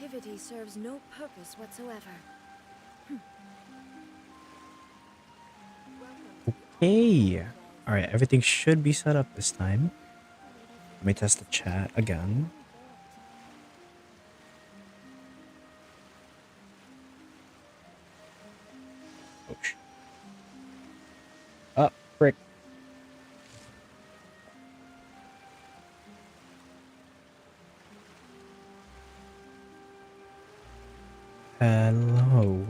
activity serves no purpose whatsoever. Hey! Alright, everything should be set up this time. Let me test the chat again. Oh, oh, frick. Hello.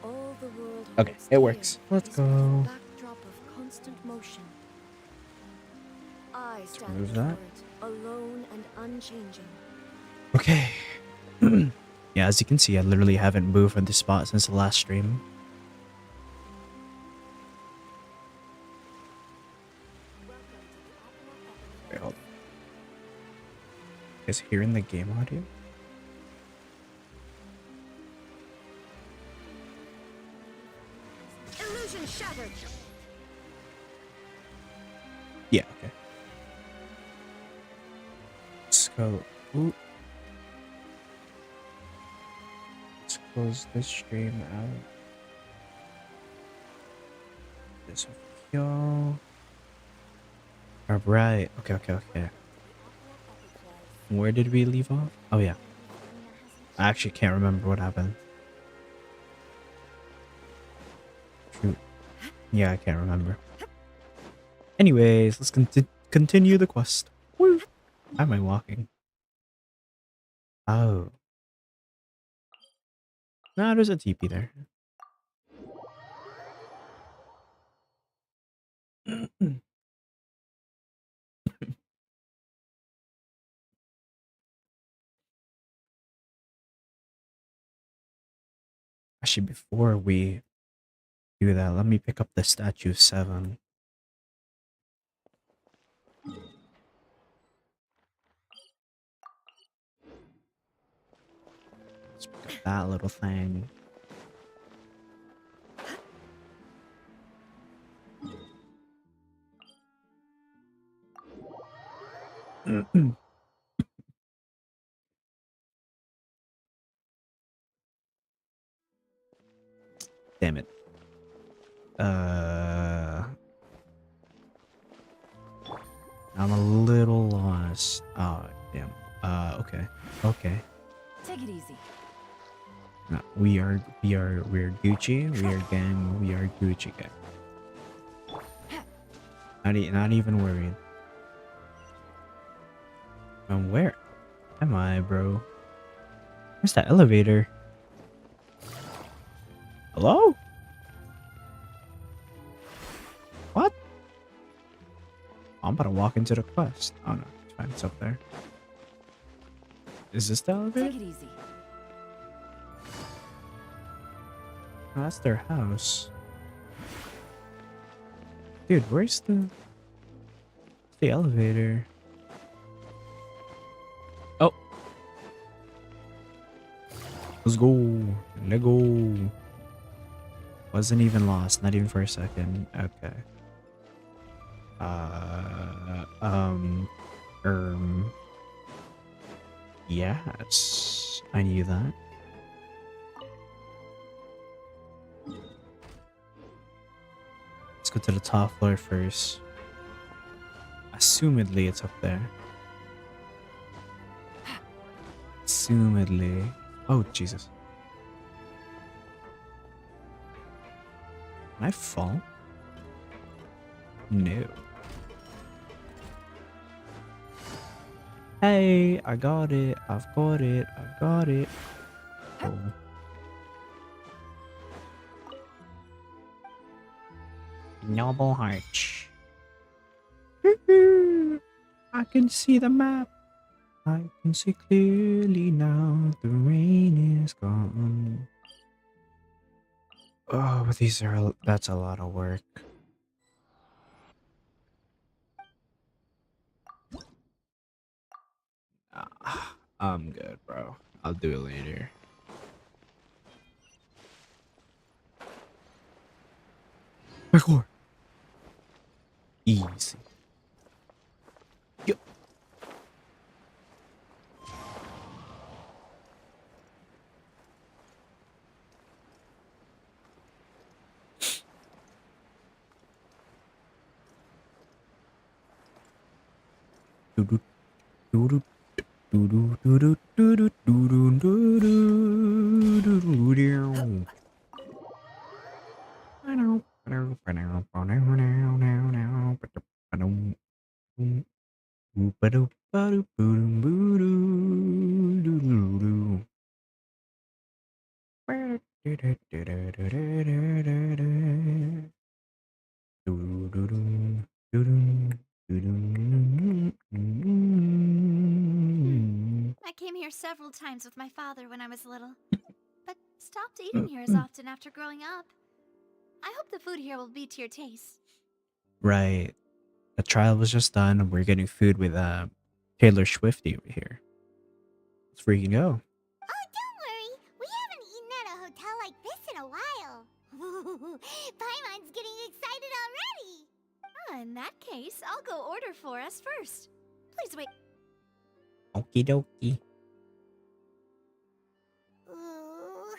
All the world Okay, holds it works. dear Let's is go. within the backdrop of constant motion. I stand remove before that. it, alone and unchanging. Okay. Yeah, as you can see, I literally haven't moved from this spot since the last stream. Wait, hold on. Is hearing the game audio? Illusion shattered. Yeah, okay. Let's go. Ooh. Let's close this stream out. This over here. Alright. Okay. Where did we leave off? Oh, yeah. I actually can't remember what happened. Shoot. Yeah, I can't remember. Anyways, let's continue the quest. Woo! How am I walking? Oh. No, there's a TP there. Actually, before we do that, let me pick up the statue 7. Let's pick up that little thing. Damn it. I'm a little lost. Oh, damn. Okay. Take it easy. No, we're Gucci. We are gang. We are Gucci gang. Not even worried. Where am I, bro? Where's that elevator? Hello? What? I'm about to walk into the quest. Oh no, it's fine. It's up there. Is this the elevator? Take it easy. Oh, that's their house. Dude, where's the elevator? Oh. Let's go. Let go. Wasn't even lost, not even for a second. Okay. Yes. I knew that. Let's go to the top floor first. Assumedly, it's up there. Assumedly. Oh, Jesus. Can I fall? No. Hey, I got it. I've got it. I got it. Oh. Noble heart. I can see the map. I can see clearly now. The rain is gone. Oh, but that's a lot of work. I'm good, bro. I'll do it later. Parkour. Easy. I came here several times with my father when I was little, but stopped eating here as often after growing up. I hope the food here will be to your taste. Right. The trial was just done and we're getting food with Taylor Swifty over here. Let's freaking go. Oh, don't worry. We haven't eaten at a hotel like this in a while. Paimon's getting excited already. In that case, I'll go order for us first. Please wait. Okie dokie. Ooh,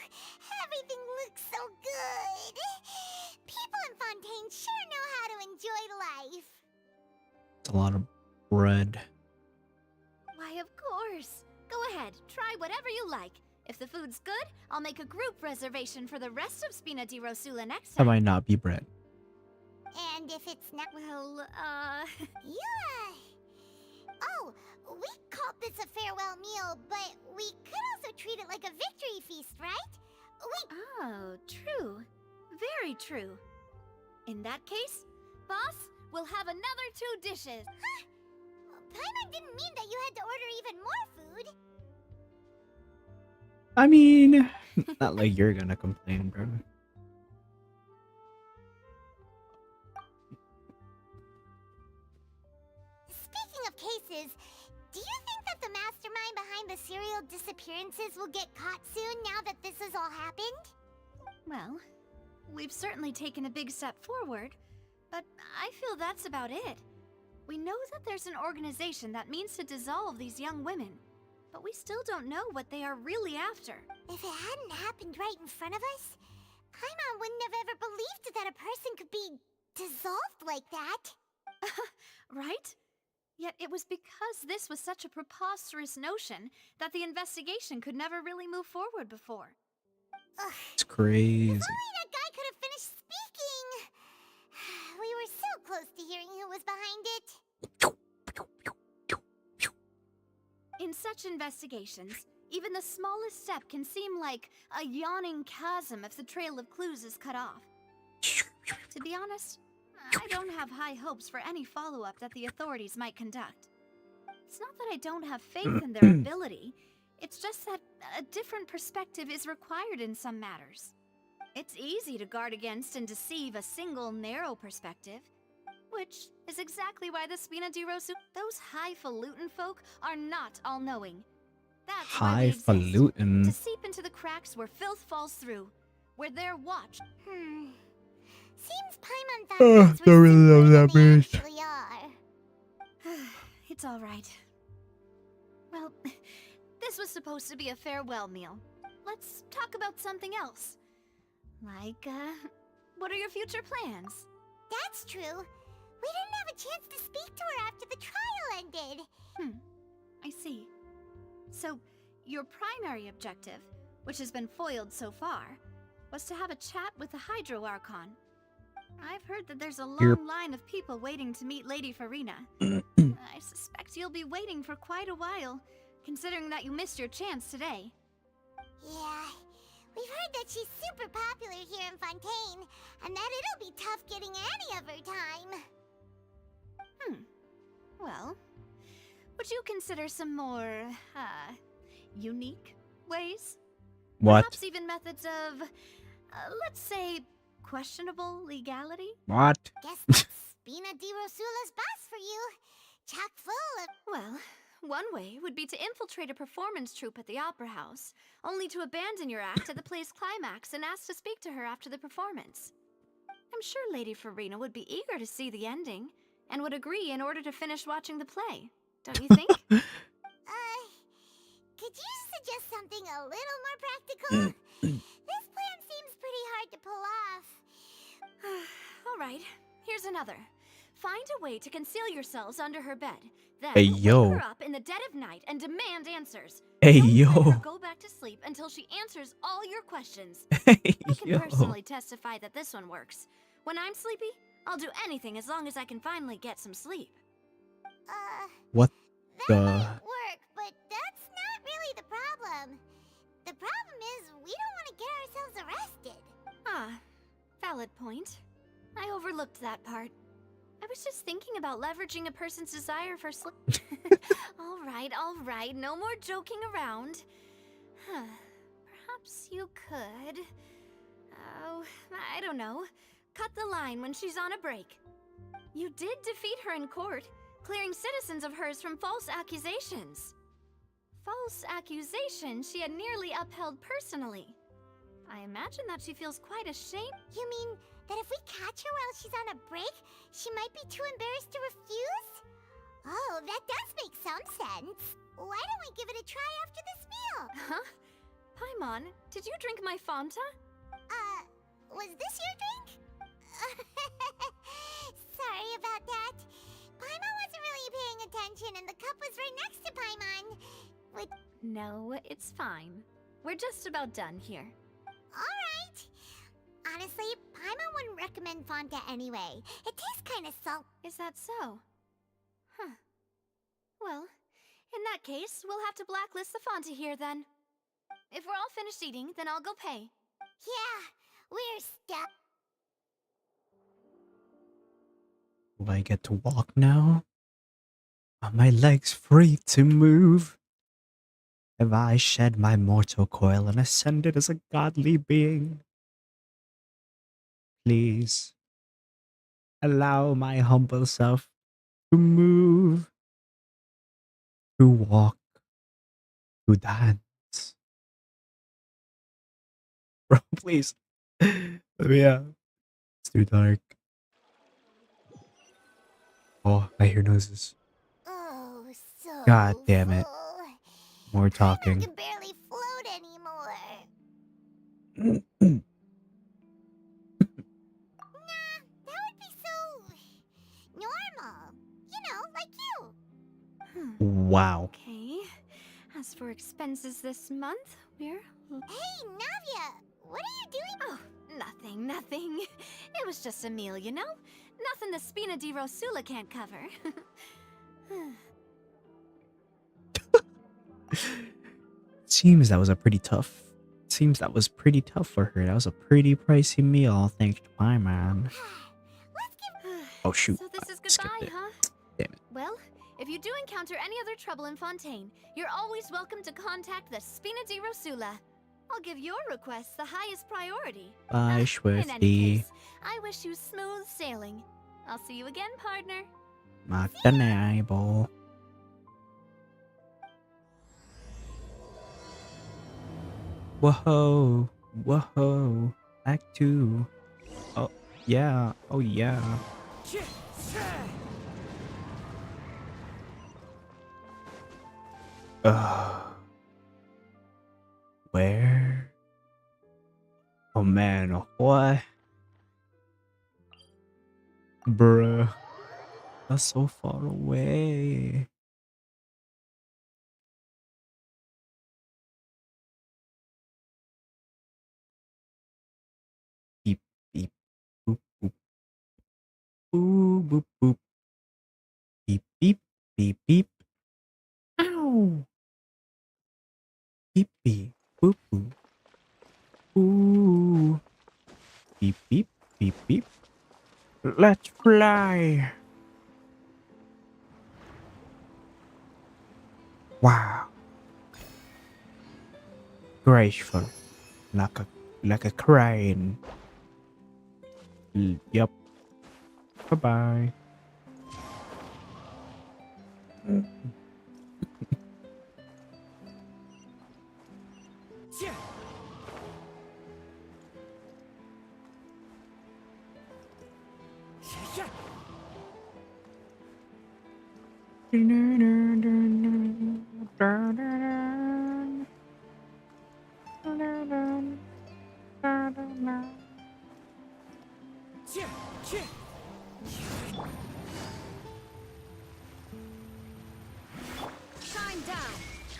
everything looks so good. People in Fontaine sure know how to enjoy life. It's a lot of bread. Why, of course. Go ahead, try whatever you like. If the food's good, I'll make a group reservation for the rest of Spina di Rosula next That time. might not be bread. And if it's not... Well, Yeah. Oh, we called this a farewell meal, but we could also treat it like a victory feast, right? Wait, Oh, true. Very true. In that case, boss, we'll have another 2 dishes. Paimon didn't mean that you had to order even more food. I mean, not like you're gonna complain, bro. Speaking of cases, do you think that the mastermind behind the serial disappearances will get caught soon now that this has all happened? Well, we've certainly taken a big step forward, but I feel that's about it. We know that there's an organization that means to dissolve these young women, but we still don't know what they are really after. If it hadn't happened right in front of us, Paimon wouldn't have ever believed that a person could be dissolved like that. Right? Yet it was because this was such a preposterous notion that the investigation could never really move forward before. Ugh. It's crazy. If only that guy could have finished speaking. We were so close to hearing who was behind it. In such investigations, even the smallest step can seem like a yawning chasm if the trail of clues is cut off. To be honest, I don't have high hopes for any follow-up that the authorities might conduct. It's not that I don't have faith in their ability, it's just that a different perspective is required in some matters. It's easy to guard against and deceive a single narrow perspective, which is exactly why the Spina di Rosula, those highfalutin folk, are not all-knowing. That's why we exist, to Highfalutin. seep into the cracks where filth falls through, where they're watched. Seems Paimon thought things don't were really know simpler what that than they means. actually are. It's all right. Well, this was supposed to be a farewell meal. Let's talk about something else. Like, what are your future plans? That's true. We didn't have a chance to speak to her after the trial ended. I see. So, your primary objective, which has been foiled so far, was to have a chat with the Hydro Archon. I've heard that there's a long line of people waiting to meet Lady Farina. I suspect you'll be waiting for quite a while, considering that you missed your chance today. Yeah, we've heard that she's super popular here in Fontaine, and that it'll be tough getting any of her time. Well, would you consider some more, unique ways? What? Perhaps even methods of, let's say, questionable legality? What? Guess that's Spina di Rosula's boss for you. Chock full of... Well, one way would be to infiltrate a performance troupe at the Opera House, only to abandon your act at the play's climax and ask to speak to her after the performance. I'm sure Lady Farina would be eager to see the ending, and would agree in order to finish watching the play. Don't you think? Could you suggest something a little more practical? This plan seems pretty hard to pull off. All right, here's another. Find a way to conceal yourselves under her bed, Then Hey, wake yo. her up in the dead of night and demand answers. Hey, Don't let her yo. go back to sleep until she answers all your questions. Hey, I can yo. personally testify that this one works. When I'm sleepy, I'll do anything as long as I can finally get some sleep. What That the? might work, but that's not really the problem. The problem is we don't want to get ourselves arrested. Ah, valid point. I overlooked that part. I was just thinking about leveraging a person's desire for sleep. All right, no more joking around. Perhaps you could... Oh, I don't know. Cut the line when she's on a break. You did defeat her in court, clearing citizens of hers from false accusations. False accusations she had nearly upheld personally. I imagine that she feels quite ashamed. You mean that if we catch her while she's on a break, she might be too embarrassed to refuse? Oh, that does make some sense. Why don't we give it a try after this meal? Huh? Paimon, did you drink my Fanta? Was this your drink? Sorry about that. Paimon wasn't really paying attention and the cup was right next to Paimon. No, it's fine. We're just about done here. Alright. Honestly, Paimon wouldn't recommend Fanta anyway. It tastes kinda salt. Is that so? Huh. Well, in that case, we'll have to blacklist the Fanta here then. If we're all finished eating, then I'll go pay. Yeah, we're stuck. Will I get to walk now? Are my legs free to move? Have I shed my mortal coil and ascended as a godly being? Please, allow my humble self to move, to walk, to dance. Bro, please. Let me out. It's too dark. Oh, I hear noises. Oh, so God damn it. full. More I talking. can barely float anymore. Nah, that would be so normal. You know, like you. Wow. Okay. As for expenses this month, we're... Hey, Navia, what are you doing? Oh, nothing. It was just a meal, you know? Nothing the Spina di Rosula can't cover. Seems that was pretty tough for her. That was a pretty pricey meal, thanks to my man. Let's give... Oh shoot, So this I is skipped goodbye, it. huh? Damn it. Well, if you do encounter any other trouble in Fontaine, you're always welcome to contact the Spina di Rosula. I'll give your request the highest priority. Bye, In any Swifty. case, I wish you smooth sailing. I'll see you again, partner. Magdanable. Whoa, whoa, Act 2. Oh, yeah, oh yeah. Where? Oh man, what? Bruh. That's so far away. Beep, beep, boop, boop. Boop, boop, boop. Beep, beep, beep, beep. Ow! Beep, beep, boop, boop. Ooh. Beep, beep, beep, beep. Let's fly! Wow. Graceful. Like a crane. Yup. Bye-bye.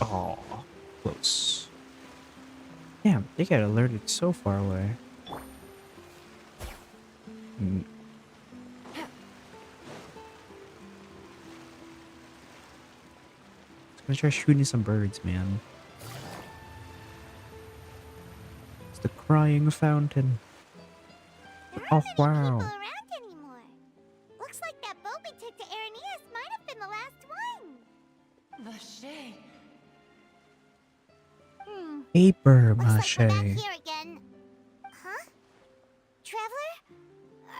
Oh, close. Damn, they get alerted so far away. Mm. I'm gonna try shooting some birds, man. It's the crying fountain. There Oh, aren't any wow. people around anymore. Looks like that boat we took to Araneas might have been the last one. Vache. Paper Looks like we're back mache. here again. Huh? Traveler?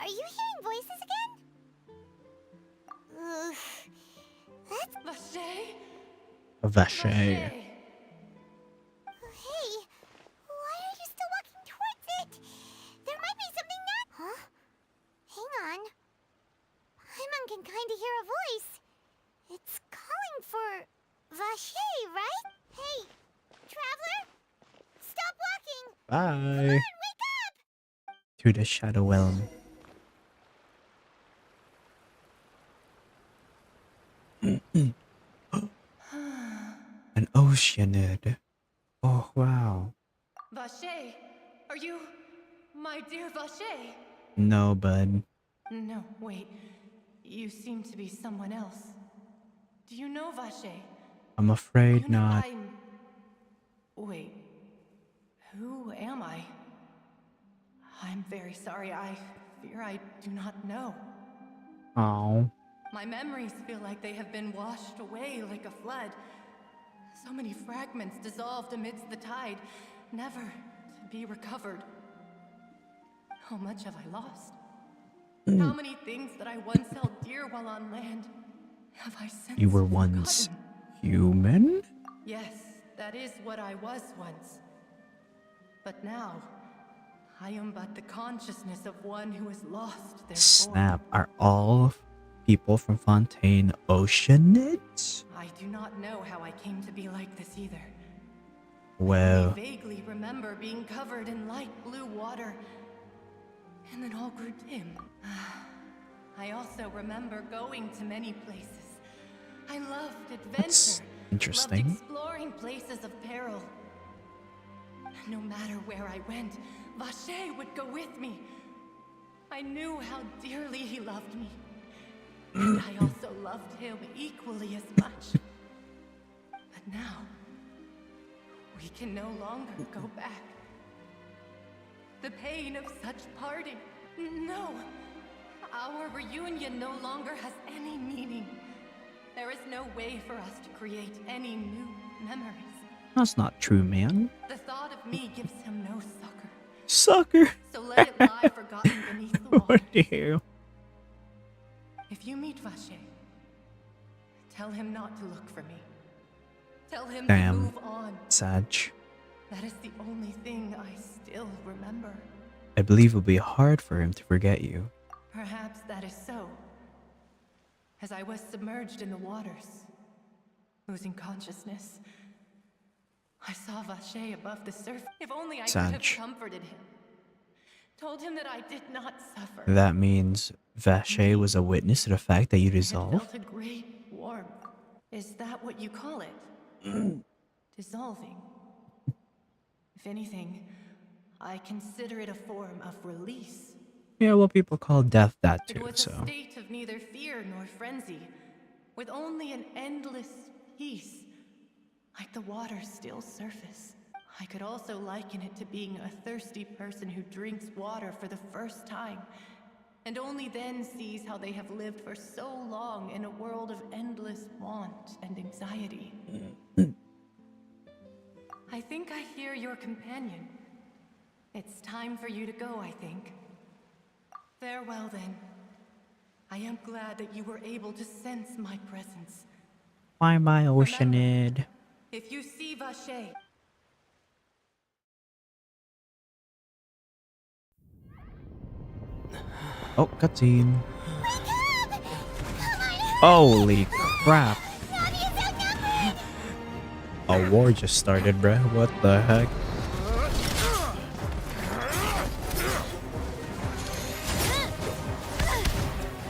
Are you hearing voices again? Ugh. That's... Vache. Vache. Hey, why are you still walking towards it? There might be something that... Huh? Hang on. Paimon can kinda hear a voice. It's calling for... Vache, right? Hey, Traveler? Stop walking! Bye. Wake up! To the Shadow Realm. An oceanid. Oh, wow. Vache. Are you my dear Vache? No, bud. No, wait. You seem to be someone else. Do you know Vache? I'm afraid You know not. Wait. Who am I? I'm very sorry. I fear I do not know. Oh. My memories feel like they have been washed away like a flood. So many fragments dissolved amidst the tide, never to be recovered. How much have I lost? How many things that I once held dear while on land have I since You were once forgotten? human? Yes, that is what I was once. But now, I am but the consciousness of one who is lost their Snap. Are all people from Fontaine oceanids? I do not know how I came to be like this either. Well, I vaguely remember being covered in light blue water, and then all grew dim. I also remember going to many places. I loved adventure. that's interesting. Loved exploring places of peril. No matter where I went, Vache would go with me. I knew how dearly he loved me. And I also loved him equally as much. But now, we can no longer go back. The pain of such parting. No! Our reunion no longer has any meaning. There is no way for us to create any new memories. That's not true, man. The thought of me gives him no succor. Sucker. So let it lie forgotten beneath the water. What the hell? If you meet Vache, tell him not to look for me. Tell him to Damn. move on. Sag. That is the only thing I still remember. I believe it'll be hard for him to forget you. Perhaps that is so. As I was submerged in the waters, losing consciousness, I saw Vache above the surface. If only I could have Sag. comforted him. Told him that I did not suffer. That means Vache was a witness to the fact that you I had dissolved? felt a great warmth. Is that what you call it? Dissolving. If anything, I consider it a form of release. Yeah, well, people call death that It too, was so. a state of neither fear nor frenzy, with only an endless peace, like the water's still surface. I could also liken it to being a thirsty person who drinks water for the first time, and only then sees how they have lived for so long in a world of endless want and anxiety. I think I hear your companion. It's time for you to go, I think. Farewell, then. I am glad that you were able to sense my presence. Why my oceanid? If you see Vache... Oh, cutscene. Holy crap. A war just started, bruh. What the heck?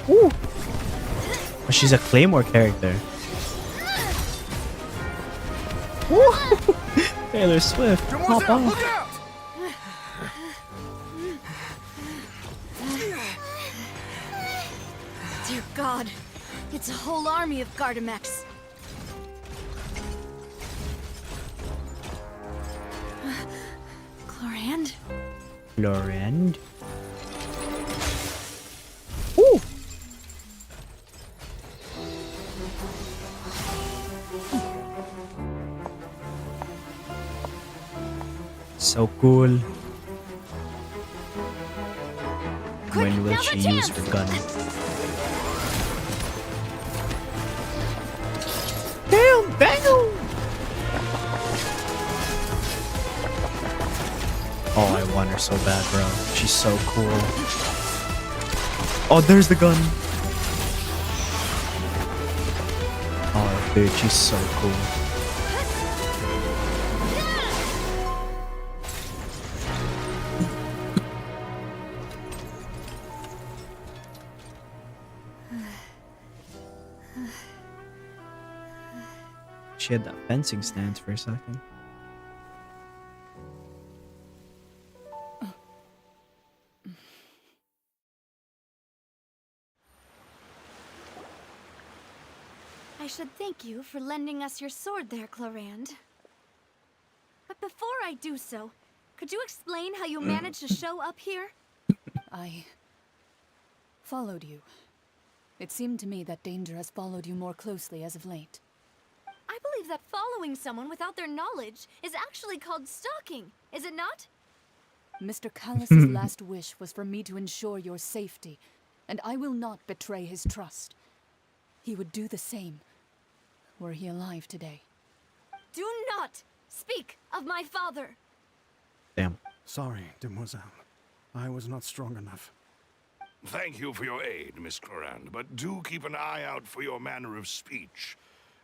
Ooh. Oh, she's a Claymore character. Woo! Taylor Swift, pop Demoiselle, off. look out! Dear God, it's a whole army of Gardamex. Chlorand? Florend. Woo! So cool. Quick, When will now's she our use chance. her gun? Damn, bang! Oh, I want her so bad, bro. She's so cool. Oh, there's the gun. Oh, dude, she's so cool. She had that fencing stance for a second. I should thank you for lending us your sword there, Chlorand. But before I do so, could you explain how you managed to show up here? I followed you. It seemed to me that danger has followed you more closely as of late. I believe that following someone without their knowledge is actually called stalking, is it not? Mr. Callus's last wish was for me to ensure your safety, and I will not betray his trust. He would do the same, were he alive today. Do not speak of my father. Damn. Sorry, demoiselle. I was not strong enough. Thank you for your aid, Miss Chlorand, but do keep an eye out for your manner of speech.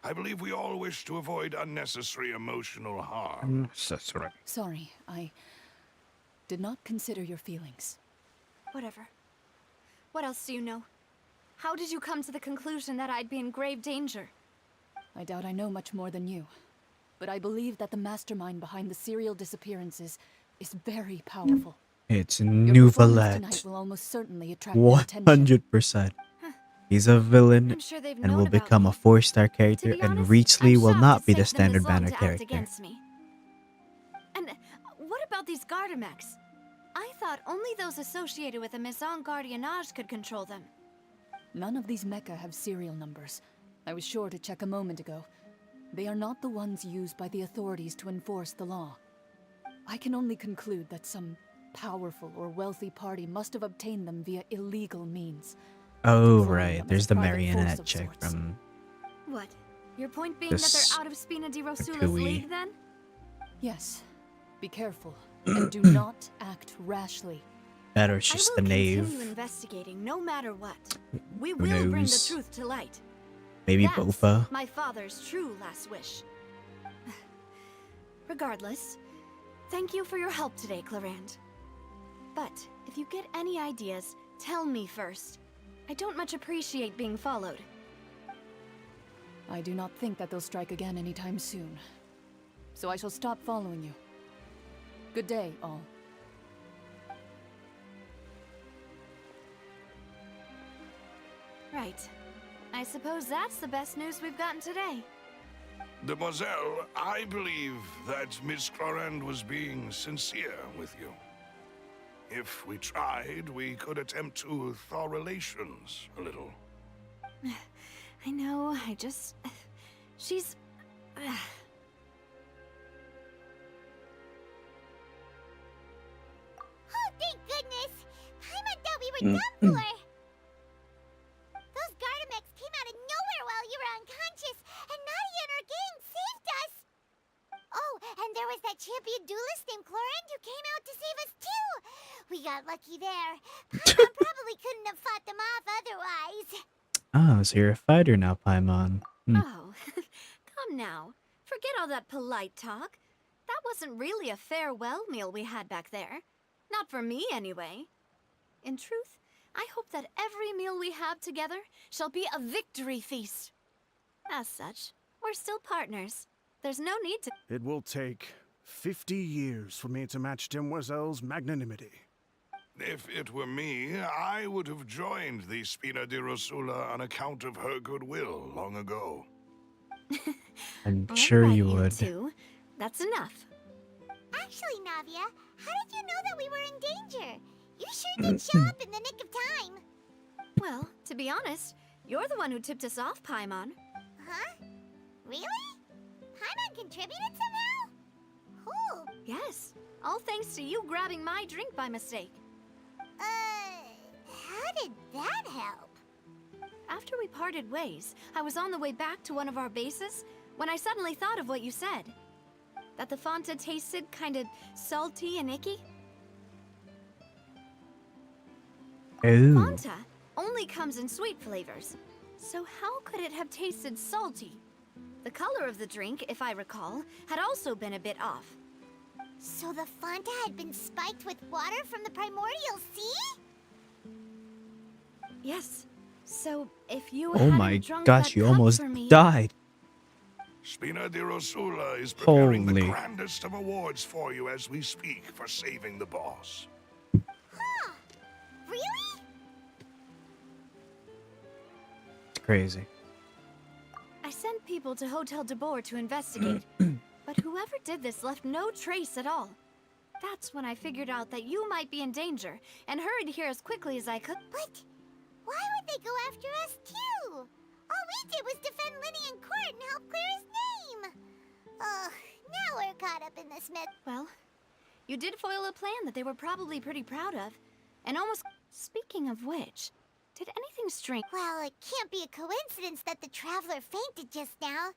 I believe we all wish to avoid unnecessary emotional harm. That's right. Sorry, I did not consider your feelings. Whatever. What else do you know? How did you come to the conclusion that I'd be in grave danger? I doubt I know much more than you, but I believe that the mastermind behind the serial disappearances is very powerful. It's Your performance tonight Neuvillette. will almost certainly attract their attention. 100%. He's a villain I'm sure they've and known will about become me. a 4-star To character, be and honest, Reachley I'm will shocked not it's be the taken them standard this long banner to act character. against me. And what about these Gardamex? I thought only those associated with a Maison Gardiennage could control them. None of these mecha have serial numbers. I was sure to check a moment ago. They are not the ones used by the authorities to enforce the law. I can only conclude that some powerful or wealthy party must have obtained them via illegal means. Oh, Employing right. them as There's a the private force marionette of chick sorts. from What? Your point being This that they're out of Spina di Rosula's Ratatouille. league, then? Yes. Be careful, and do not act rashly. that, or she's I the will knave. continue investigating no matter what. We Who will bring the knows? truth to light. Maybe That's Bofa. my father's true last wish. Regardless, thank you for your help today, Chlorand. But if you get any ideas, tell me first. I don't much appreciate being followed. I do not think that they'll strike again anytime soon. So I shall stop following you. Good day, all. Right. I suppose that's the best news we've gotten today. Demoiselle, I believe that Miss Chlorand was being sincere with you. If we tried, we could attempt to thaw relations a little. I know, she's... Oh, thank goodness! Paimon thought we were done for! Those Gardamex came out of nowhere while you were unconscious, and Nadia and her gang saved us! Oh, and there was that champion duelist named Chlorand who came out to save us too! We got lucky there. Paimon probably couldn't have fought them off otherwise. Oh, so you're a fighter now, Paimon. Oh, come now. Forget all that polite talk. That wasn't really a farewell meal we had back there. Not for me, anyway. In truth, I hope that every meal we have together shall be a victory feast. As such, we're still partners, there's no need to. It will take 50 years for me to match Demoiselle's magnanimity. If it were me, I would have joined the Spina di Rosula on account of her goodwill long ago. I'm All sure right, you would. two. That's enough. Actually, Navia, how did you know that we were in danger? You sure did show up in the nick of time. Well, to be honest, you're the one who tipped us off, Paimon. Huh? Really? Paimon contributed somehow? Who? Yes, all thanks to you grabbing my drink by mistake. How did that help? After we parted ways, I was on the way back to one of our bases when I suddenly thought of what you said. That the Fanta tasted kind of salty and icky. Oh. Fanta only comes in sweet flavors, so how could it have tasted salty? The color of the drink, if I recall, had also been a bit off. So the Fanta had been spiked with water from the primordial sea? Yes. So if you Oh hadn't my drunk gosh, that you cup almost for me, died. Spina di Rosula is preparing Holy. the grandest of awards for you as we speak for saving the boss. Huh. Really? It's crazy. I sent people to Hotel de Boer to investigate, but whoever did this left no trace at all. That's when I figured out that you might be in danger and hurried here as quickly as I could. But why would they go after us too? All we did was defend Linny in court and help clear his name. Ugh, now we're caught up in this myth. Well, you did foil a plan that they were probably pretty proud of, and almost... Speaking of which, did anything strange... Well, it can't be a coincidence that the traveler fainted just now.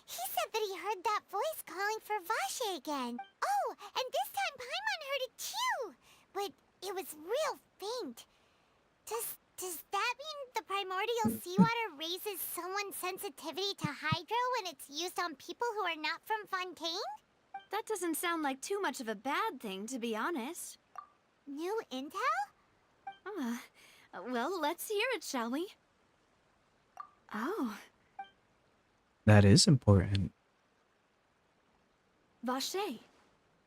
He said that he heard that voice calling for Vache again. Oh, and this time Paimon heard it too. But it was real faint. Does that mean the primordial seawater raises someone's sensitivity to hydro when it's used on people who are not from Fontaine? That doesn't sound like too much of a bad thing, to be honest. New intel? Well, let's hear it, shall we? Oh, That is important. Vache.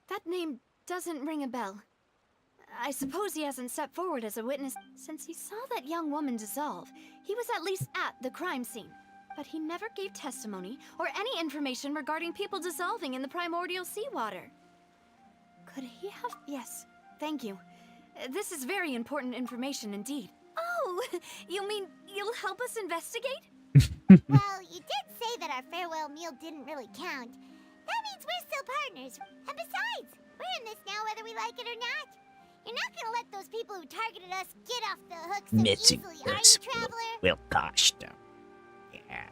That name doesn't ring a bell. I suppose he hasn't stepped forward as a witness. Since he saw that young woman dissolve, he was at least at the crime scene. But he never gave testimony or any information regarding people dissolving in the primordial seawater. Could he have... Yes, thank you. This is very important information indeed. Oh, you mean you'll help us investigate? Well, you did say that our farewell meal didn't really count. That means we're still partners. And besides, we're in this now whether we like it or not. You're not gonna let those people who targeted us get off the hook so easily, are you, Traveler? Will cost them. Yeah.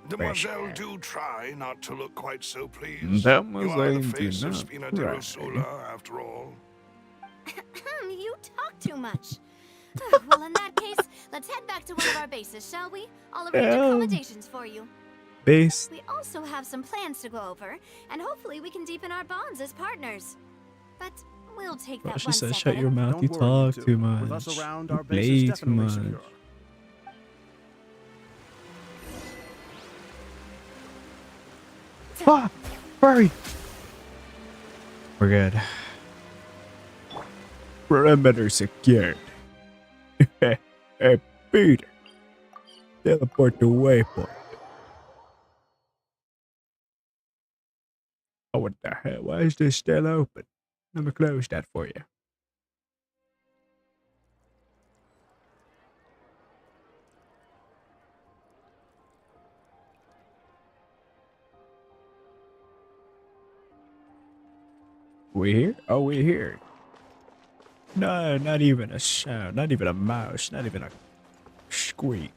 Demoiselle, sure. do try not to look quite so pleased. You Demoiselle, are the do face of not Spina di cry. Rosula, after all. You talk too much. Well, in that case, let's head back to one of our bases, shall we? I'll arrange accommodations for you. Base. We also have some plans to go over, and hopefully we can deepen our bonds as partners. But we'll take that Well, she one said, step shut at your a- mouth. Don't You worry, talk you two. too much. With us around, our You base play is too definitely much. secure. Ah, hurry. We're good. Perimeter secured. Hey, Peter. Teleport to waypoint. Oh, what the hell? Why is this still open? Let me close that for you. We here? Oh, we here. No, not even a sound. Not even a mouse. Not even a squeak.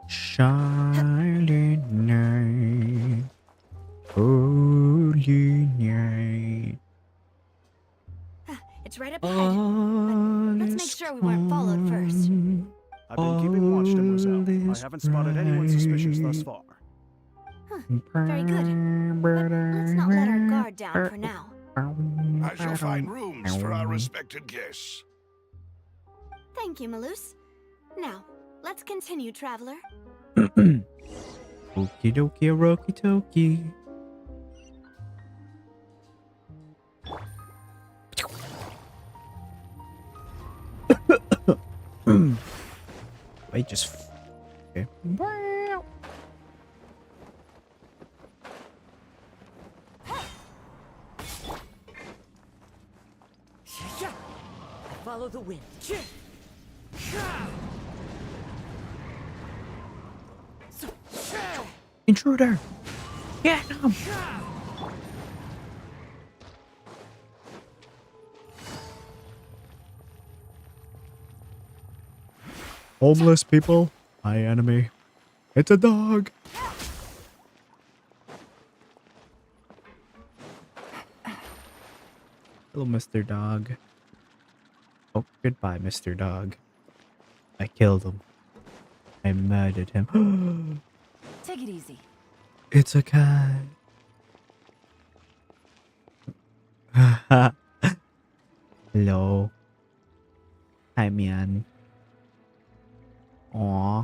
Silent night. Holy night. It's right up ahead. But let's make sure we weren't followed first. I've been keeping watch, Demoiselle. I haven't spotted anyone suspicious thus far. Very good. But let's not let our guard down for now. I shall find rooms for our respected guests. Thank you, Malus. Now, let's continue, Traveler. Okie dokie, rokie tokie. Wait, just. Okay. Follow the wind. Intruder! Get him! Homeless people, my enemy. It's a dog! Hello, Mr. Dog. Oh, goodbye, Mr. Dog. I killed him. I murdered him. Take it easy. It's a cat. Hello. Hi, man. Aw.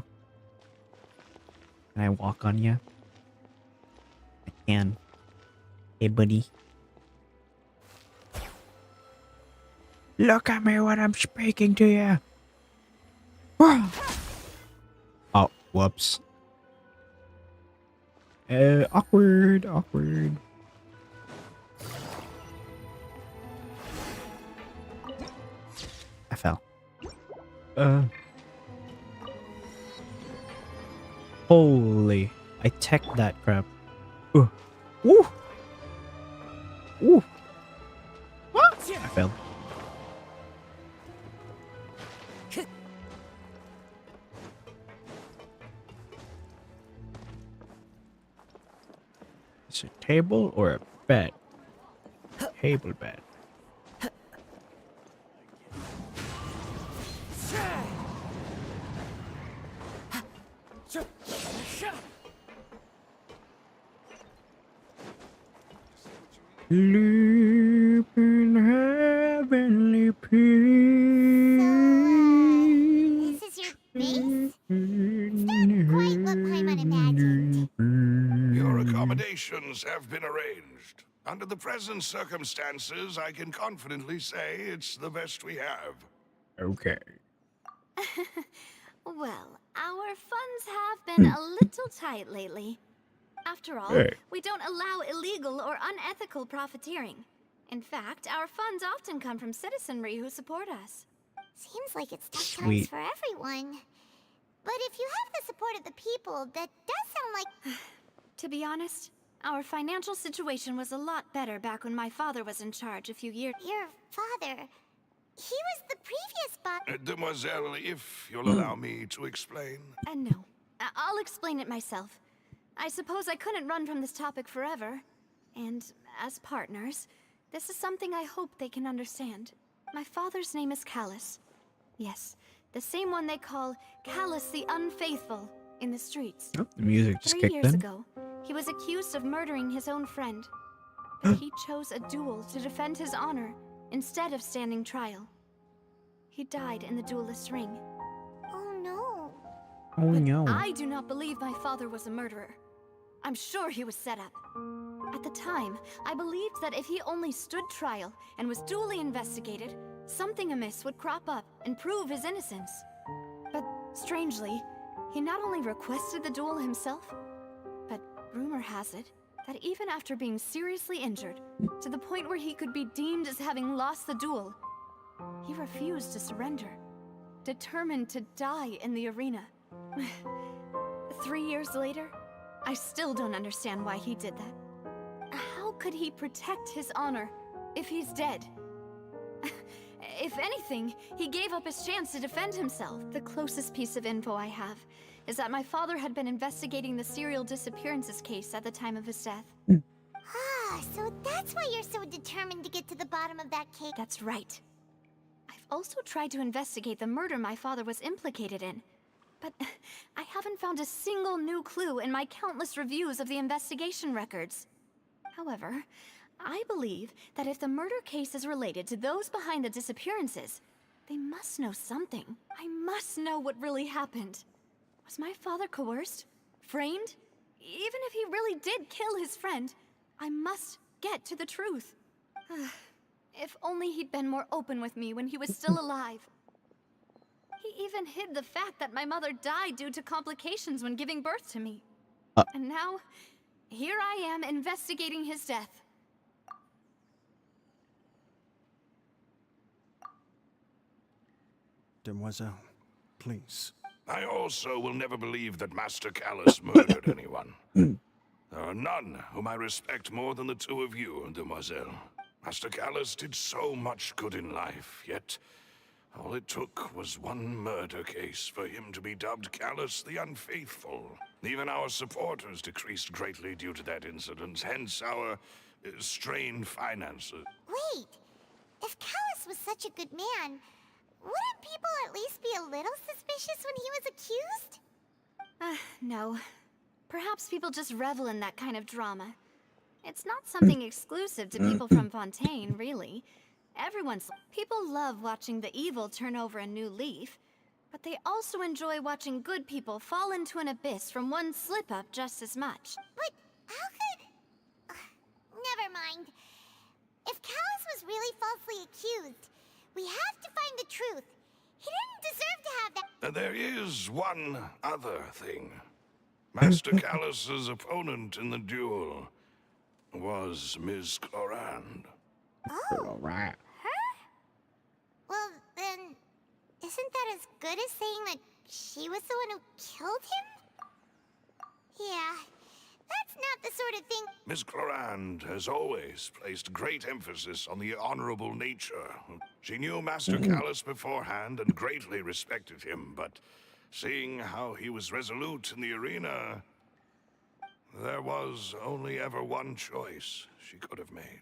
Can I walk on you? I can. Hey, buddy. Look at me when I'm speaking to you. Oh, whoops. Awkward. I fell. Holy. I teched that crap. Woo. Woo. I fell. It's a table or a bed? Table bed. Sleep in heavenly peace. This is your base? Not quite what Paimon imagined. Your accommodations have been arranged. Under the present circumstances, I can confidently say it's the best we have. Okay. Well, our funds have been a little tight lately. After all, Hey. we don't allow illegal or unethical profiteering. In fact, our funds often come from citizenry who support us. Seems like it's tough Sweet. times for everyone. But if you have the support of the people, that does sound like... To be honest, our financial situation was a lot better back when my father was in charge a few years. Your father... He was the previous boss... Demoiselle, if you'll allow me to explain. No, I'll explain it myself. I suppose I couldn't run from this topic forever. And as partners, this is something I hope they can understand. My father's name is Callus. Yes, the same one they call Callus the Unfaithful in the streets. Oh, the music just 3 kicked years in. ago, he was accused of murdering his own friend. But he chose a duel to defend his honor instead of standing trial. He died in the duelist's ring. Oh no. Oh no. I do not believe my father was a murderer. I'm sure he was set up. At the time, I believed that if he only stood trial and was duly investigated, something amiss would crop up and prove his innocence. But strangely, he not only requested the duel himself, but rumor has it that even after being seriously injured, to the point where he could be deemed as having lost the duel, he refused to surrender, determined to die in the arena. 3 years later, I still don't understand why he did that. How could he protect his honor if he's dead? If anything, he gave up his chance to defend himself. The closest piece of info I have is that my father had been investigating the serial disappearances case at the time of his death. Ah, so that's why you're so determined to get to the bottom of that cake. That's right. I've also tried to investigate the murder my father was implicated in, but I haven't found a single new clue in my countless reviews of the investigation records. However, I believe that if the murder case is related to those behind the disappearances, they must know something. I must know what really happened. Was my father coerced? Framed? Even if he really did kill his friend, I must get to the truth. If only he'd been more open with me when he was still alive. He even hid the fact that my mother died due to complications when giving birth to me. And now, here I am investigating his death. Demoiselle, please. I also will never believe that Master Callus murdered anyone. There are none whom I respect more than the two of you, Demoiselle. Master Callus did so much good in life, yet all it took was one murder case for him to be dubbed Callus the Unfaithful. Even our supporters decreased greatly due to that incident, hence our strained finances. Wait, if Callus was such a good man, wouldn't people at least be a little suspicious when he was accused? No. Perhaps people just revel in that kind of drama. It's not something exclusive to people from Fontaine, really. People love watching the evil turn over a new leaf, but they also enjoy watching good people fall into an abyss from one slip-up just as much. But how could... never mind. If Callus was really falsely accused, we have to find the truth. He didn't deserve to have that... There is one other thing. Master Callus's opponent in the duel was Ms. Clorand. Oh, her? Well, then, isn't that as good as saying that she was the one who killed him? Yeah, that's not the sort of thing... Ms. Clorand has always placed great emphasis on the honorable nature. She knew Master Callus beforehand and greatly respected him, but seeing how he was resolute in the arena, there was only ever one choice she could have made.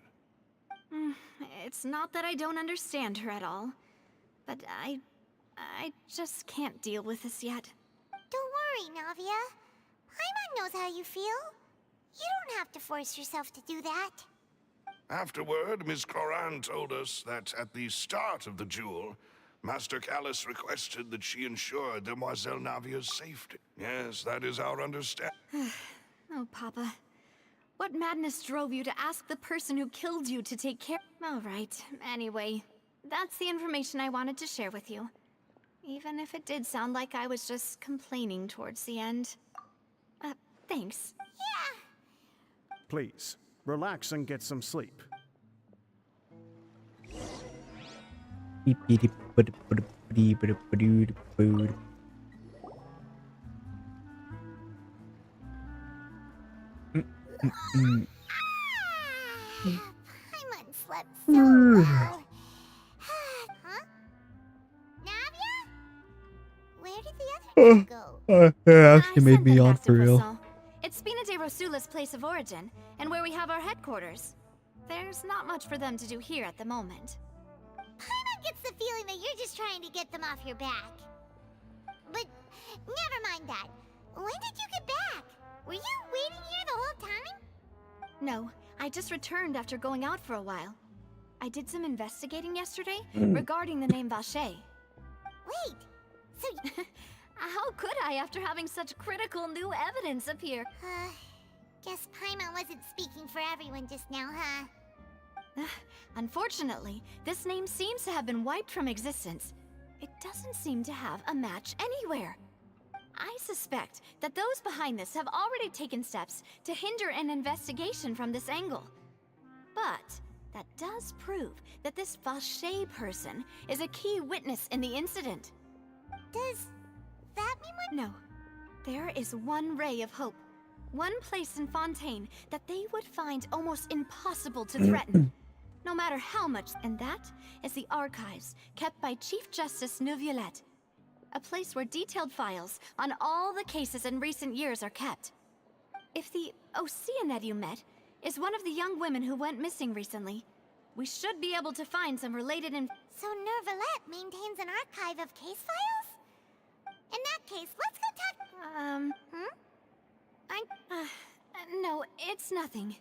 It's not that I don't understand her at all, but I just can't deal with this yet. Don't worry, Navia. Paimon knows how you feel. You don't have to force yourself to do that. Afterward, Ms. Clorand told us that at the start of the duel, Master Callus requested that she ensure Demoiselle Navia's safety. Yes, that is our understanding. Oh, Papa. What madness drove you to ask the person who killed you to take care... All right, anyway. That's the information I wanted to share with you. Even if it did sound like I was just complaining towards the end. Thanks. Yeah. Please, relax and get some sleep. Paimon slept so well. Huh? Navia? Where did the other two go? Yeah, I she made sent me them on back to for real. Brisson. It's Spina de Rosula's place of origin, and where we have our headquarters. There's not much for them to do here at the moment. Paimon gets the feeling that you're just trying to get them off your back. But never mind that. When did you get back? Were you waiting here the whole time? No, I just returned after going out for a while. I did some investigating yesterday regarding the name Vache. Wait, so... How could I after having such critical new evidence appear? Guess Paimon wasn't speaking for everyone just now, huh? Unfortunately, this name seems to have been wiped from existence. It doesn't seem to have a match anywhere. I suspect that those behind this have already taken steps to hinder an investigation from this angle. But that does prove that this Vache person is a key witness in the incident. Does that mean what? No. There is one ray of hope. One place in Fontaine that they would find almost impossible to threaten. No matter how much, and that is the archives kept by Chief Justice Neuvillette. A place where detailed files on all the cases in recent years are kept. If the Oceanette you met is one of the young women who went missing recently, we should be able to find some related So Neuvillette maintains an archive of case files? In that case, let's go talk... No, it's nothing.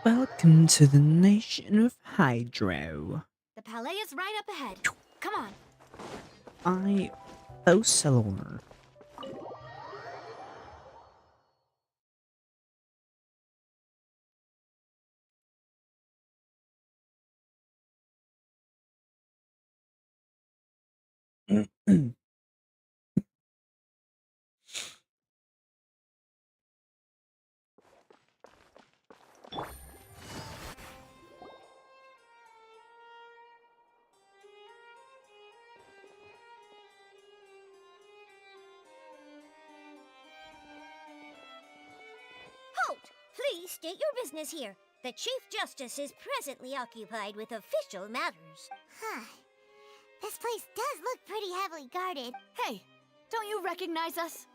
Well, Welcome to the nation of Hydro. The palais is right up ahead. Come on. I Socialz. Halt! Please state your business here. The Chief Justice is presently occupied with official matters. Huh. This place does look pretty heavily guarded. Hey, don't you recognize us?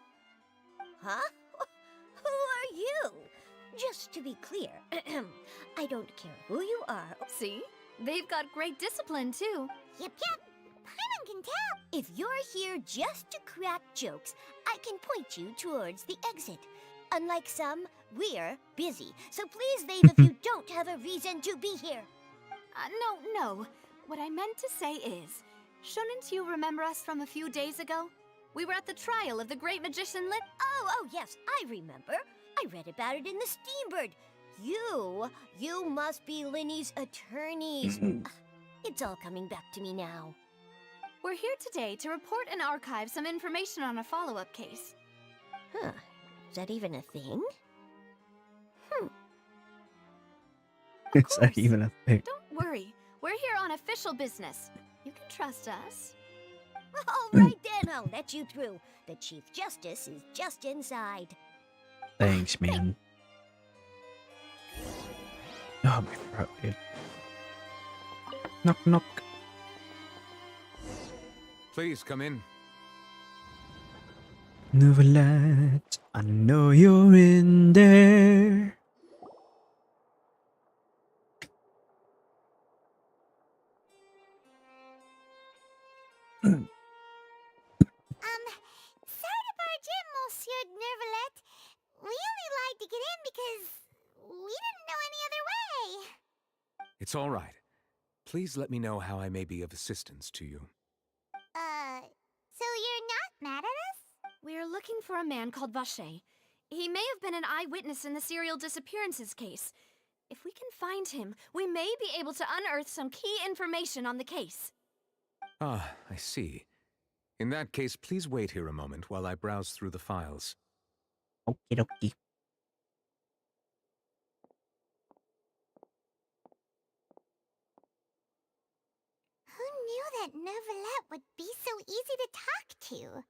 Huh? Who are you? Just to be clear, I don't care who you are. See? They've got great discipline, too. Yep. Paimon can tell. If you're here just to crack jokes, I can point you towards the exit. Unlike some, we're busy, so please leave if you don't have a reason to be here. No. What I meant to say is, shouldn't you remember us from a few days ago? We were at the trial of the great magician Lin— Oh, yes, I remember. I read about it in the Steambird. You must be Linny's attorneys. It's all coming back to me now. We're here today to report and archive some information on a follow-up case. Huh. Is that even a thing? Is that even a thing? Don't worry. We're here on official business. You can trust us. All right then, I'll let you through. The Chief Justice is just inside. Thanks, man. Oh, my throat, dude. Knock, knock. Please come in. Neuvillette, I know you're in there. Sorry to barge in, Monsieur Neuvillette. We only lied to get in because we didn't know any other way. It's all right. Please let me know how I may be of assistance to you. So you're not mad at us? We're looking for a man called Vache. He may have been an eyewitness in the serial disappearances case. If we can find him, we may be able to unearth some key information on the case. Ah, I see. In that case, please wait here a moment while I browse through the files. Okie dokie. Who knew that Neuvillette would be so easy to talk to?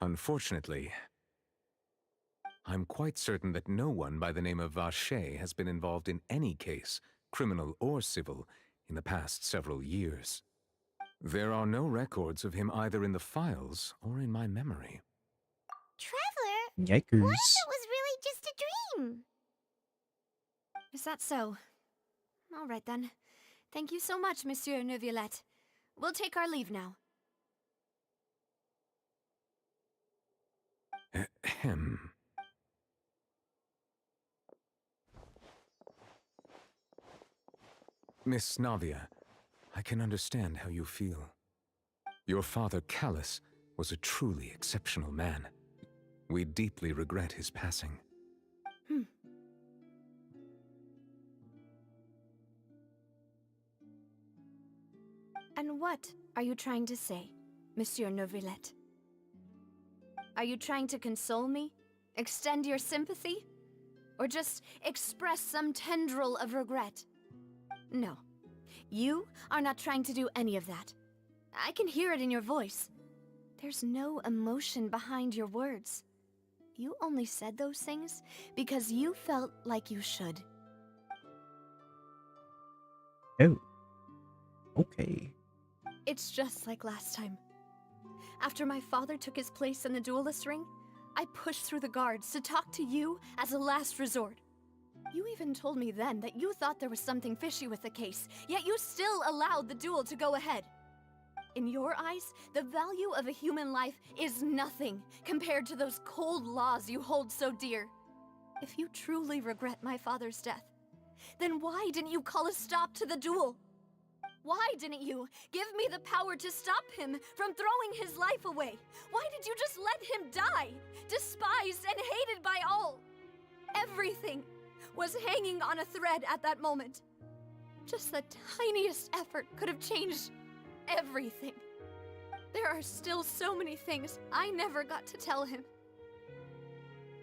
Unfortunately, I'm quite certain that no one by the name of Vache has been involved in any case, criminal or civil, in the past several years. There are no records of him either in the files or in my memory. Traveler, Yikers. what if it was really just a dream? Is that so? All right then. Thank you so much, Monsieur Neuvillette. We'll take our leave now. Ahem. Miss Navia, I can understand how you feel. Your father, Callus, was a truly exceptional man. We deeply regret his passing. And what are you trying to say, Monsieur Neuvillette? Are you trying to console me? Extend your sympathy? Or just express some tendril of regret? No. You are not trying to do any of that. I can hear it in your voice. There's no emotion behind your words. You only said those things because you felt like you should. Oh. Okay. It's just like last time. After my father took his place in the duelist ring, I pushed through the guards to talk to you as a last resort. You even told me then that you thought there was something fishy with the case, yet you still allowed the duel to go ahead. In your eyes, the value of a human life is nothing compared to those cold laws you hold so dear. If you truly regret my father's death, then why didn't you call a stop to the duel? Why didn't you give me the power to stop him from throwing his life away? Why did you just let him die, despised and hated by all? Everything was hanging on a thread at that moment. Just the tiniest effort could have changed everything. There are still so many things I never got to tell him.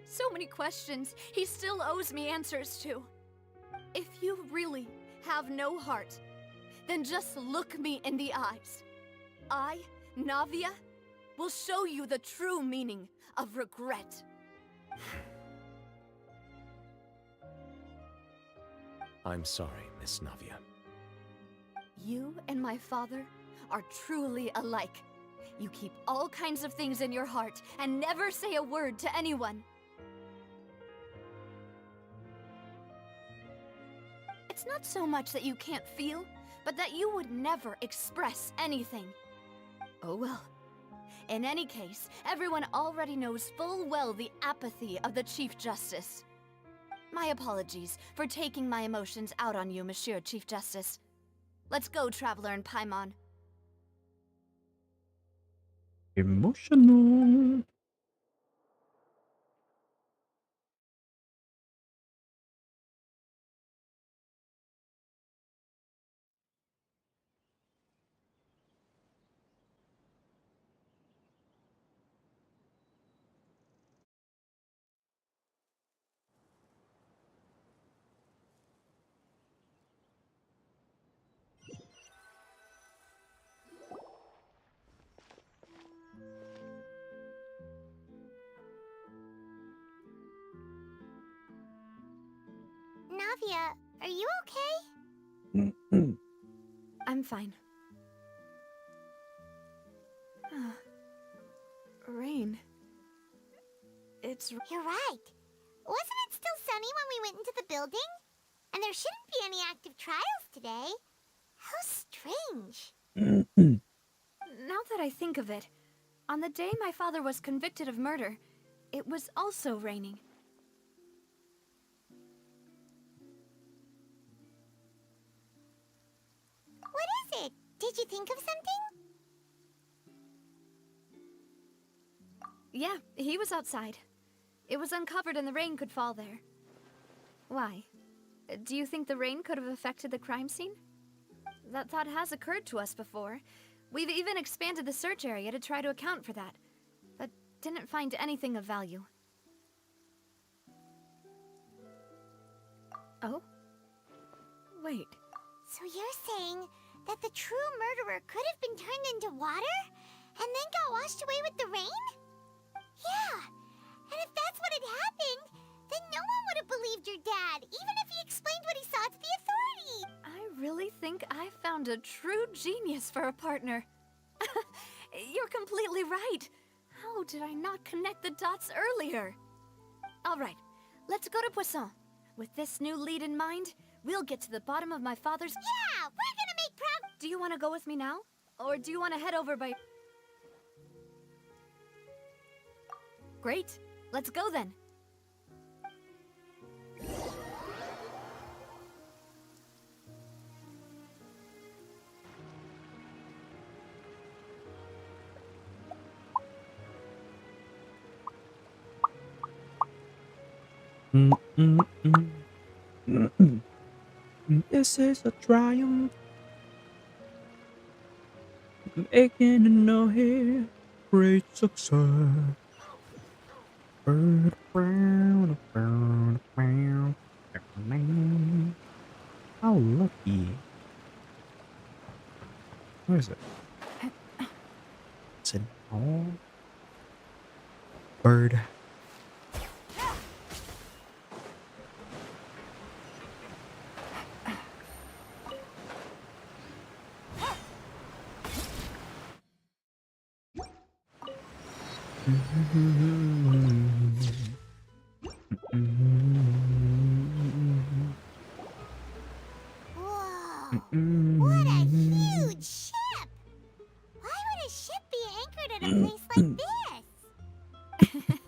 So many questions he still owes me answers to. If you really have no heart, then just look me in the eyes. I, Navia, will show you the true meaning of regret. I'm sorry, Miss Navia. You and my father are truly alike. You keep all kinds of things in your heart and never say a word to anyone. It's not so much that you can't feel, but that you would never express anything. Oh well. In any case, everyone already knows full well the apathy of the Chief Justice. My apologies for taking my emotions out on you, Monsieur Chief Justice. Let's go, Traveler and Paimon. Emotional. Navia, are you okay? I'm fine. Rain. It's... You're right. Wasn't it still sunny when we went into the building? And there shouldn't be any active trials today. How strange. Now that I think of it, on the day my father was convicted of murder, it was also raining. What is it? Did you think of something? Yeah, he was outside. It was uncovered and the rain could fall there. Why? Do you think the rain could have affected the crime scene? That thought has occurred to us before. We've even expanded the search area to try to account for that, but didn't find anything of value. Oh? Wait. So you're saying that the true murderer could have been turned into water and then got washed away with the rain? Yeah, and if that's what had happened, then no one would have believed your dad, even if he explained what he saw to the authorities. I really think I found a true genius for a partner. You're completely right. How did I not connect the dots earlier? All right, let's go to Poisson. With this new lead in mind, we'll get to the bottom of my father's... Yeah, we're gonna make progress. Do you want to go with me now? Or do you want to head over by... Great. Let's go then. This is a triumph. Making an no here. Great success. How lucky. Where is it? It's an owl. Bird. What a huge ship! Why would a ship be anchored at a place like this?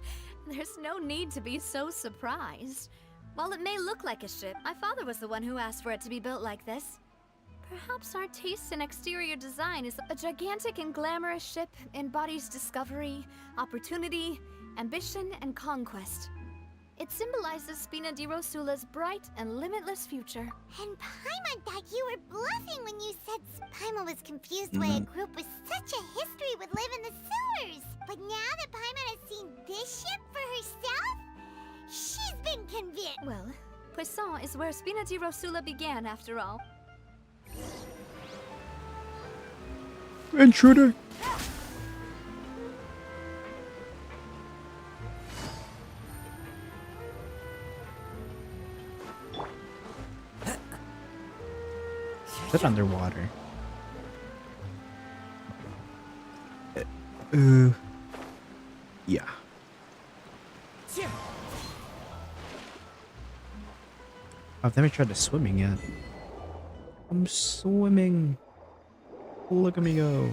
There's no need to be so surprised. While it may look like a ship, my father was the one who asked for it to be built like this. Perhaps our taste in exterior design is a gigantic and glamorous ship embodies discovery, opportunity, ambition, and conquest. It symbolizes Spina di Rosula's bright and limitless future. And Paimon thought you were bluffing when you said Paimon was confused why a group with such a history would live in the sewers. But now that Paimon has seen this ship for herself, she's been convinced. Well, Poisson is where Spina di Rosula began, after all. Intruder! Is it underwater? Yeah. I've never tried to swimming yet. I'm swimming. Look at me go.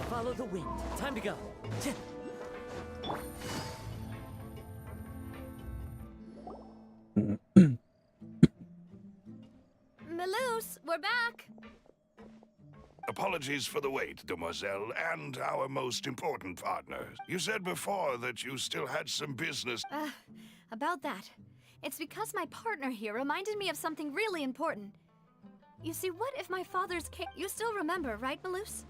Follow the wind. Time to go. Melus, we're back! Apologies for the wait, demoiselle, and our most important partner. You said before that you still had some business. About that. It's because my partner here reminded me of something really important. You see, what if my father's case... You still remember, right, Melus?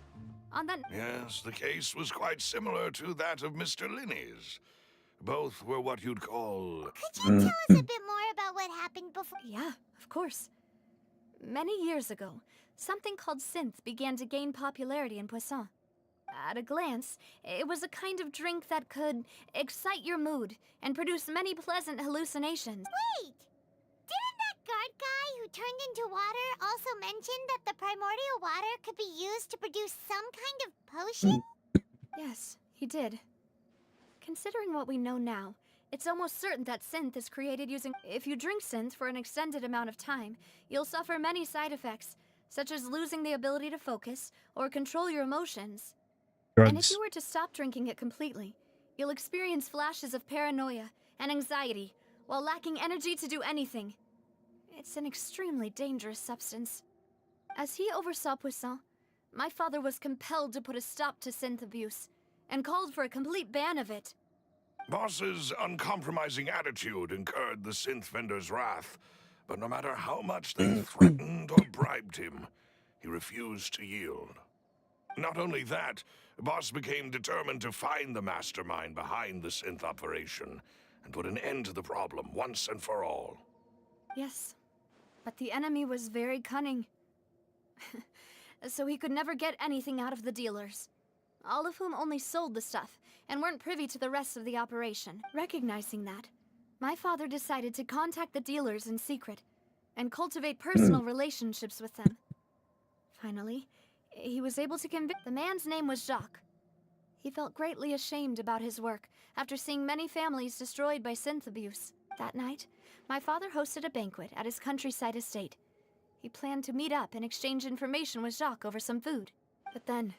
On that... Yes, the case was quite similar to that of Mr. Linney's. Both were what you'd call... Could you tell us a bit more about what happened before? Yeah, of course. Many years ago, something called synth began to gain popularity in Poisson. At a glance, it was a kind of drink that could excite your mood and produce many pleasant hallucinations. Wait! Didn't that guard guy who turned into water also mention that the primordial water could be used to produce some kind of potion? Yes, he did. Considering what we know now, it's almost certain that synth is created using... If you drink synth for an extended amount of time, you'll suffer many side effects, such as losing the ability to focus or control your emotions. Drugs. And if you were to stop drinking it completely, you'll experience flashes of paranoia and anxiety while lacking energy to do anything. It's an extremely dangerous substance. As he oversaw Poisson, my father was compelled to put a stop to synth abuse and called for a complete ban of it. Boss's uncompromising attitude incurred the synth vendor's wrath, but no matter how much they threatened or bribed him, he refused to yield. Not only that, Boss became determined to find the mastermind behind the synth operation and put an end to the problem once and for all. Yes, but the enemy was very cunning. So he could never get anything out of the dealers, all of whom only sold the stuff and weren't privy to the rest of the operation. Recognizing that, my father decided to contact the dealers in secret and cultivate personal relationships with them. Finally, he was able to convince... The man's name was Jacques. He felt greatly ashamed about his work after seeing many families destroyed by synth abuse. That night, my father hosted a banquet at his countryside estate. He planned to meet up and exchange information with Jacques over some food. But then,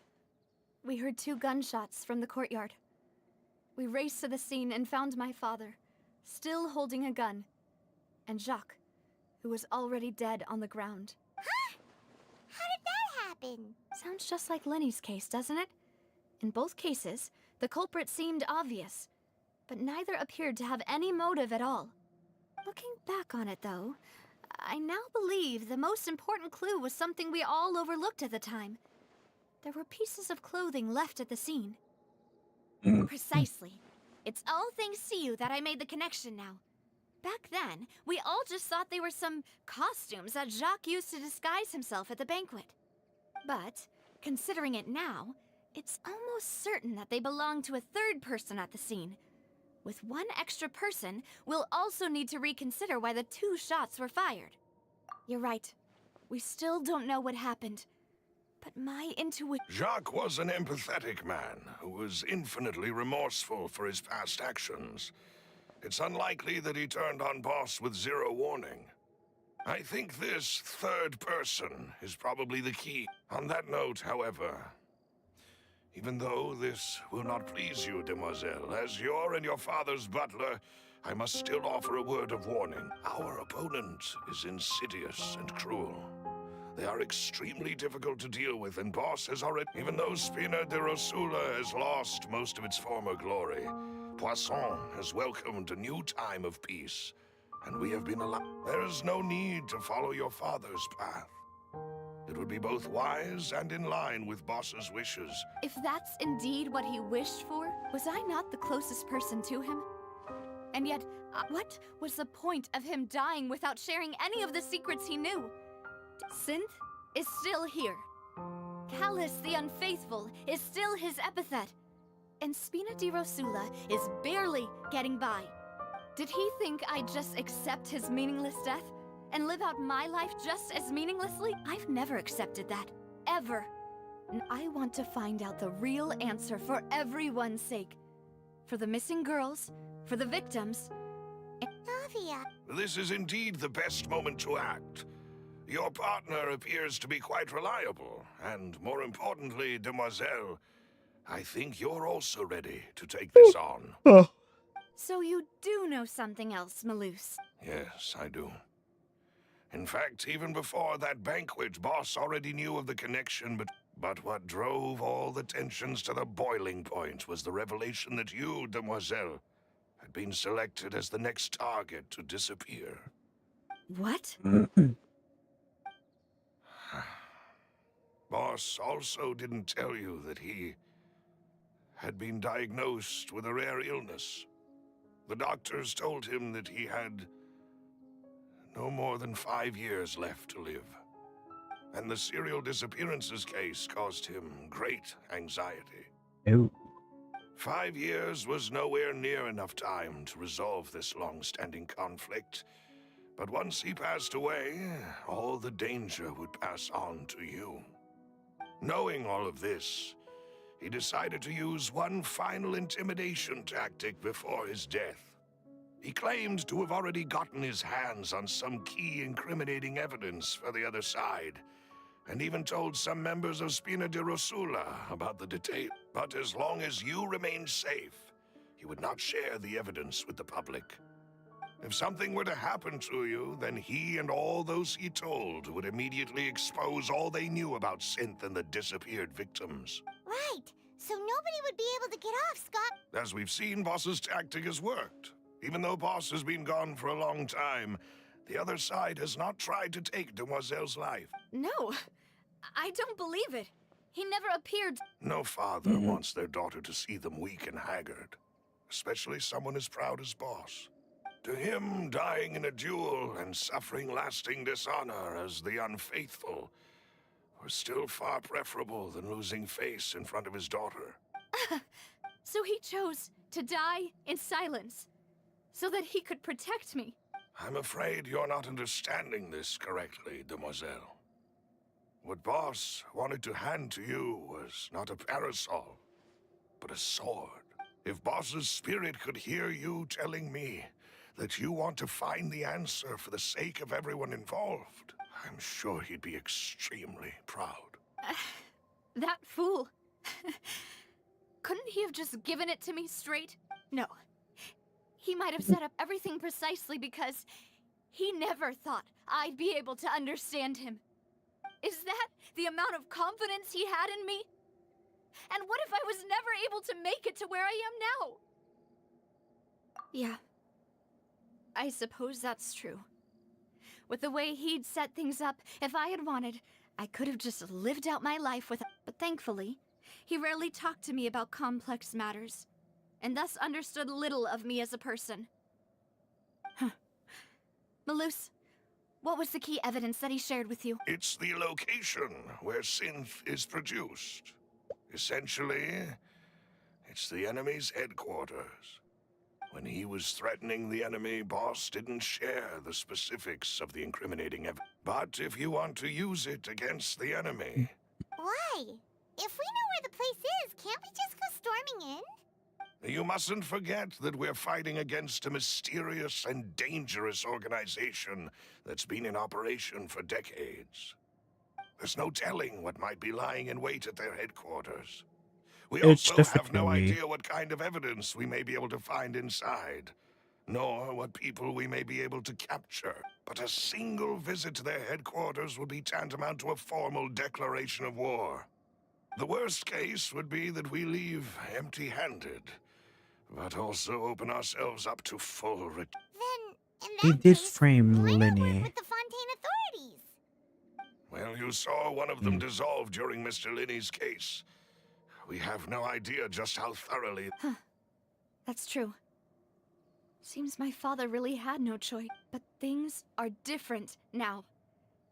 we heard 2 gunshots from the courtyard. We raced to the scene and found my father, still holding a gun, and Jacques, who was already dead on the ground. Huh? How did that happen? Sounds just like Lenny's case, doesn't it? In both cases, the culprit seemed obvious, but neither appeared to have any motive at all. Looking back on it, though, I now believe the most important clue was something we all overlooked at the time. There were pieces of clothing left at the scene. Precisely. It's all thanks to you that I made the connection now. Back then, we all just thought they were some costumes that Jacques used to disguise himself at the banquet. But, considering it now, it's almost certain that they belong to a third person at the scene. With one extra person, we'll also need to reconsider why the 2 shots were fired. You're right. We still don't know what happened. But my intuition... Jacques was an empathetic man who was infinitely remorseful for his past actions. It's unlikely that he turned on Boss with 0 warning. I think this third person is probably the key. On that note, however, even though this will not please you, demoiselle, as your and your father's butler, I must still offer a word of warning. Our opponent is insidious and cruel. They are extremely difficult to deal with, and Boss has already... Even though Spina de Rosula has lost most of its former glory, Poisson has welcomed a new time of peace, and we have been allowed... There is no need to follow your father's path. It would be both wise and in line with Boss's wishes. If that's indeed what he wished for, was I not the closest person to him? And yet, what was the point of him dying without sharing any of the secrets he knew? Synth is still here. Callus the Unfaithful is still his epithet. And Spina di Rosula is barely getting by. Did he think I'd just accept his meaningless death? And live out my life just as meaninglessly? I've never accepted that. Ever. And I want to find out the real answer for everyone's sake. For the missing girls, for the victims. Navia. This is indeed the best moment to act. Your partner appears to be quite reliable, and more importantly, demoiselle, I think you're also ready to take this on. Oh. So you do know something else, Maloose? Yes, I do. In fact, even before that banquet, Boss already knew of the connection, but what drove all the tensions to the boiling point was the revelation that you, demoiselle, had been selected as the next target to disappear. What? Boss also didn't tell you that he had been diagnosed with a rare illness. The doctors told him that he had no more than 5 years left to live. And the serial disappearances case caused him great anxiety. Oh. 5 years was nowhere near enough time to resolve this long-standing conflict. But once he passed away, all the danger would pass on to you. Knowing all of this, he decided to use one final intimidation tactic before his death. He claimed to have already gotten his hands on some key incriminating evidence for the other side, and even told some members of Spina de Rosula about the detail. But as long as you remained safe, he would not share the evidence with the public. If something were to happen to you, then he and all those he told would immediately expose all they knew about Synth and the disappeared victims. Right. So nobody would be able to get off, Scott. As we've seen, Boss's tactic has worked. Even though Boss has been gone for a long time, the other side has not tried to take Demoiselle's life. No, I don't believe it. He never appeared. No father wants their daughter to see them weak and haggard, especially someone as proud as Boss. To him, dying in a duel and suffering lasting dishonor as the unfaithful were still far preferable than losing face in front of his daughter. So he chose to die in silence, so that he could protect me. I'm afraid you're not understanding this correctly, demoiselle. What Boss wanted to hand to you was not a parasol, but a sword. If Boss's spirit could hear you telling me that you want to find the answer for the sake of everyone involved, I'm sure he'd be extremely proud. That fool. Couldn't he have just given it to me straight? No. He might have set up everything precisely because he never thought I'd be able to understand him. Is that the amount of confidence he had in me? And what if I was never able to make it to where I am now? Yeah. I suppose that's true. With the way he'd set things up, if I had wanted, I could have just lived out my life with. But thankfully, he rarely talked to me about complex matters, and thus understood little of me as a person. Huh. Malus, what was the key evidence that he shared with you? It's the location where synth is produced. Essentially, it's the enemy's headquarters. When he was threatening the enemy, Boss didn't share the specifics of the incriminating evidence. But if you want to use it against the enemy... Why? If we know where the place is, can't we just go storming in? You mustn't forget that we're fighting against a mysterious and dangerous organization that's been in operation for decades. There's no telling what might be lying in wait at their headquarters. We It's also have no definitely- idea what kind of evidence we may be able to find inside, nor what people we may be able to capture. But a single visit to their headquarters would be tantamount to a formal declaration of war. The worst case would be that we leave empty-handed, but also open ourselves up to full Then, in He that did case, frame why not work Linny. with the Fontaine authorities? Well, you saw one of them dissolve during Mr. Linney's case. We have no idea just how thoroughly... That's true. Seems my father really had no choice. But things are different now.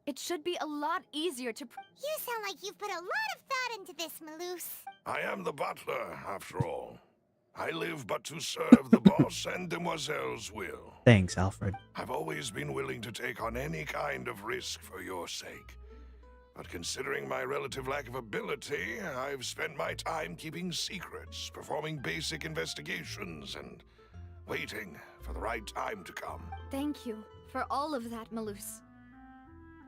It should be a lot easier to... You sound like you've put a lot of thought into this, Malus. I am the butler, after all. I live but to serve the boss and Demoiselle's will. Thanks, Alfred. I've always been willing to take on any kind of risk for your sake. But considering my relative lack of ability, I've spent my time keeping secrets, performing basic investigations, and waiting for the right time to come. Thank you for all of that, Malus.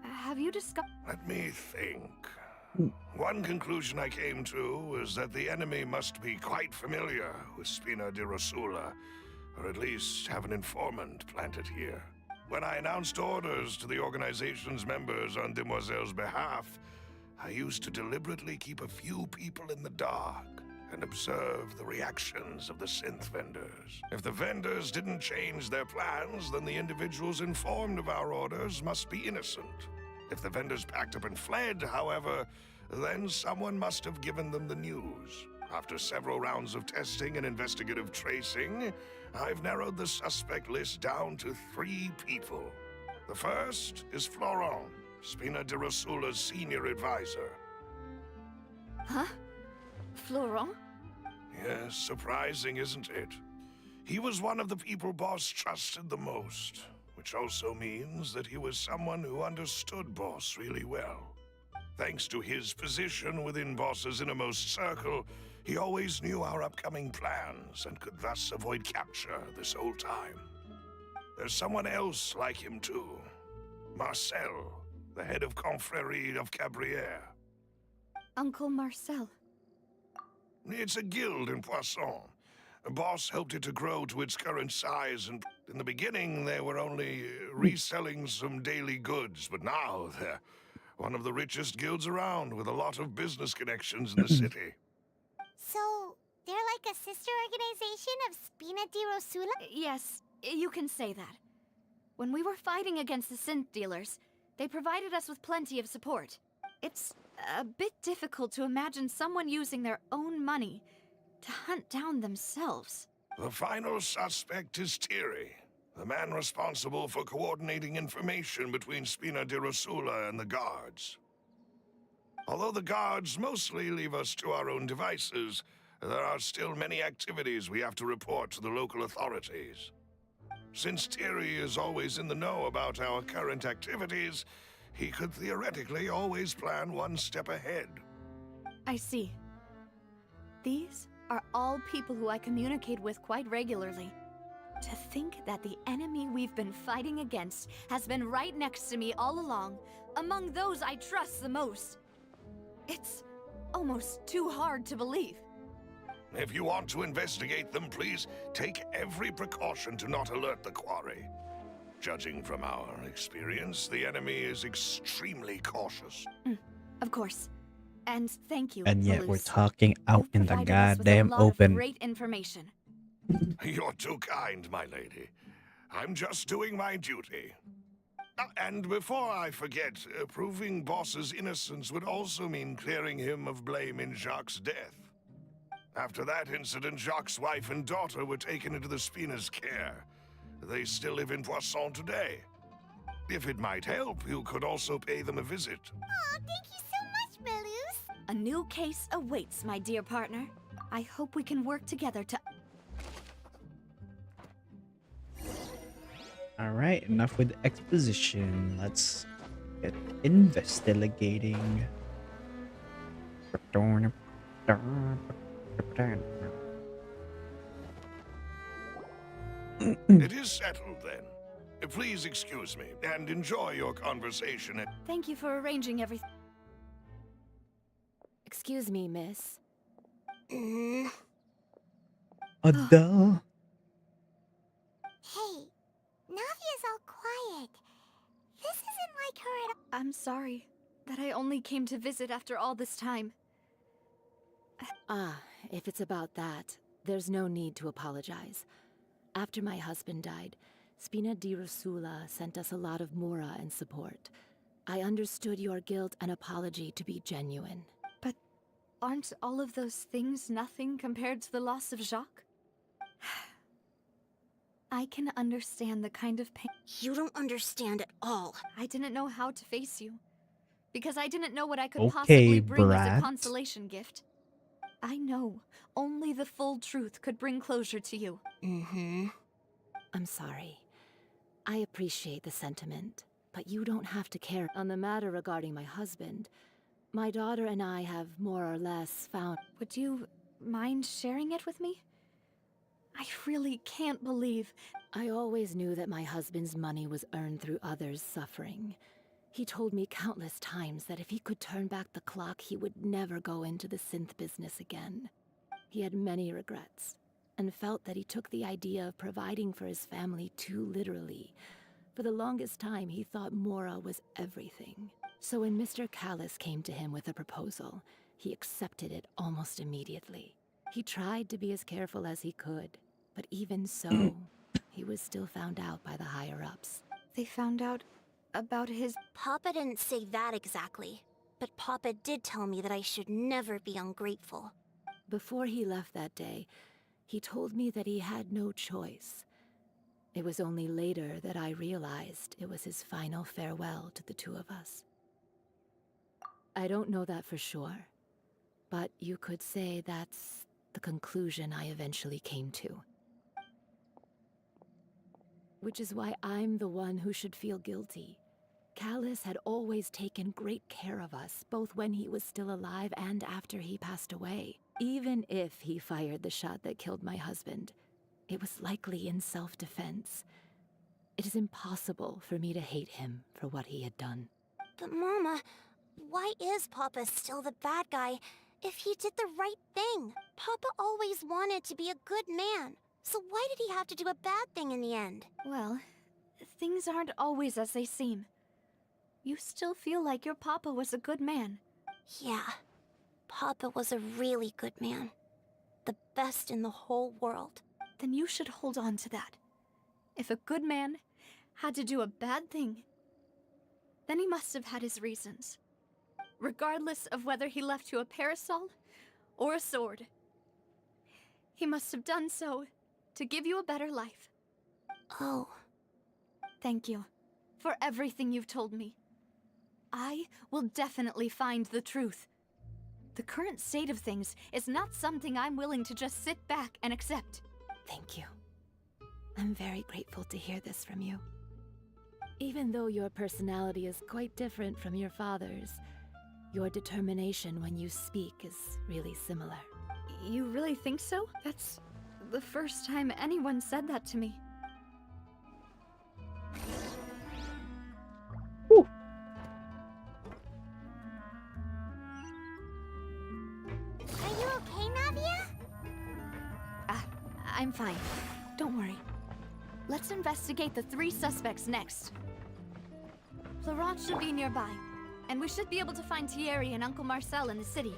Have you discovered... Let me think. One conclusion I came to is that the enemy must be quite familiar with Spina di Rosula, or at least have an informant planted here. When I announced orders to the organization's members on Demoiselle's behalf, I used to deliberately keep a few people in the dark and observe the reactions of the synth vendors. If the vendors didn't change their plans, then the individuals informed of our orders must be innocent. If the vendors packed up and fled, however, then someone must have given them the news. After several rounds of testing and investigative tracing, I've narrowed the suspect list down to 3 people. The first is Florent, Spina di Rosula's senior advisor. Huh? Florent? Yes, surprising, isn't it? He was one of the people Boss trusted the most, which also means that he was someone who understood Boss really well. Thanks to his position within Boss's innermost circle, he always knew our upcoming plans and could thus avoid capture this whole time. There's someone else like him too. Marcel, the head of Confrérie of Cabrières. Uncle Marcel. It's a guild in Poisson. Boss helped it to grow to its current size, and in the beginning they were only reselling some daily goods, but now they're one of the richest guilds around with a lot of business connections in the city. So, they're like a sister organization of Spina di Rosula? Yes, you can say that. When we were fighting against the synth dealers, they provided us with plenty of support. It's a bit difficult to imagine someone using their own money to hunt down themselves. The final suspect is Thierry, the man responsible for coordinating information between Spina di Rosula and the guards. Although the guards mostly leave us to our own devices, there are still many activities we have to report to the local authorities. Since Thierry is always in the know about our current activities, he could theoretically always plan one step ahead. I see. These are all people who I communicate with quite regularly. To think that the enemy we've been fighting against has been right next to me all along, among those I trust the most. It's almost too hard to believe. If you want to investigate them, please take every precaution to not alert the quarry. Judging from our experience, the enemy is extremely cautious. Of course. And thank you, And yet we're Rulez. talking out You've in the provided us with a goddamn lot of open. great information. You're too kind, my lady. I'm just doing my duty. And before I forget, proving Boss's innocence would also mean clearing him of blame in Jacques' death. After that incident, Jacques' wife and daughter were taken into the Spina's care. They still live in Poisson today. If it might help, you could also pay them a visit. Oh, thank you so much, Melus. A new case awaits, my dear partner. I hope we can work together to... Alright, enough with exposition. Let's get investigating. It is settled then. Please excuse me and enjoy your conversation. Thank you for arranging everything. Excuse me, miss. Adele. Hey, Navia's all quiet. This isn't like her at all. I'm sorry that I only came to visit after all this time. Ah, if it's about that, there's no need to apologize. After my husband died, Spina di Rosula sent us a lot of mora and support. I understood your guilt and apology to be genuine. But aren't all of those things nothing compared to the loss of Jacques? I can understand the kind of pain. You don't understand at all. I didn't know how to face you. Because I didn't know what I could Okay, possibly bring as brat. a consolation gift. I know only the full truth could bring closure to you. I'm sorry. I appreciate the sentiment, but you don't have to care. On the matter regarding my husband, my daughter and I have more or less found... Would you mind sharing it with me? I really can't believe... I always knew that my husband's money was earned through others' suffering. He told me countless times that if he could turn back the clock, he would never go into the synth business again. He had many regrets, and felt that he took the idea of providing for his family too literally. For the longest time, he thought Mora was everything. So when Mr. Callis came to him with a proposal, he accepted it almost immediately. He tried to be as careful as he could, but even so, he was still found out by the higher-ups. They found out about his... Papa didn't say that exactly, but Papa did tell me that I should never be ungrateful. Before he left that day, he told me that he had no choice. It was only later that I realized it was his final farewell to the two of us. I don't know that for sure, but you could say that's the conclusion I eventually came to. Which is why I'm the one who should feel guilty. Callis had always taken great care of us, both when he was still alive and after he passed away. Even if he fired the shot that killed my husband, it was likely in self-defense. It is impossible for me to hate him for what he had done. But Mama, why is Papa still the bad guy if he did the right thing? Papa always wanted to be a good man, so why did he have to do a bad thing in the end? Well, things aren't always as they seem. You still feel like your papa was a good man. Yeah, Papa was a really good man. The best in the whole world. Then you should hold on to that. If a good man had to do a bad thing, then he must have had his reasons. Regardless of whether he left you a parasol or a sword. He must have done so to give you a better life. Oh. Thank you for everything you've told me. I will definitely find the truth. The current state of things is not something I'm willing to just sit back and accept. Thank you. I'm very grateful to hear this from you. Even though your personality is quite different from your father's, your determination when you speak is really similar. You really think so? That's the first time anyone said that to me. Whew. Are you okay, Navia? I'm fine. Don't worry. Let's investigate the 3 suspects next. Florent should be nearby, and we should be able to find Thierry and Uncle Marcel in the city.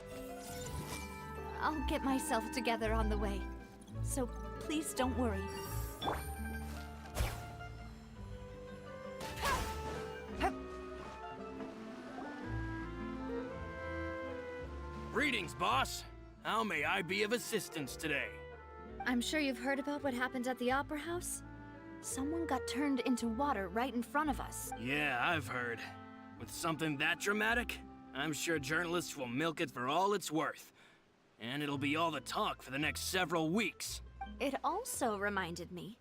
I'll get myself together on the way, so please don't worry. Greetings, boss. How may I be of assistance today? I'm sure you've heard about what happened at the Opera House. Someone got turned into water right in front of us. Yeah, I've heard. With something that dramatic, I'm sure journalists will milk it for all it's worth. And it'll be all the talk for the next several weeks. It also reminded me,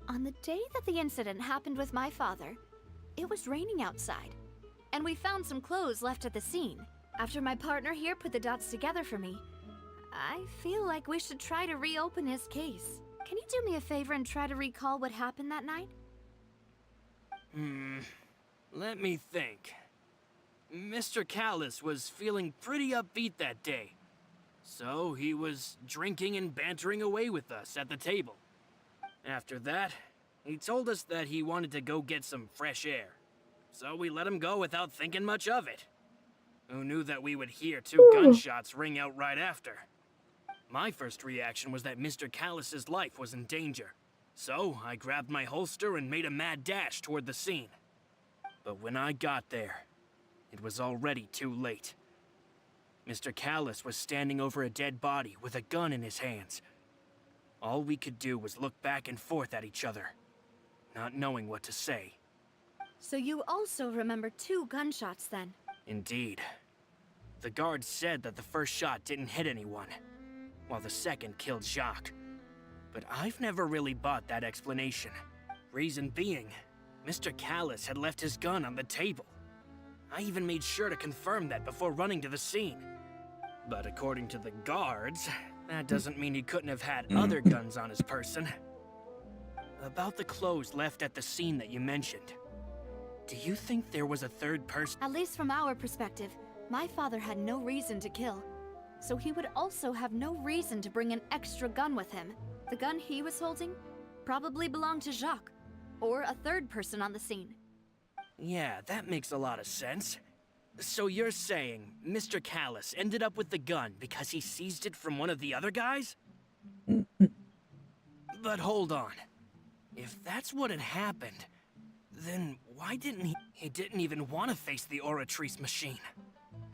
on the day that the incident happened with my father, it was raining outside, and we found some clothes left at the scene. After my partner here put the dots together for me, I feel like we should try to reopen his case. Can you do me a favor and try to recall what happened that night? Let me think. Mr. Callus was feeling pretty upbeat that day. So he was drinking and bantering away with us at the table. After that, he told us that he wanted to go get some fresh air. So we let him go without thinking much of it. Who knew that we would hear 2 gunshots ring out right after? My first reaction was that Mr. Callus's life was in danger. So I grabbed my holster and made a mad dash toward the scene. But when I got there, it was already too late. Mr. Callus was standing over a dead body with a gun in his hands. All we could do was look back and forth at each other, not knowing what to say. So you also remember 2 gunshots then? Indeed. The guard said that the first shot didn't hit anyone, while the second killed Jacques. But I've never really bought that explanation. Reason being, Mr. Callus had left his gun on the table. I even made sure to confirm that before running to the scene. But according to the guards, that doesn't mean he couldn't have had other guns on his person. About the clothes left at the scene that you mentioned, do you think there was a third person? At least from our perspective, my father had no reason to kill. So he would also have no reason to bring an extra gun with him. The gun he was holding probably belonged to Jacques, or a third person on the scene. Yeah, that makes a lot of sense. So you're saying Mr. Callus ended up with the gun because he seized it from one of the other guys? But hold on. If that's what had happened, then why didn't he didn't even want to face the Oratrice machine,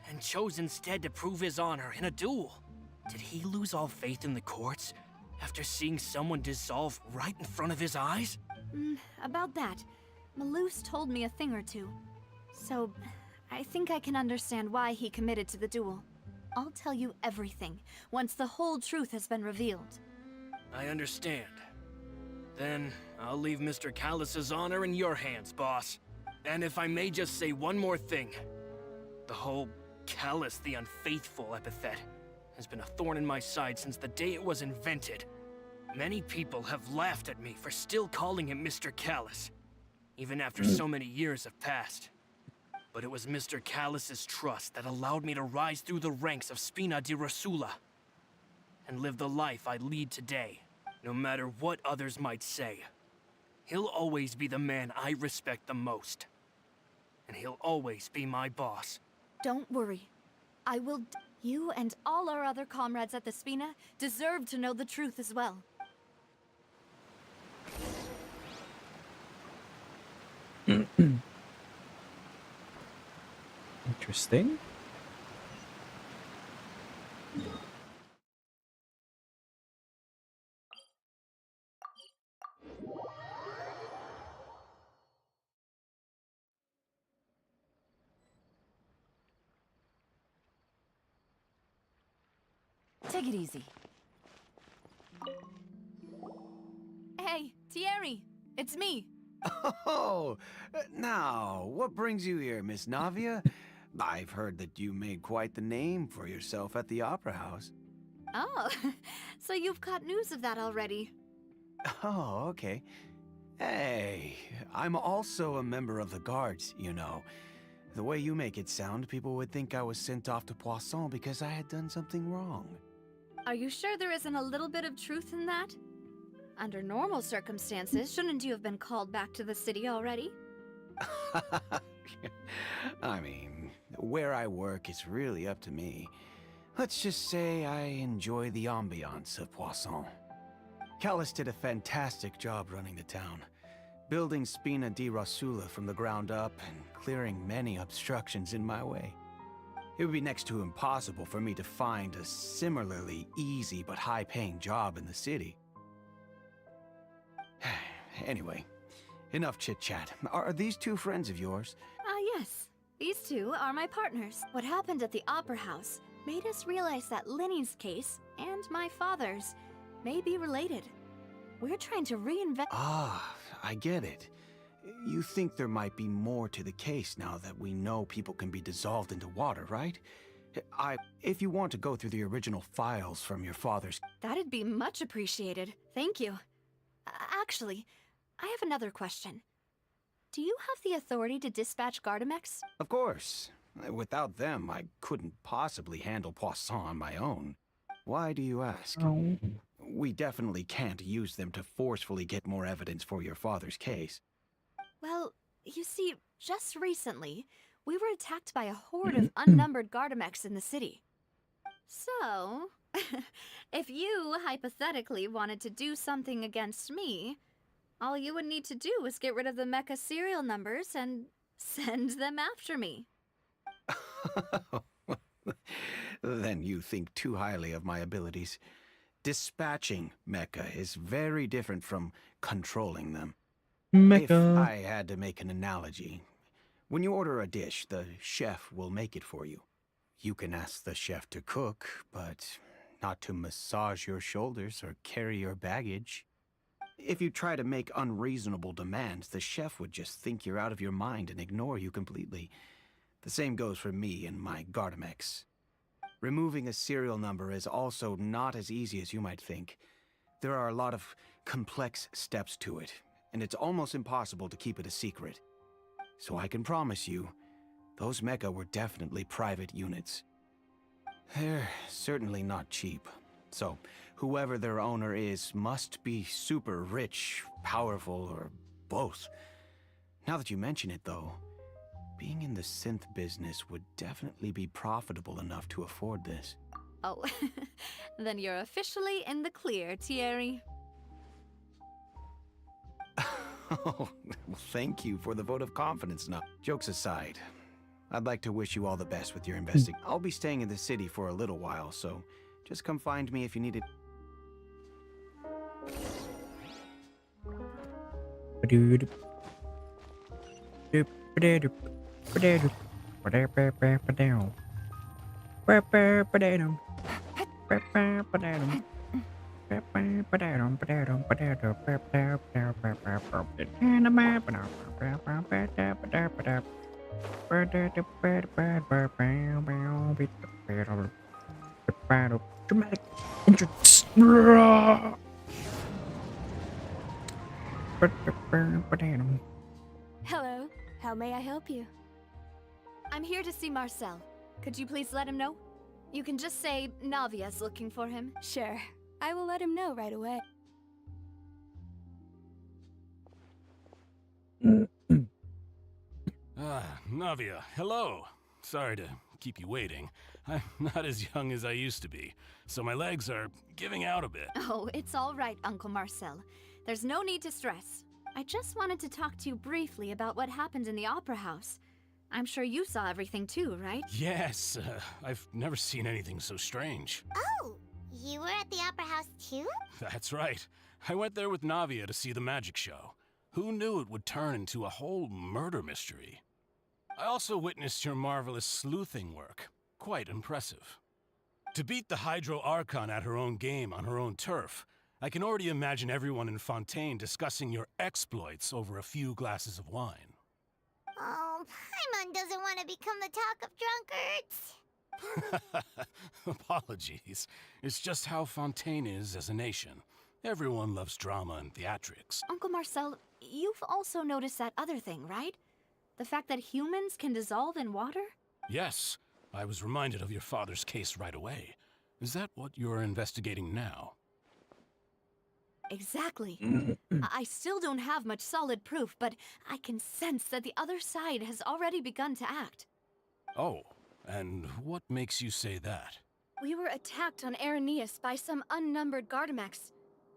and chose instead to prove his honor in a duel? Did he lose all faith in the courts after seeing someone dissolve right in front of his eyes? About that, Malouse told me a thing or two. So, I think I can understand why he committed to the duel. I'll tell you everything, once the whole truth has been revealed. I understand. Then, I'll leave Mr. Callus's honor in your hands, boss. And if I may just say one more thing. The whole Callus the Unfaithful epithet has been a thorn in my side since the day it was invented. Many people have laughed at me for still calling him Mr. Callus, even after so many years have passed. But it was Mr. Callus's trust that allowed me to rise through the ranks of Spina di Rosula and live the life I lead today, no matter what others might say. He'll always be the man I respect the most, and he'll always be my boss. Don't worry. I will You and all our other comrades at the Spina deserve to know the truth as well. Interesting. Take it easy. Hey, Thierry! It's me! Oh, now, what brings you here, Miss Navia? I've heard that you made quite the name for yourself at the Opera House. Oh, so you've caught news of that already. Oh, okay. Hey, I'm also a member of the guards, you know. The way you make it sound, people would think I was sent off to Poisson because I had done something wrong. Are you sure there isn't a little bit of truth in that? Under normal circumstances, shouldn't you have been called back to the city already? I mean, where I work is really up to me. Let's just say I enjoy the ambiance of Poisson. Callus did a fantastic job running the town, building Spina di Rosula from the ground up and clearing many obstructions in my way. It would be next to impossible for me to find a similarly easy but high-paying job in the city. Anyway, enough chit-chat. Are these two friends of yours? Yes. These two are my partners. What happened at the Opera House made us realize that Linny's case and my father's may be related. We're trying to reinvent. Ah, I get it. You think there might be more to the case now that we know people can be dissolved into water, right? If you want to go through the original files from your father's... That'd be much appreciated. Thank you. Actually, I have another question. Do you have the authority to dispatch Gardamex? Of course. Without them, I couldn't possibly handle Poisson on my own. Why do you ask? Oh. We definitely can't use them to forcefully get more evidence for your father's case. Well, you see, just recently, we were attacked by a horde of unnumbered Gardamex in the city. So, if you hypothetically wanted to do something against me, all you would need to do is get rid of the mecha serial numbers and send them after me. Then you think too highly of my abilities. Dispatching mecha is very different from controlling them. If I had to make an analogy, when you order a dish, the chef will make it for you. You can ask the chef to cook, but not to massage your shoulders or carry your baggage. If you try to make unreasonable demands, the chef would just think you're out of your mind and ignore you completely. The same goes for me and my Gardamex. Removing a serial number is also not as easy as you might think. There are a lot of complex steps to it, and it's almost impossible to keep it a secret. So I can promise you, those mecha were definitely private units. They're certainly not cheap. So, whoever their owner is must be super rich, powerful, or both. Now that you mention it, though, being in the synth business would definitely be profitable enough to afford this. Oh, then you're officially in the clear, Thierry. Oh, well, thank you for the vote of confidence now. Jokes aside, I'd like to wish you all the best with your investing. I'll be staying in the city for a little while, so just come find me if you need it. Dramatic entrance. Hello, how may I help you? I'm here to see Marcel. Could you please let him know? You can just say Navia's looking for him. Sure, I will let him know right away. Navia, hello. Sorry to keep you waiting. I'm not as young as I used to be, so my legs are giving out a bit. Oh, it's all right, Uncle Marcel. There's no need to stress. I just wanted to talk to you briefly about what happened in the Opera House. I'm sure you saw everything too, right? Yes, I've never seen anything so strange. Oh, you were at the Opera House too? That's right. I went there with Navia to see the magic show. Who knew it would turn into a whole murder mystery? I also witnessed your marvelous sleuthing work. Quite impressive. To beat the Hydro Archon at her own game on her own turf, I can already imagine everyone in Fontaine discussing your exploits over a few glasses of wine. Oh, Paimon doesn't want to become the talk of drunkards. Apologies. It's just how Fontaine is as a nation. Everyone loves drama and theatrics. Uncle Marcel, you've also noticed that other thing, right? The fact that humans can dissolve in water? Yes, I was reminded of your father's case right away. Is that what you're investigating now? Exactly. I still don't have much solid proof, but I can sense that the other side has already begun to act. Oh, and what makes you say that? We were attacked on Araneus by some unnumbered Gardamex.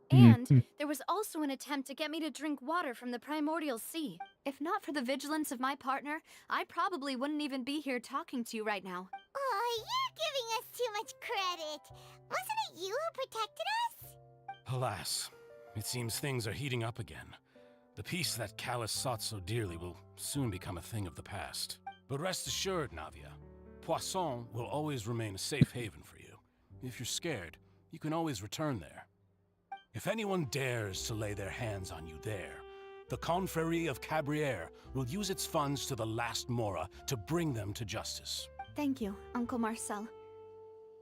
And there was also an attempt to get me to drink water from the primordial sea. If not for the vigilance of my partner, I probably wouldn't even be here talking to you right now. you're giving us too much credit. Wasn't it you who protected us? Alas, it seems things are heating up again. The peace that Callus sought so dearly will soon become a thing of the past. But rest assured, Navia, Poisson will always remain a safe haven for you. If you're scared, you can always return there. If anyone dares to lay their hands on you there, the Confrérie of Cabriere will use its funds to the last Mora to bring them to justice. Thank you, Uncle Marcel.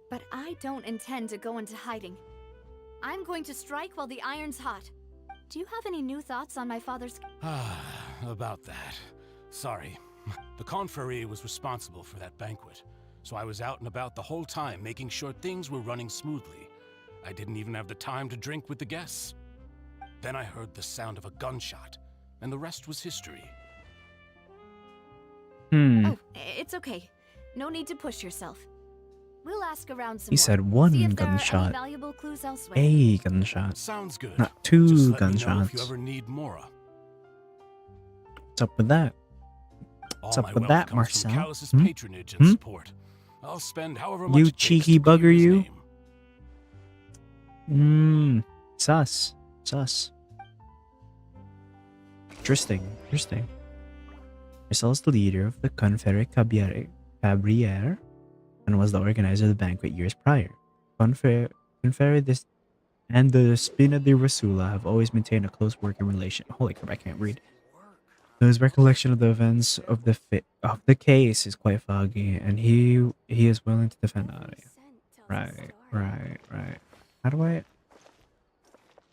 But I don't intend to go into hiding. I'm going to strike while the iron's hot. Do you have any new thoughts on my father's... About that. Sorry. The Confrérie was responsible for that banquet, so I was out and about the whole time making sure things were running smoothly. I didn't even have the time to drink with the guests. Then I heard the sound of a gunshot, and the rest was history. Oh, it's okay. No need to push yourself. We'll ask around some He more. said See one if there are any gunshot. valuable clues elsewhere. A gunshot. Sounds good. Not Just two let me know if gunshots. you ever need Mora. What's up with that? What's All up my with wealth that, comes Marcel? from Callus's Hmm? patronage and Hmm? support. I'll spend however much You it takes cheeky to clear bugger, his you. name. Sus. Interesting. Marcel is the leader of the Confederate Cabriere and was the organizer of the banquet years prior. Confederate and the Spina di Rasula have always maintained a close working relation. Holy crap, I can't read. His recollection of the events of the case is quite foggy, and he is willing to defend Ari. Right. How do I...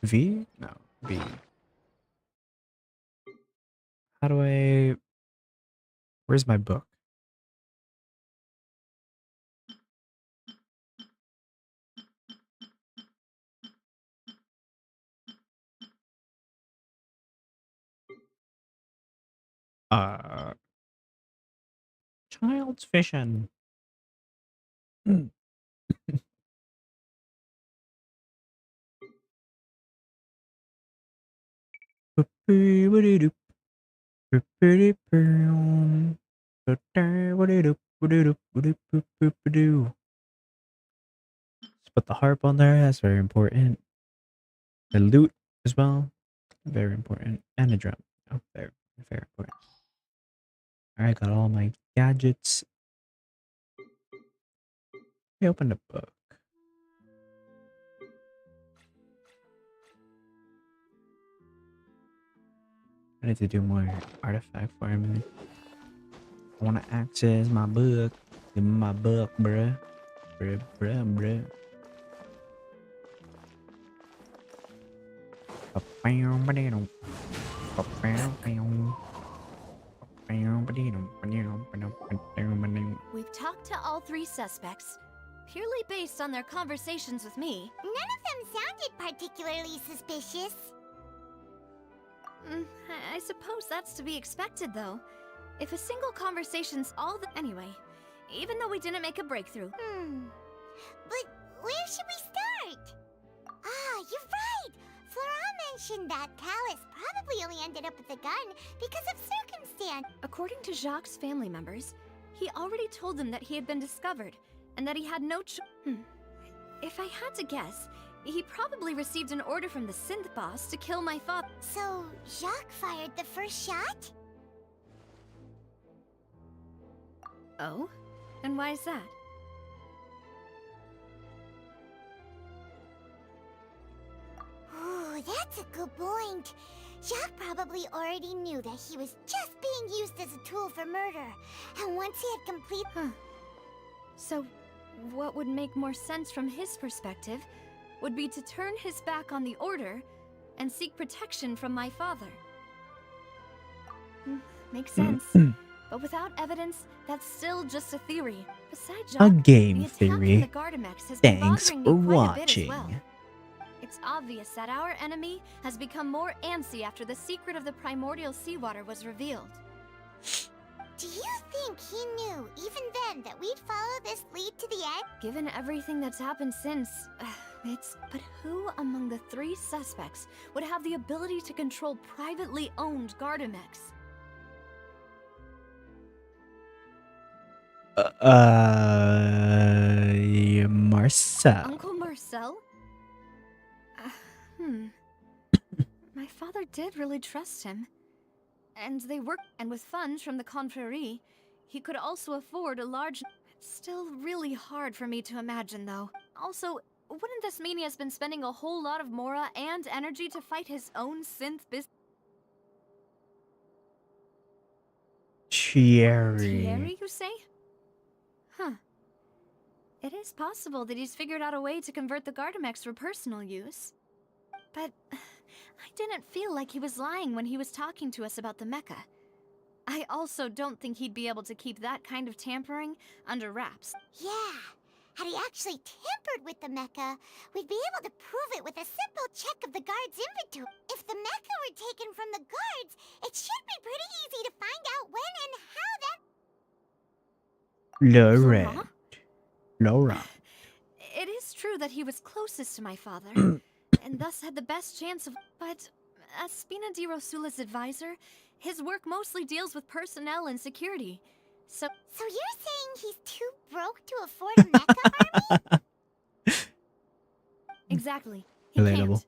V? No, B. How do I... Where's my book? Child's vision. Let's put the harp on there. That's very important. The lute as well. Very important. And the drum. Oh, very important. Alright, got all my gadgets. Let me open the book. I need to do more artifact farming. I want to access my book. Give me my book, bruh. Bruh. We've talked to all three suspects, purely based on their conversations with me. None of them sounded particularly suspicious. I suppose that's to be expected, though. If a single conversation's all the... Anyway, even though we didn't make a breakthrough... But where should we start? You're right! Flora mentioned that Callus probably only ended up with the gun because of circumstance. According to Jacques' family members, he already told them that he had been discovered, and that he had no If I had to guess, he probably received an order from the synth boss to kill my father. So, Jacques fired the first shot? Oh? And why is that? Ooh, that's a good point. Jacques probably already knew that he was just being used as a tool for murder. And once he had completed... So, what would make more sense from his perspective would be to turn his back on the order and seek protection from my father. Makes sense. But without evidence, that's still just a theory. Besides A Jacques, game the attack theory. from the Gardamex has been Thanks bothering for me quite a bit as watching. well. It's obvious that our enemy has become more antsy after the secret of the primordial seawater was revealed. Do you think he knew, even then, that we'd follow this lead to the end? Given everything that's happened since, But who among the three suspects would have the ability to control privately owned Gardamex? Marcel. Uncle Marcel? My father did really trust him. And they worked, and with funds from the confrérie, he could also afford a large... It's still really hard for me to imagine, though. Also, wouldn't this mean he has been spending a whole lot of mora and energy to fight his own synth business? Thierry, you say? Huh. It is possible that he's figured out a way to convert the Gardamex for personal use. But I didn't feel like he was lying when he was talking to us about the mecha. I also don't think he'd be able to keep that kind of tampering under wraps. Yeah, had he actually tampered with the mecha, we'd be able to prove it with a simple check of the guard's inventory. If the mecha were taken from the guards, it should be pretty easy to find out when and how that... Laurent. It is true that he was closest to my father, and thus had the best chance of... But as Spina di Rosula's advisor, his work mostly deals with personnel and security. So you're saying he's too broke to afford a mecha army? Exactly. He Relatable.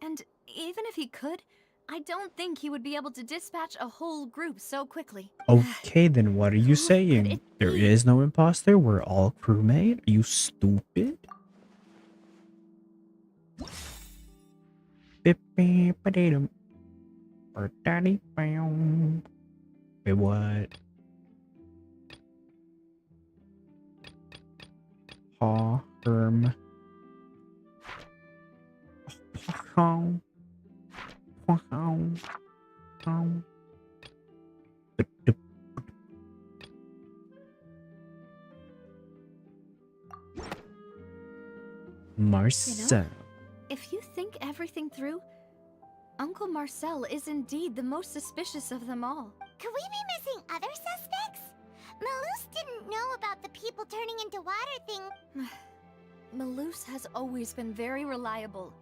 can't. And even if he could, I don't think he would be able to dispatch a whole group so quickly. Okay, then what are you saying? There is no imposter? We're all crewmate? Are you stupid? Wait, what? Harm. Marcel. If you think everything through, Uncle Marcel is indeed the most suspicious of them all. Could we be missing other suspects? Malus didn't know about the people turning into water thing. Malus has always been very reliable,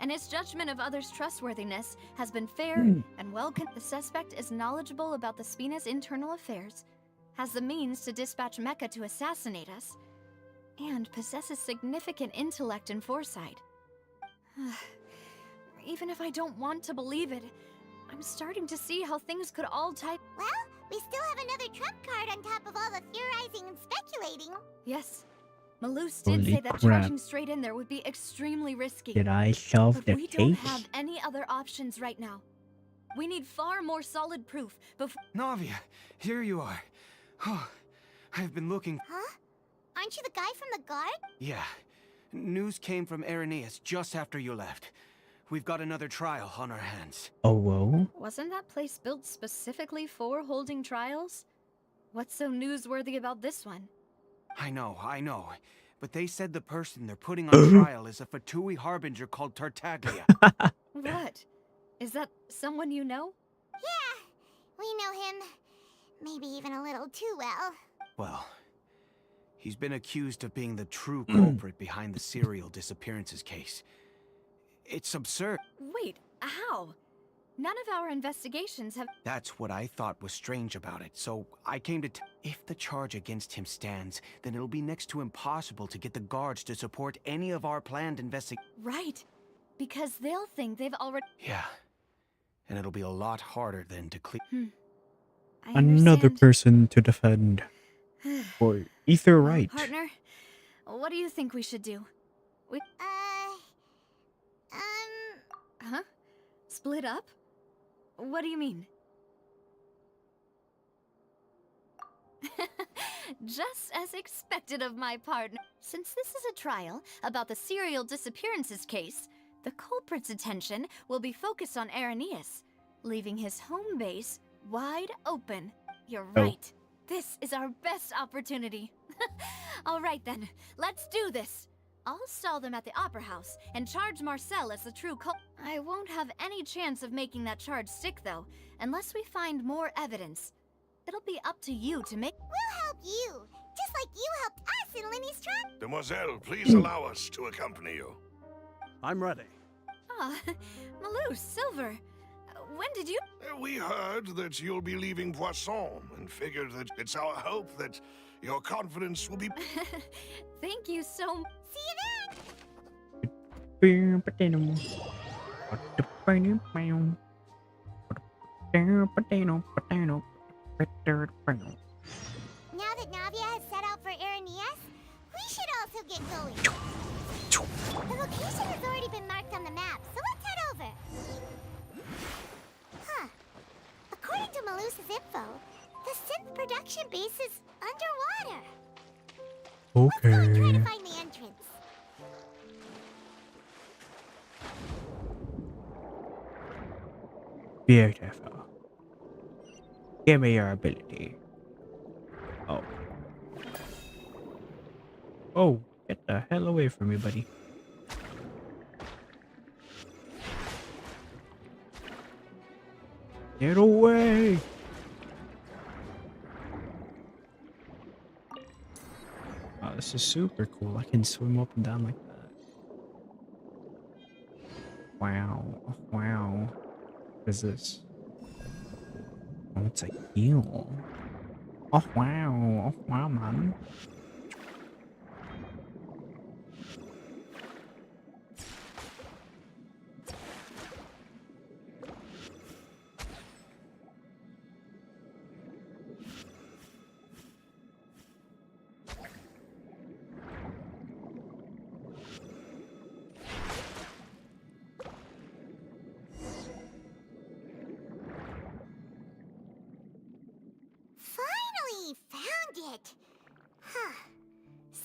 and his judgment of others' trustworthiness has been fair and well. The suspect is knowledgeable about the Spina's internal affairs, has the means to dispatch Mecha to assassinate us, and possesses significant intellect and foresight. Even if I don't want to believe it, I'm starting to see how things could all tie. Well, we still have another trump card on top of all the theorizing and speculating. Yes. Malus did Holy say that crap. charging straight in there would be extremely risky. Did I solve But the we don't case? have any other options right now. We need far more solid proof before... Navia, here you are. Oh, I've been looking... Huh? Aren't you the guy from the guard? Yeah. News came from Irenaeus just after you left. We've got another trial on our hands. Oh, whoa. Wasn't that place built specifically for holding trials? What's so newsworthy about this one? I know. But they said the person they're putting on trial is a Fatui harbinger called Tartaglia. What? Is that someone you know? Yeah, we know him. Maybe even a little too well. Well, he's been accused of being the true culprit behind the serial disappearances case. It's absurd. Wait, how? None of our investigations have... That's what I thought was strange about it, so I came to if the charge against him stands, then it'll be next to impossible to get the guards to support any of our planned investigations. Right, because they'll think they've already... Yeah, and it'll be a lot harder then to clear... I Another understand. person to defend. Or either right. Partner, what do you think we should do? Huh? Split up? What do you mean? Just as expected of my partner. Since this is a trial about the serial disappearances case, the culprit's attention will be focused on Irenaeus, leaving his home base wide open. You're right. This is our best opportunity. All right then, let's do this. I'll stall them at the Opera House and charge Marcel as the true culprit. I won't have any chance of making that charge stick, though, unless we find more evidence. It'll be up to you to make... We'll help you, just like you helped us in Linny's trial. Demoiselle, please allow us to accompany you. I'm ready. Ah, Malus, Silver, when did you... We heard that you'll be leaving Poisson and figured that it's our hope that Your confidence will be... Thank you so much. See you then! Now that Navia has set out for Araneas, we should also get going. The location has already been marked on the map, so let's head over. Huh. According to Malusa's info, the synth production base is underwater. Let's go and try to find the entrance. Beautiful. Give me your ability. Oh. Oh, get the hell away from me, buddy. Get away! Oh, this is super cool. I can swim up and down like that. Wow. Oh, wow. What is this? Oh, it's a heel. Oh, wow. Oh, wow, man.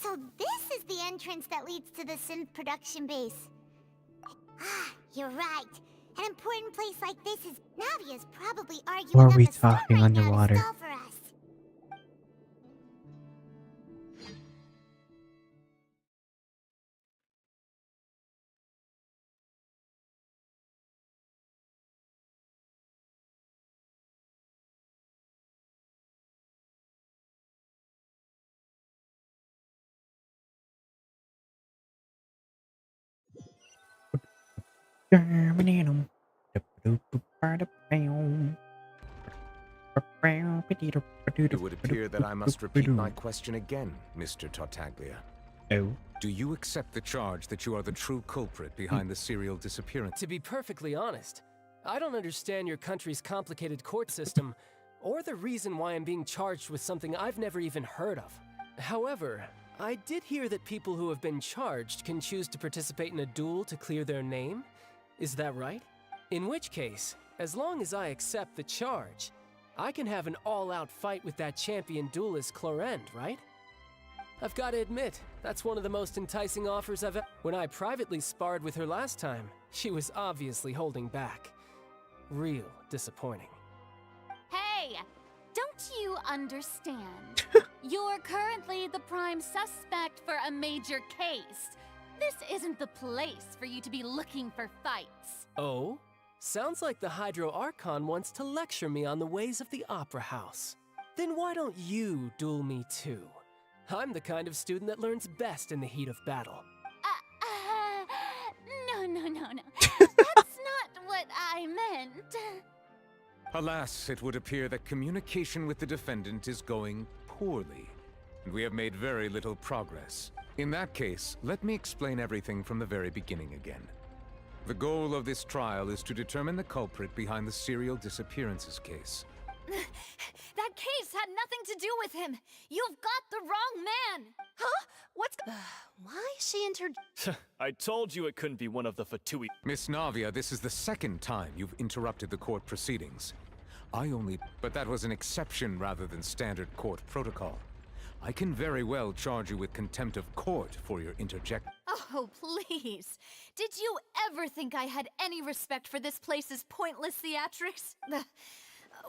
So this is the entrance that leads to the synth production base. Ah, you're right. An important place like this is... Navia's probably arguing Or are up we a storm talking right now to underwater? stall for us. It would appear that I must repeat my question again, Mr. Tartaglia. Oh. Do you accept the charge that you are the true culprit behind the serial disappearance? To be perfectly honest, I don't understand your country's complicated court system, or the reason why I'm being charged with something I've never even heard of. However, I did hear that people who have been charged can choose to participate in a duel to clear their name. Is that right? In which case, as long as I accept the charge, I can have an all-out fight with that champion duelist Clorend, right? I've got to admit, that's one of the most enticing offers I've ever... When I privately sparred with her last time, she was obviously holding back. Real disappointing. Hey! Don't you understand? You're currently the prime suspect for a major case. This isn't the place for you to be looking for fights. Oh? Sounds like the Hydro Archon wants to lecture me on the ways of the Opera House. Then why don't you duel me too? I'm the kind of student that learns best in the heat of battle. No. That's not what I meant. Alas, it would appear that communication with the defendant is going poorly, and we have made very little progress. In that case, let me explain everything from the very beginning again. The goal of this trial is to determine the culprit behind the serial disappearances case. That case had nothing to do with him. You've got the wrong man. Huh? What's... Why is she I told you it couldn't be one of the Fatui. Miss Navia, this is the second time you've interrupted the court proceedings. But that was an exception rather than standard court protocol. I can very well charge you with contempt of court for your interject. Oh, please. Did you ever think I had any respect for this place's pointless theatrics?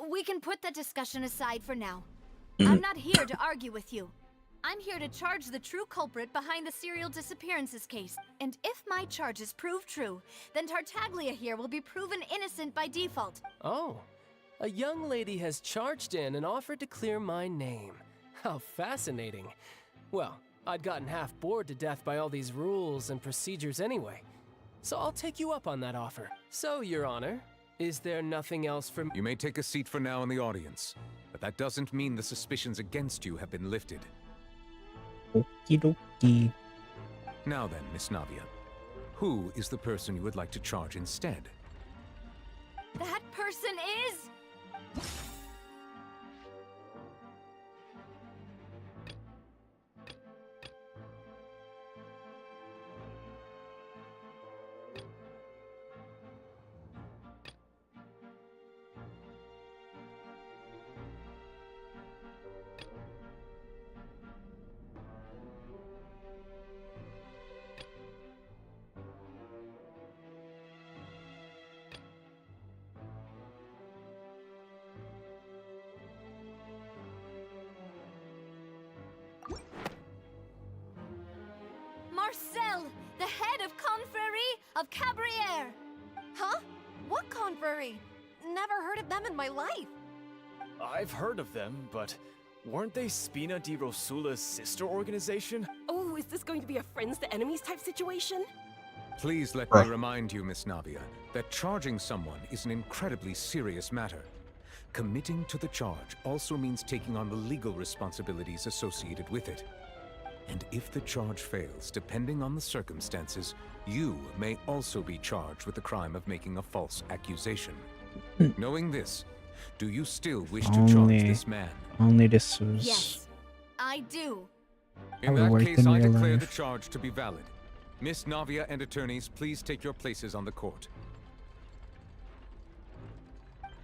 We can put that discussion aside for now. I'm not here to argue with you. I'm here to charge the true culprit behind the serial disappearances case. And if my charges prove true, then Tartaglia here will be proven innocent by default. Oh, a young lady has charged in and offered to clear my name. How fascinating. Well, I'd gotten half bored to death by all these rules and procedures anyway. So I'll take you up on that offer. So, Your Honor, is there nothing else You may take a seat for now in the audience, but that doesn't mean the suspicions against you have been lifted. Okie dokie. Now then, Miss Navia, who is the person you would like to charge instead? That person is... Marcel, the head of Confrérie of Cabriere. Huh? What confrérie? Never heard of them in my life. I've heard of them, but weren't they Spina di Rosula's sister organization? Oh, is this going to be a friends to enemies type situation? Please let me remind you, Miss Navia, that charging someone is an incredibly serious matter. Committing to the charge also means taking on the legal responsibilities associated with it. And if the charge fails, depending on the circumstances, you may also be charged with the crime of making a false accusation. Knowing this, do you still wish to charge this man? Only this was... Yes, I do. In I will that work case, in I real declare life. the charge to be valid. Miss Navia and attorneys, please take your places on the court.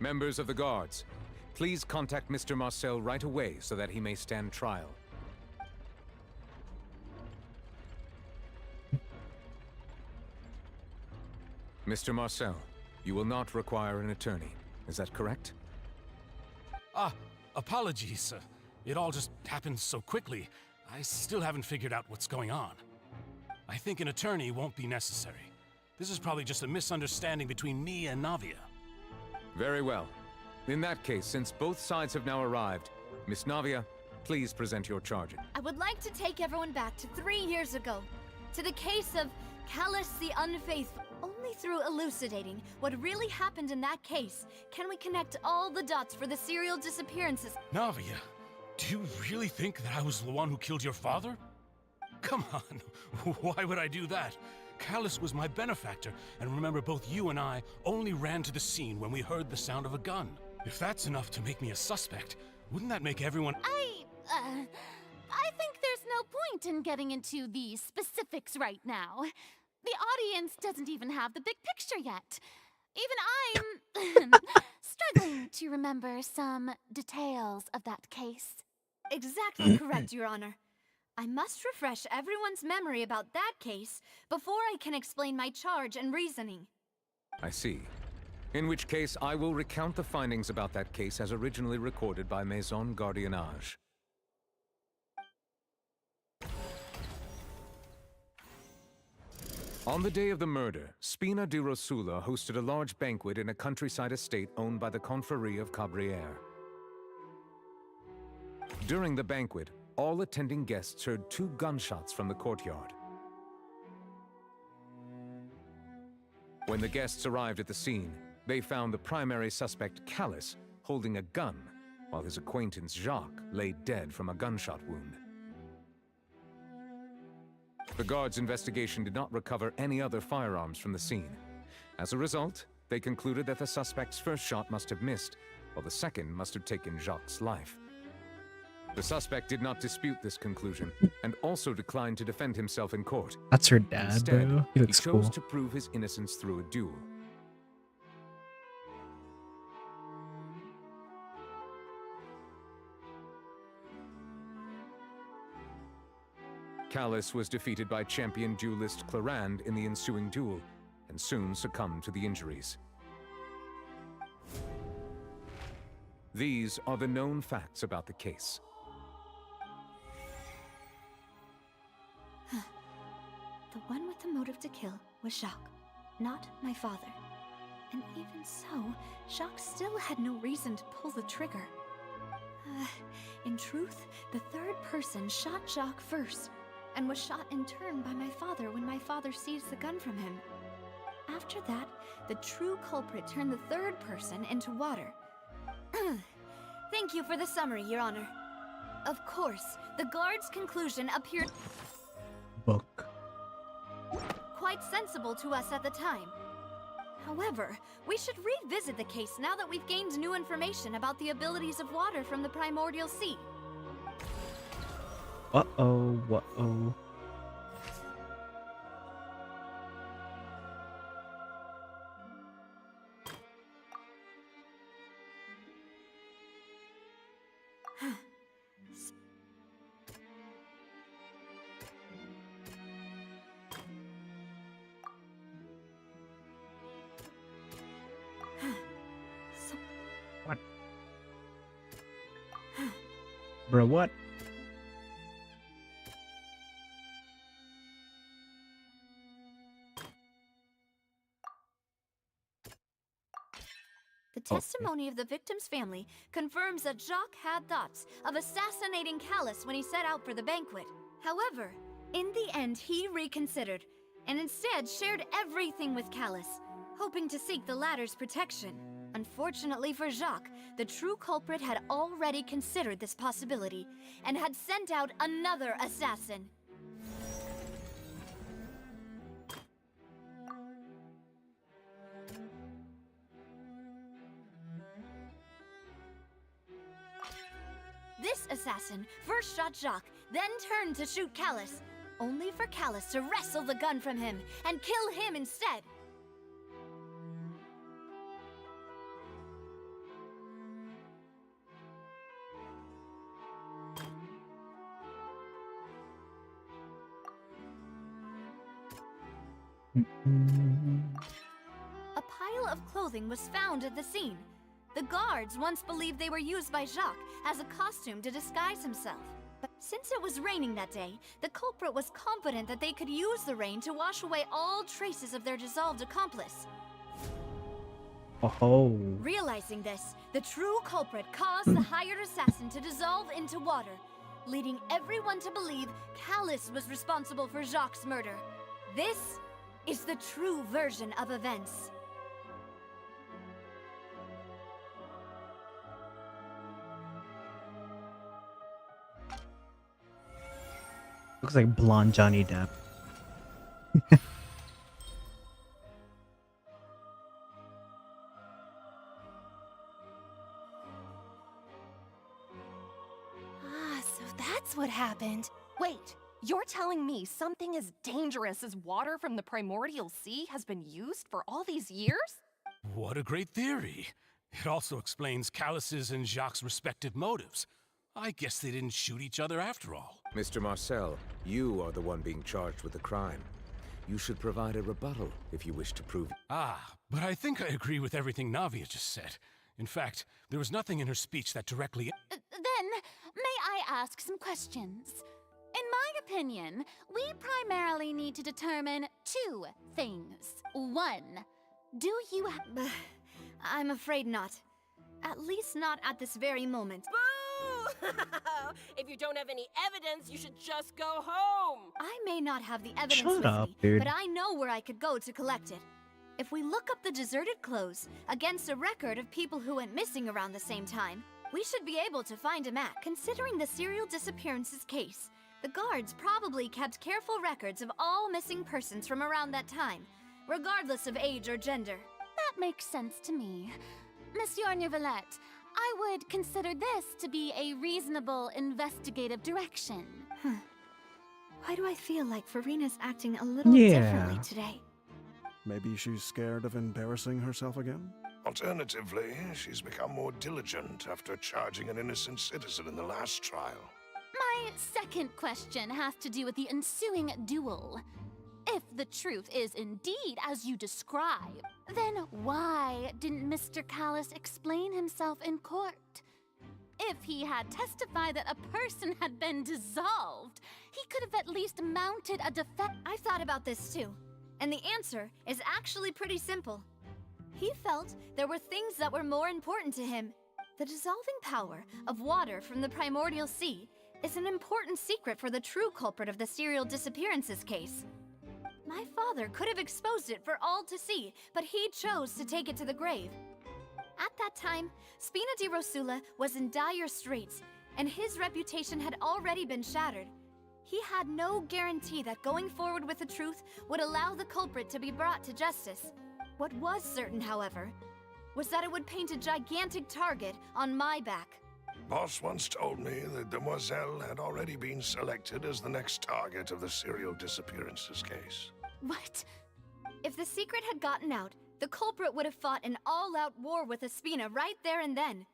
Members of the guards, please contact Mr. Marcel right away so that he may stand trial. Mr. Marcel, you will not require an attorney. Is that correct? Apologies. It all just happened so quickly. I still haven't figured out what's going on. I think an attorney won't be necessary. This is probably just a misunderstanding between me and Navia. Very well. In that case, since both sides have now arrived, Miss Navia, please present your charges. I would like to take everyone back to 3 years ago, to the case of Callus the Unfaithful. Only through elucidating what really happened in that case can we connect all the dots for the serial disappearances. Navia, do you really think that I was the one who killed your father? Come on, why would I do that? Callus was my benefactor, and remember both you and I only ran to the scene when we heard the sound of a gun. If that's enough to make me a suspect, wouldn't that make everyone— I think there's no point in getting into the specifics right now. The audience doesn't even have the big picture yet. Even I'm struggling to remember some details of that case. Exactly correct, Your Honor. I must refresh everyone's memory about that case before I can explain my charge and reasoning. I see. In which case, I will recount the findings about that case as originally recorded by Maison Gardiennage. On the day of the murder, Spina di Rosula hosted a large banquet in a countryside estate owned by the Confrérie of Cabriere. During the banquet, all attending guests heard 2 gunshots from the courtyard. When the guests arrived at the scene, they found the primary suspect, Callus, holding a gun, while his acquaintance, Jacques, lay dead from a gunshot wound. The guards' investigation did not recover any other firearms from the scene. As a result, they concluded that the suspect's first shot must have missed, while the second must have taken Jacques' life. The suspect did not dispute this conclusion, and also declined to defend himself in court. That's her dad, Instead, bro. He looks chose cool. to prove his innocence through a duel. Callus was defeated by champion duelist Clarande in the ensuing duel, and soon succumbed to the injuries. These are the known facts about the case. The one with the motive to kill was Jacques, not my father. And even so, Jacques still had no reason to pull the trigger. In truth, the third person shot Jacques first, and was shot in turn by my father when my father seized the gun from him. After that, the true culprit turned the third person into water. Thank you for the summary, Your Honor. Of course, the guard's conclusion appeared Book. quite sensible to us at the time. However, we should revisit the case now that we've gained new information about the abilities of water from the primordial sea. Uh-oh, uh-oh. What? Bro, what? The testimony of the victim's family confirms that Jacques had thoughts of assassinating Callus when he set out for the banquet. However, in the end, he reconsidered, and instead shared everything with Callus, hoping to seek the latter's protection. Unfortunately for Jacques, the true culprit had already considered this possibility, and had sent out another assassin. This assassin first shot Jacques, then turned to shoot Callus, only for Callus to wrestle the gun from him and kill him instead. A pile of clothing was found at the scene. The guards once believed they were used by Jacques as a costume to disguise himself. But since it was raining that day, the culprit was confident that they could use the rain to wash away all traces of their dissolved accomplice. Oh. Realizing this, the true culprit caused the hired assassin to dissolve into water, leading everyone to believe Callus was responsible for Jacques' murder. This is the true version of events. Looks like blonde Johnny Depp. So that's what happened. Wait, you're telling me something as dangerous as water from the primordial sea has been used for all these years? What a great theory. It also explains Callus's and Jacques' respective motives. I guess they didn't shoot each other after all. Mr. Marcel, you are the one being charged with the crime. You should provide a rebuttal if you wish to prove... But I think I agree with everything Navia just said. In fact, there was nothing in her speech that directly... Then, may I ask some questions? In my opinion, we primarily need to determine two things. One, do you have... I'm afraid not. At least not at this very moment. Boo! If you don't have any evidence, you should just go home! I may not have the evidence Shut with up, me, dude. but I know where I could go to collect it. If we look up the deserted clothes against a record of people who went missing around the same time, we should be able to find a match. Considering the serial disappearances case, the guards probably kept careful records of all missing persons from around that time, regardless of age or gender. That makes sense to me. Monsieur Neuvillette, I would consider this to be a reasonable investigative direction. Why do I feel like Farina's acting a little Yeah. differently today? Maybe she's scared of embarrassing herself again? Alternatively, she's become more diligent after charging an innocent citizen in the last trial. My second question has to do with the ensuing duel. If the truth is indeed as you describe, then why didn't Mr. Callus explain himself in court? If he had testified that a person had been dissolved, he could have at least mounted a defense. I've thought about this too, and the answer is actually pretty simple. He felt there were things that were more important to him. The dissolving power of water from the primordial sea is an important secret for the true culprit of the serial disappearances case. My father could have exposed it for all to see, but he chose to take it to the grave. At that time, Spina di Rosula was in dire straits, and his reputation had already been shattered. He had no guarantee that going forward with the truth would allow the culprit to be brought to justice. What was certain, however, was that it would paint a gigantic target on my back. Boss once told me that Demoiselle had already been selected as the next target of the serial disappearances case. What? If the secret had gotten out, the culprit would have fought an all-out war with Espina right there and then.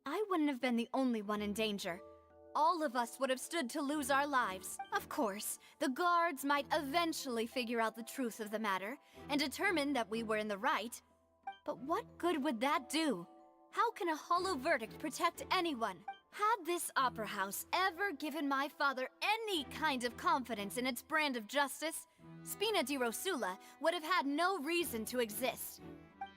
I wouldn't have been the only one in danger. All of us would have stood to lose our lives. Of course, the guards might eventually figure out the truth of the matter and determine that we were in the right. But what good would that do? How can a hollow verdict protect anyone? Had this opera house ever given my father any kind of confidence in its brand of justice, Spina di Rosula would have had no reason to exist.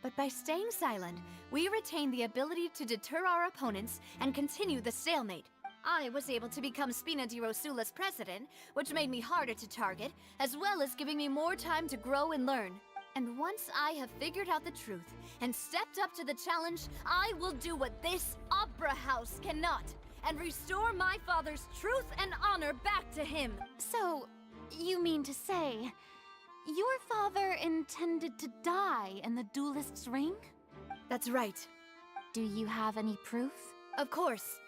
But by staying silent, we retained the ability to deter our opponents and continue the stalemate. I was able to become Spina di Rosula's president, which made me harder to target, as well as giving me more time to grow and learn. And once I have figured out the truth and stepped up to the challenge, I will do what this opera house cannot, and restore my father's truth and honor back to him. So, you mean to say, your father intended to die in the duelist's ring? That's right. Do you have any proof? Of course.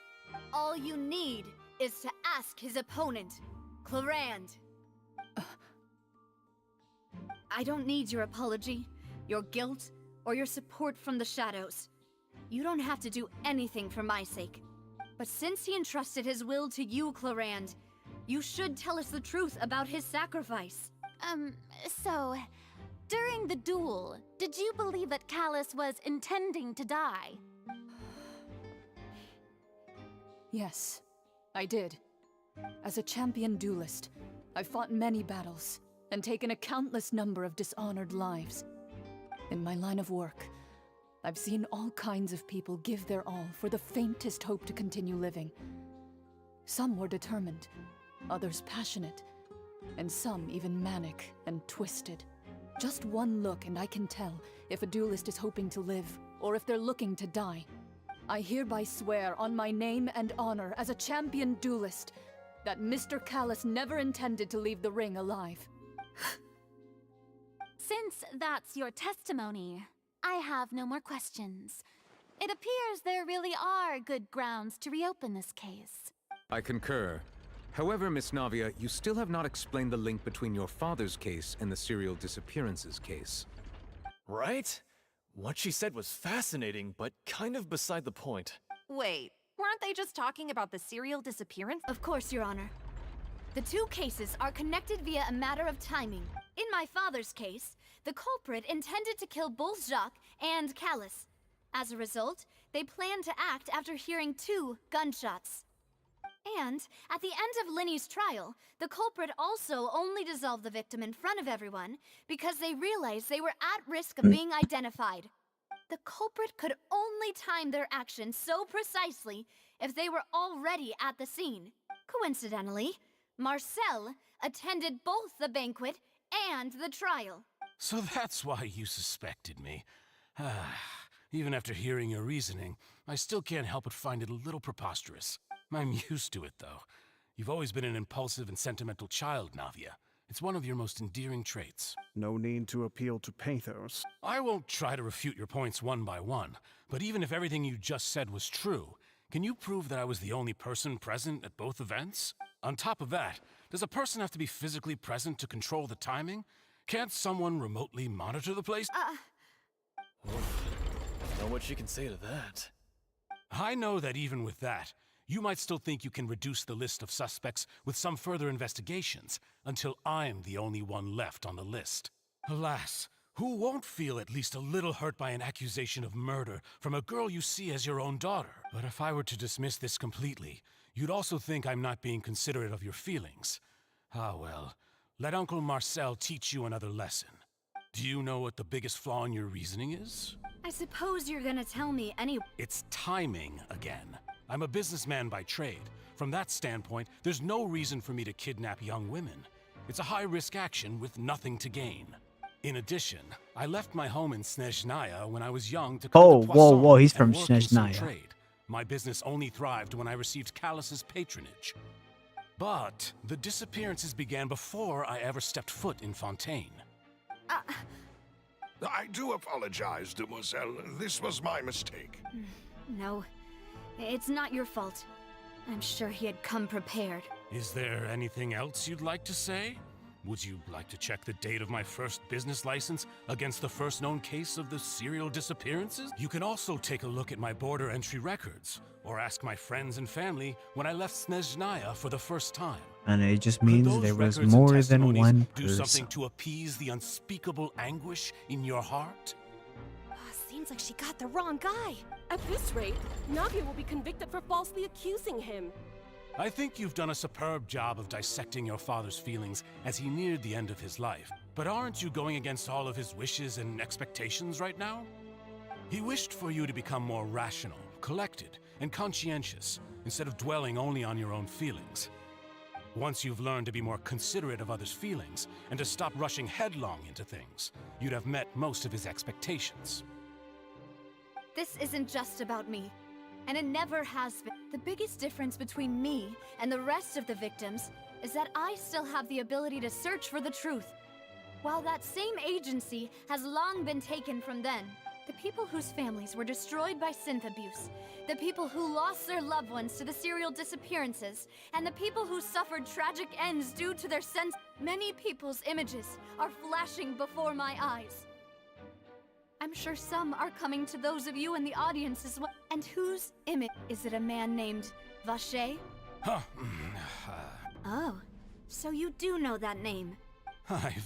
All you need is to ask his opponent, Clarand. I don't need your apology, your guilt, or your support from the shadows. You don't have to do anything for my sake. But since he entrusted his will to you, Clarand, you should tell us the truth about his sacrifice. So, during the duel, did you believe that Callus was intending to die? Yes, I did. As a champion duelist, I've fought many battles and taken a countless number of dishonored lives. In my line of work, I've seen all kinds of people give their all for the faintest hope to continue living. Some were determined, others passionate, and some even manic and twisted. Just one look and I can tell if a duelist is hoping to live or if they're looking to die. I hereby swear on my name and honor as a champion duelist that Mr. Callus never intended to leave the ring alive. Since that's your testimony, I have no more questions. It appears there really are good grounds to reopen this case. I concur. However, Miss Navia, you still have not explained the link between your father's case and the serial disappearances case. Right? What she said was fascinating, but kind of beside the point. Wait, weren't they just talking about the serial disappearance? Of course, Your Honor. The two cases are connected via a matter of timing. In my father's case, the culprit intended to kill both Jacques and Callus. As a result, they planned to act after hearing 2 gunshots. And, at the end of Linny's trial, the culprit also only dissolved the victim in front of everyone because they realized they were at risk of being identified. The culprit could only time their actions so precisely if they were already at the scene. Coincidentally, Marcel attended both the banquet and the trial. So that's why you suspected me. Even after hearing your reasoning, I still can't help but find it a little preposterous. I'm used to it, though. You've always been an impulsive and sentimental child, Navia. It's one of your most endearing traits. No need to appeal to pathos. I won't try to refute your points one by one, but even if everything you just said was true, can you prove that I was the only person present at both events? On top of that, does a person have to be physically present to control the timing? Can't someone remotely monitor the place? Know what she can say to that. I know that even with that, you might still think you can reduce the list of suspects with some further investigations, until I'm the only one left on the list. Alas, who won't feel at least a little hurt by an accusation of murder from a girl you see as your own daughter? But if I were to dismiss this completely, you'd also think I'm not being considerate of your feelings. Ah well, let Uncle Marcel teach you another lesson. Do you know what the biggest flaw in your reasoning is? I suppose you're gonna tell me anyway. It's timing again. I'm a businessman by trade. From that standpoint, there's no reason for me to kidnap young women. It's a high-risk action with nothing to gain. In addition, I left my home in Snezhnaya when I was young to come to Poisson He's from and work in some Snezhnaya. trade. My business only thrived when I received Callus's patronage. But the disappearances began before I ever stepped foot in Fontaine. I do apologize, demoiselle. This was my mistake. No, it's not your fault. I'm sure he had come prepared. Is there anything else you'd like to say? Would you like to check the date of my first business license against the first known case of the serial disappearances? You can also take a look at my border entry records, or ask my friends and family when I left Snezhnaya for the first time. And it just Could means those there was records and more than testimonies one do person. something to appease the unspeakable anguish in your heart? Seems like she got the wrong guy. At this rate, Navia will be convicted for falsely accusing him. I think you've done a superb job of dissecting your father's feelings as he neared the end of his life. But aren't you going against all of his wishes and expectations right now? He wished for you to become more rational, collected, and conscientious, instead of dwelling only on your own feelings. Once you've learned to be more considerate of others' feelings, and to stop rushing headlong into things, you'd have met most of his expectations. This isn't just about me, and it never has been. The biggest difference between me and the rest of the victims is that I still have the ability to search for the truth, while that same agency has long been taken from them. The people whose families were destroyed by synth abuse, the people who lost their loved ones to the serial disappearances, and the people who suffered tragic ends due to their sense. Many people's images are flashing before my eyes. I'm sure some are coming to those of you in the audience as well. And whose image? Is it a man named Vache? Huh. Oh, so you do know that name. I'm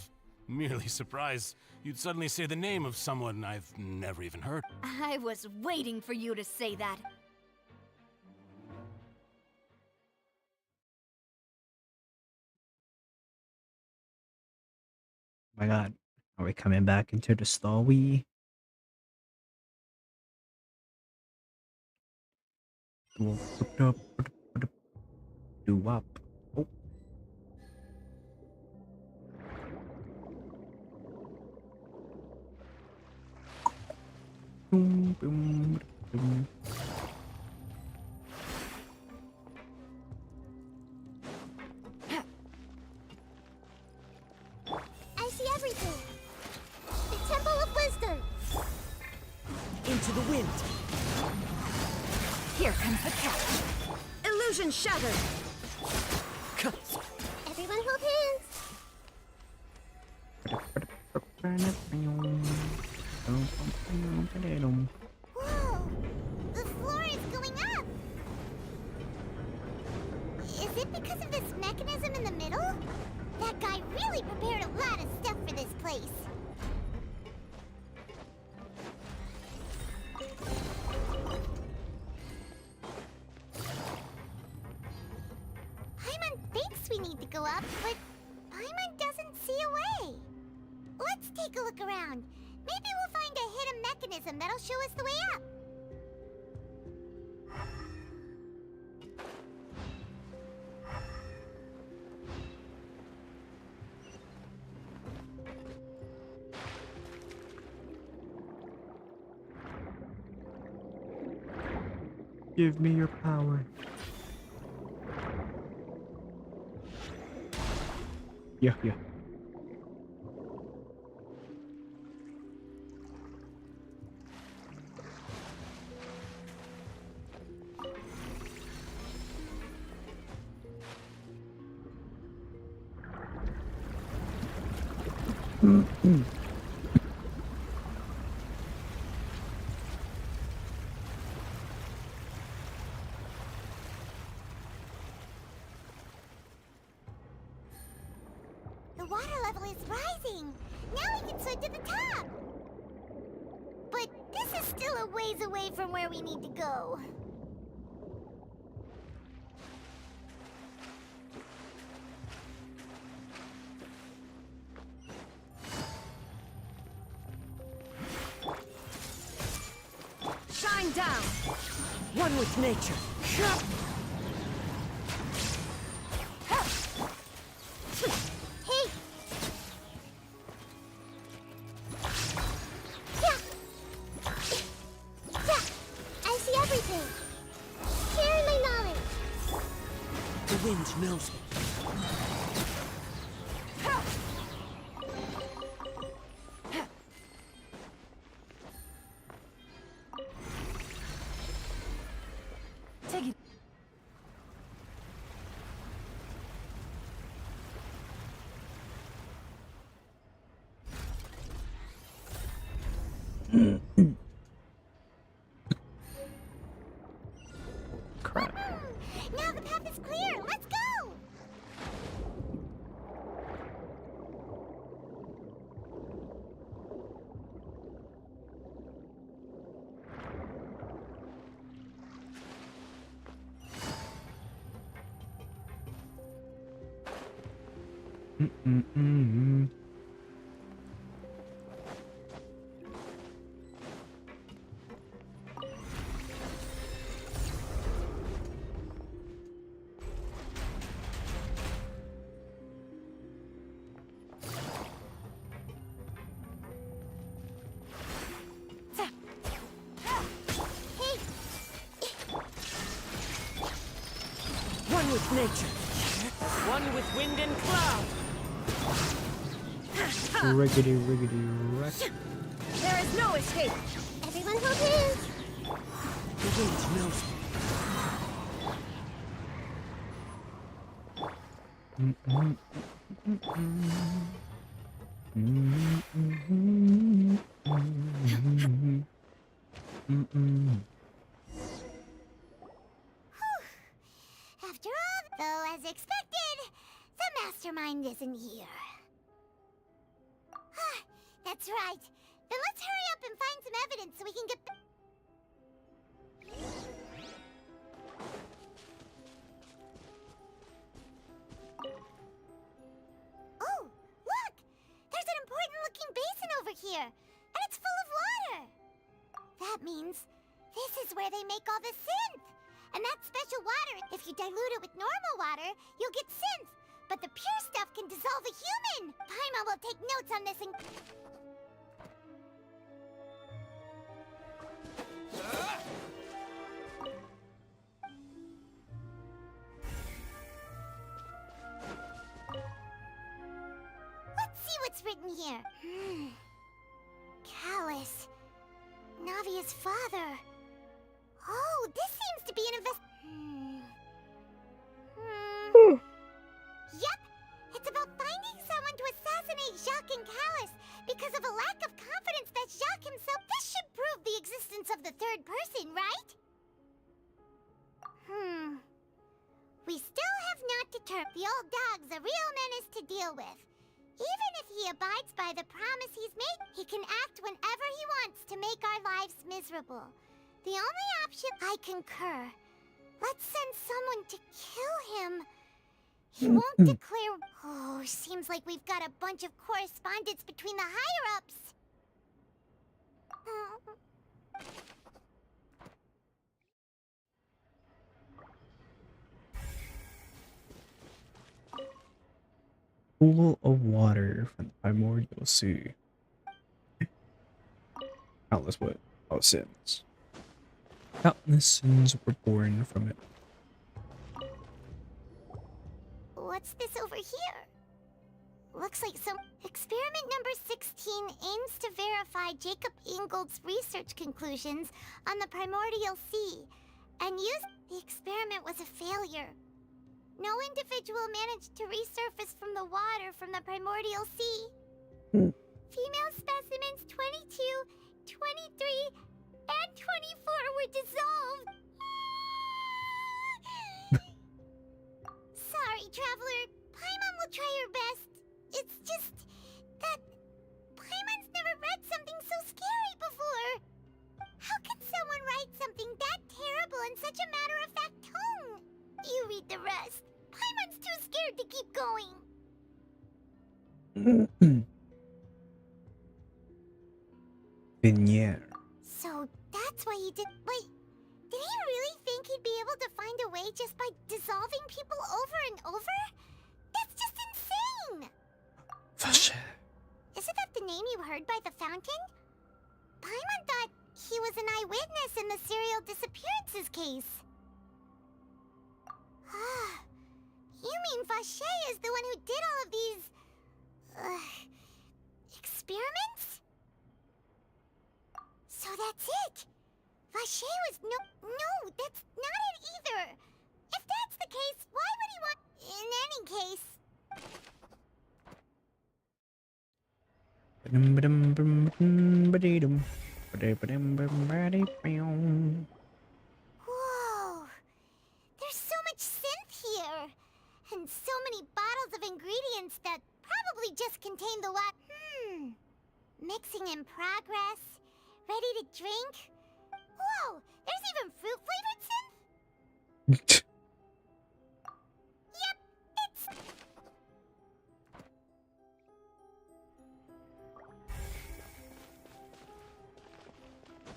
merely surprised you'd suddenly say the name of someone I've never even heard. I was waiting for you to say that. Oh my god. Are we coming back into the story? Do up. Oh. Boom, boom, boom. I see everything. The Temple of Wisdom. Into the wind. Here comes the catch. Illusion shattered. Everyone hold hands. Whoa! The floor is going up! Is it because of this mechanism in the middle? That guy really prepared a lot of stuff for this place. Paimon thinks we need to go up, but Paimon doesn't see a way. Let's take a look around. Maybe we'll find a hidden mechanism that'll show us the way up. Give me your power. Yeah. The water level is rising. Now we can swim to the top. But this is still a ways away from where we need to go. Shine down. One with nature. Hey! Yeah, I see everything. wind knows me. Take it. Crap. Now the path is clear. Let's go. Mm-mm-mm. One with nature. One with wind and cloud. Riggedy, riggedy, wreck. There is no escape. Everyone hold hands. The wind knows me. Mm-mm. After all, though, as expected, the mastermind isn't here. That's right. Then let's hurry up and find some evidence so we can get... Oh, look! There's an important-looking basin over here, and it's full of water. That means this is where they make all the synth. And that special water, if you dilute it with normal water, you'll get synth. But the pure stuff can dissolve a human. Paimon will take notes on this and... Let's see what's written here. Callus. Navia's father. Oh, this seems to be an Yep, it's about finding someone to assassinate Jacques and Callus because of a lack of confidence that Jacques himself... This should prove the existence of the third person, right? We still have not determined the old dog's a real menace to deal with. Even if he abides by the promise he's made, he can act whenever he wants to make our lives miserable. The only option... I concur. Let's send someone to kill him. He won't declare... Oh, seems like we've got a bunch of correspondence between the higher-ups. Pool of water from the primordial sea. Countless what? Oh, sins. Countless sins were born from it. What's this over here? Looks like some... Experiment number 16 aims to verify Jacob Ingold's research conclusions on the primordial sea, and the experiment was a failure. No individual managed to resurface from the water from the primordial sea. Female specimens 22, 23, and 24 were dissolved. Sorry, Traveler. Paimon will try her best. It's just that Paimon's never read something so scary before. How can someone write something that terrible in such a matter-of-fact tone? You read the rest. Paimon's too scared to keep going. Biniere. So that's why he did... Wait, did he really think he'd be able to find a way just by dissolving people over and over? That's just insane! Isn't that the name you heard by the fountain? Paimon thought he was an eyewitness in the serial disappearances case. You mean Vache is the one who did all of these... experiments? So that's it! Vache was no, that's not it either! If that's the case, why would he want... In any case... Whoa! There's so much synth here! And so many bottles of ingredients that probably just contain the what? Mixing in progress? Ready to drink? Whoa! There's even fruit-flavored synth? Yep, it's...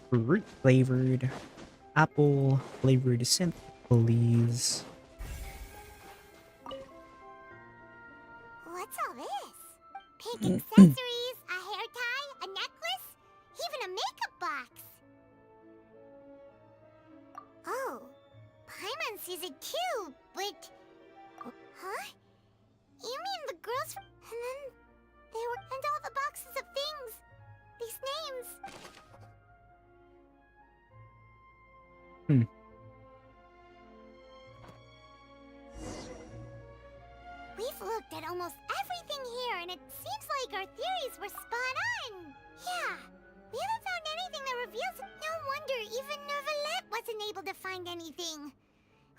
Fruit flavored, apple flavored synth, please. What's all this? Pink accessories, a hair tie, a necklace, even a makeup box. Oh, Paimon sees it too, but... Huh? You mean the girls... And then... They were... And all the boxes of things. These names. We've looked at almost everything here, and it seems like our theories were spot on. Yeah, we haven't found anything that reveals... No wonder even Neuvillette wasn't able to find anything.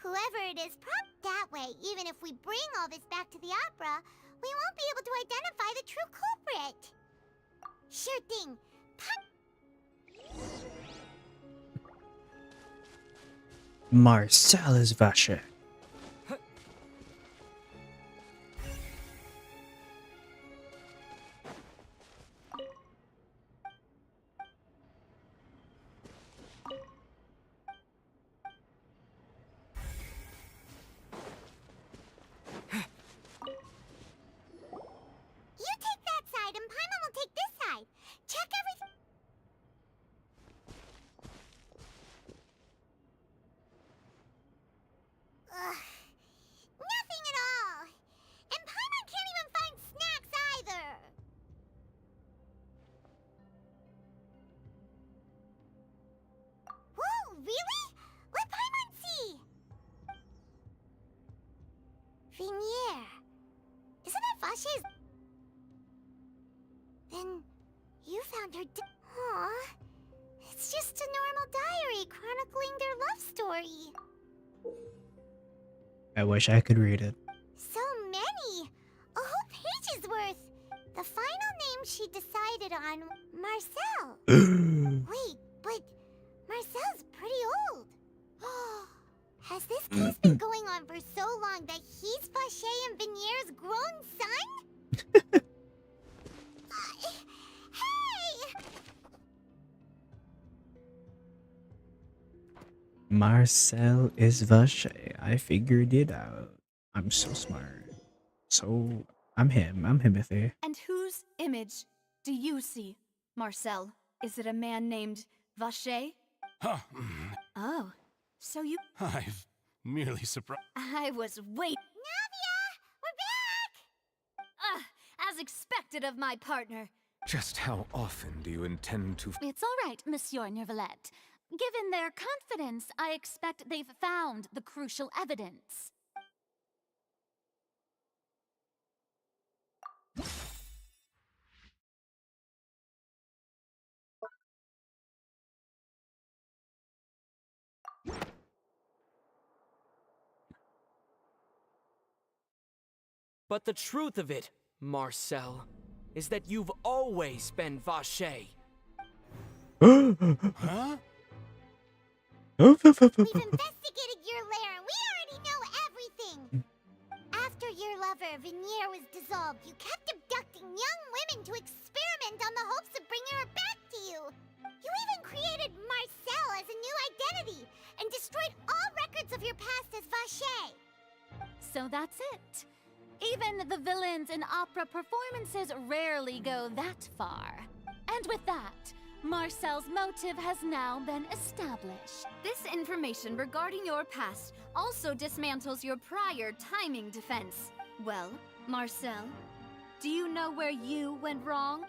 Whoever it is, that way, even if we bring all this back to the opera, we won't be able to identify the true culprit. Sure thing. Marcel is Vache. You take that side, and Paimon will take this side. Check everything. Nothing at all. And Paimon can't even find snacks either. Whoa, really? What Paimon see? Venier. Isn't that Vache's? Then you found her. Aw, it's just a normal diary chronicling their love story. I wish I could read it. So many! A whole page's worth! The final name she decided on, Marcel. Wait, but Marcel's pretty old. Has this case been going on for so long that he's Vache and Venier's grown son? Hey! Marcel is Vache. I figured it out. I'm so smart. So, I'm him. I'm Himothy. And whose image do you see, Marcel? Is it a man named Vache? Huh. Oh, so you... I've merely surprised. I was waiting. Navia! We're back! As expected of my partner. Just how often do you intend to... It's all right, Monsieur Neuvillette. Given their confidence, I expect they've found the crucial evidence. But the truth of it, Marcel, is that you've always been Vache. Huh? We've investigated your lair and we already know everything! After your lover, Venier, was dissolved, you kept abducting young women to experiment on the hopes of bringing her back to you! You even created Marcel as a new identity and destroyed all records of your past as Vache! So that's it. Even the villains in opera performances rarely go that far. And with that, Marcel's motive has now been established. This information regarding your past also dismantles your prior timing defense. Well, Marcel, do you know where you went wrong?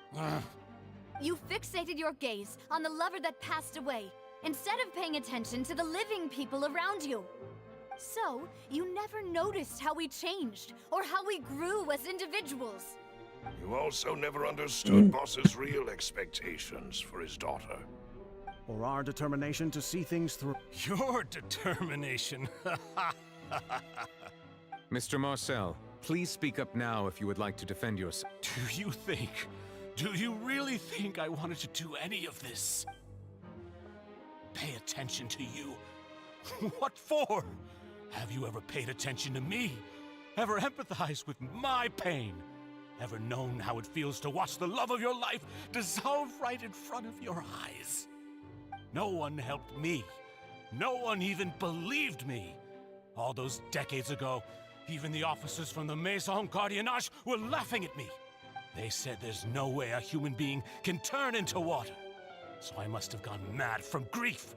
You fixated your gaze on the lover that passed away, instead of paying attention to the living people around you. So, you never noticed how we changed, or how we grew as individuals. You also never understood Boss's real expectations for his daughter. Or our determination to see things through. Your determination. Mr. Marcel, please speak up now if you would like to defend yourself. Do you really think I wanted to do any of this? Pay attention to you? What for? Have you ever paid attention to me? Ever empathized with my pain? Ever known how it feels to watch the love of your life dissolve right in front of your eyes? No one helped me. No one even believed me. All those decades ago, even the officers from the Maison Gardiennage were laughing at me. They said there's no way a human being can turn into water. So I must have gone mad from grief.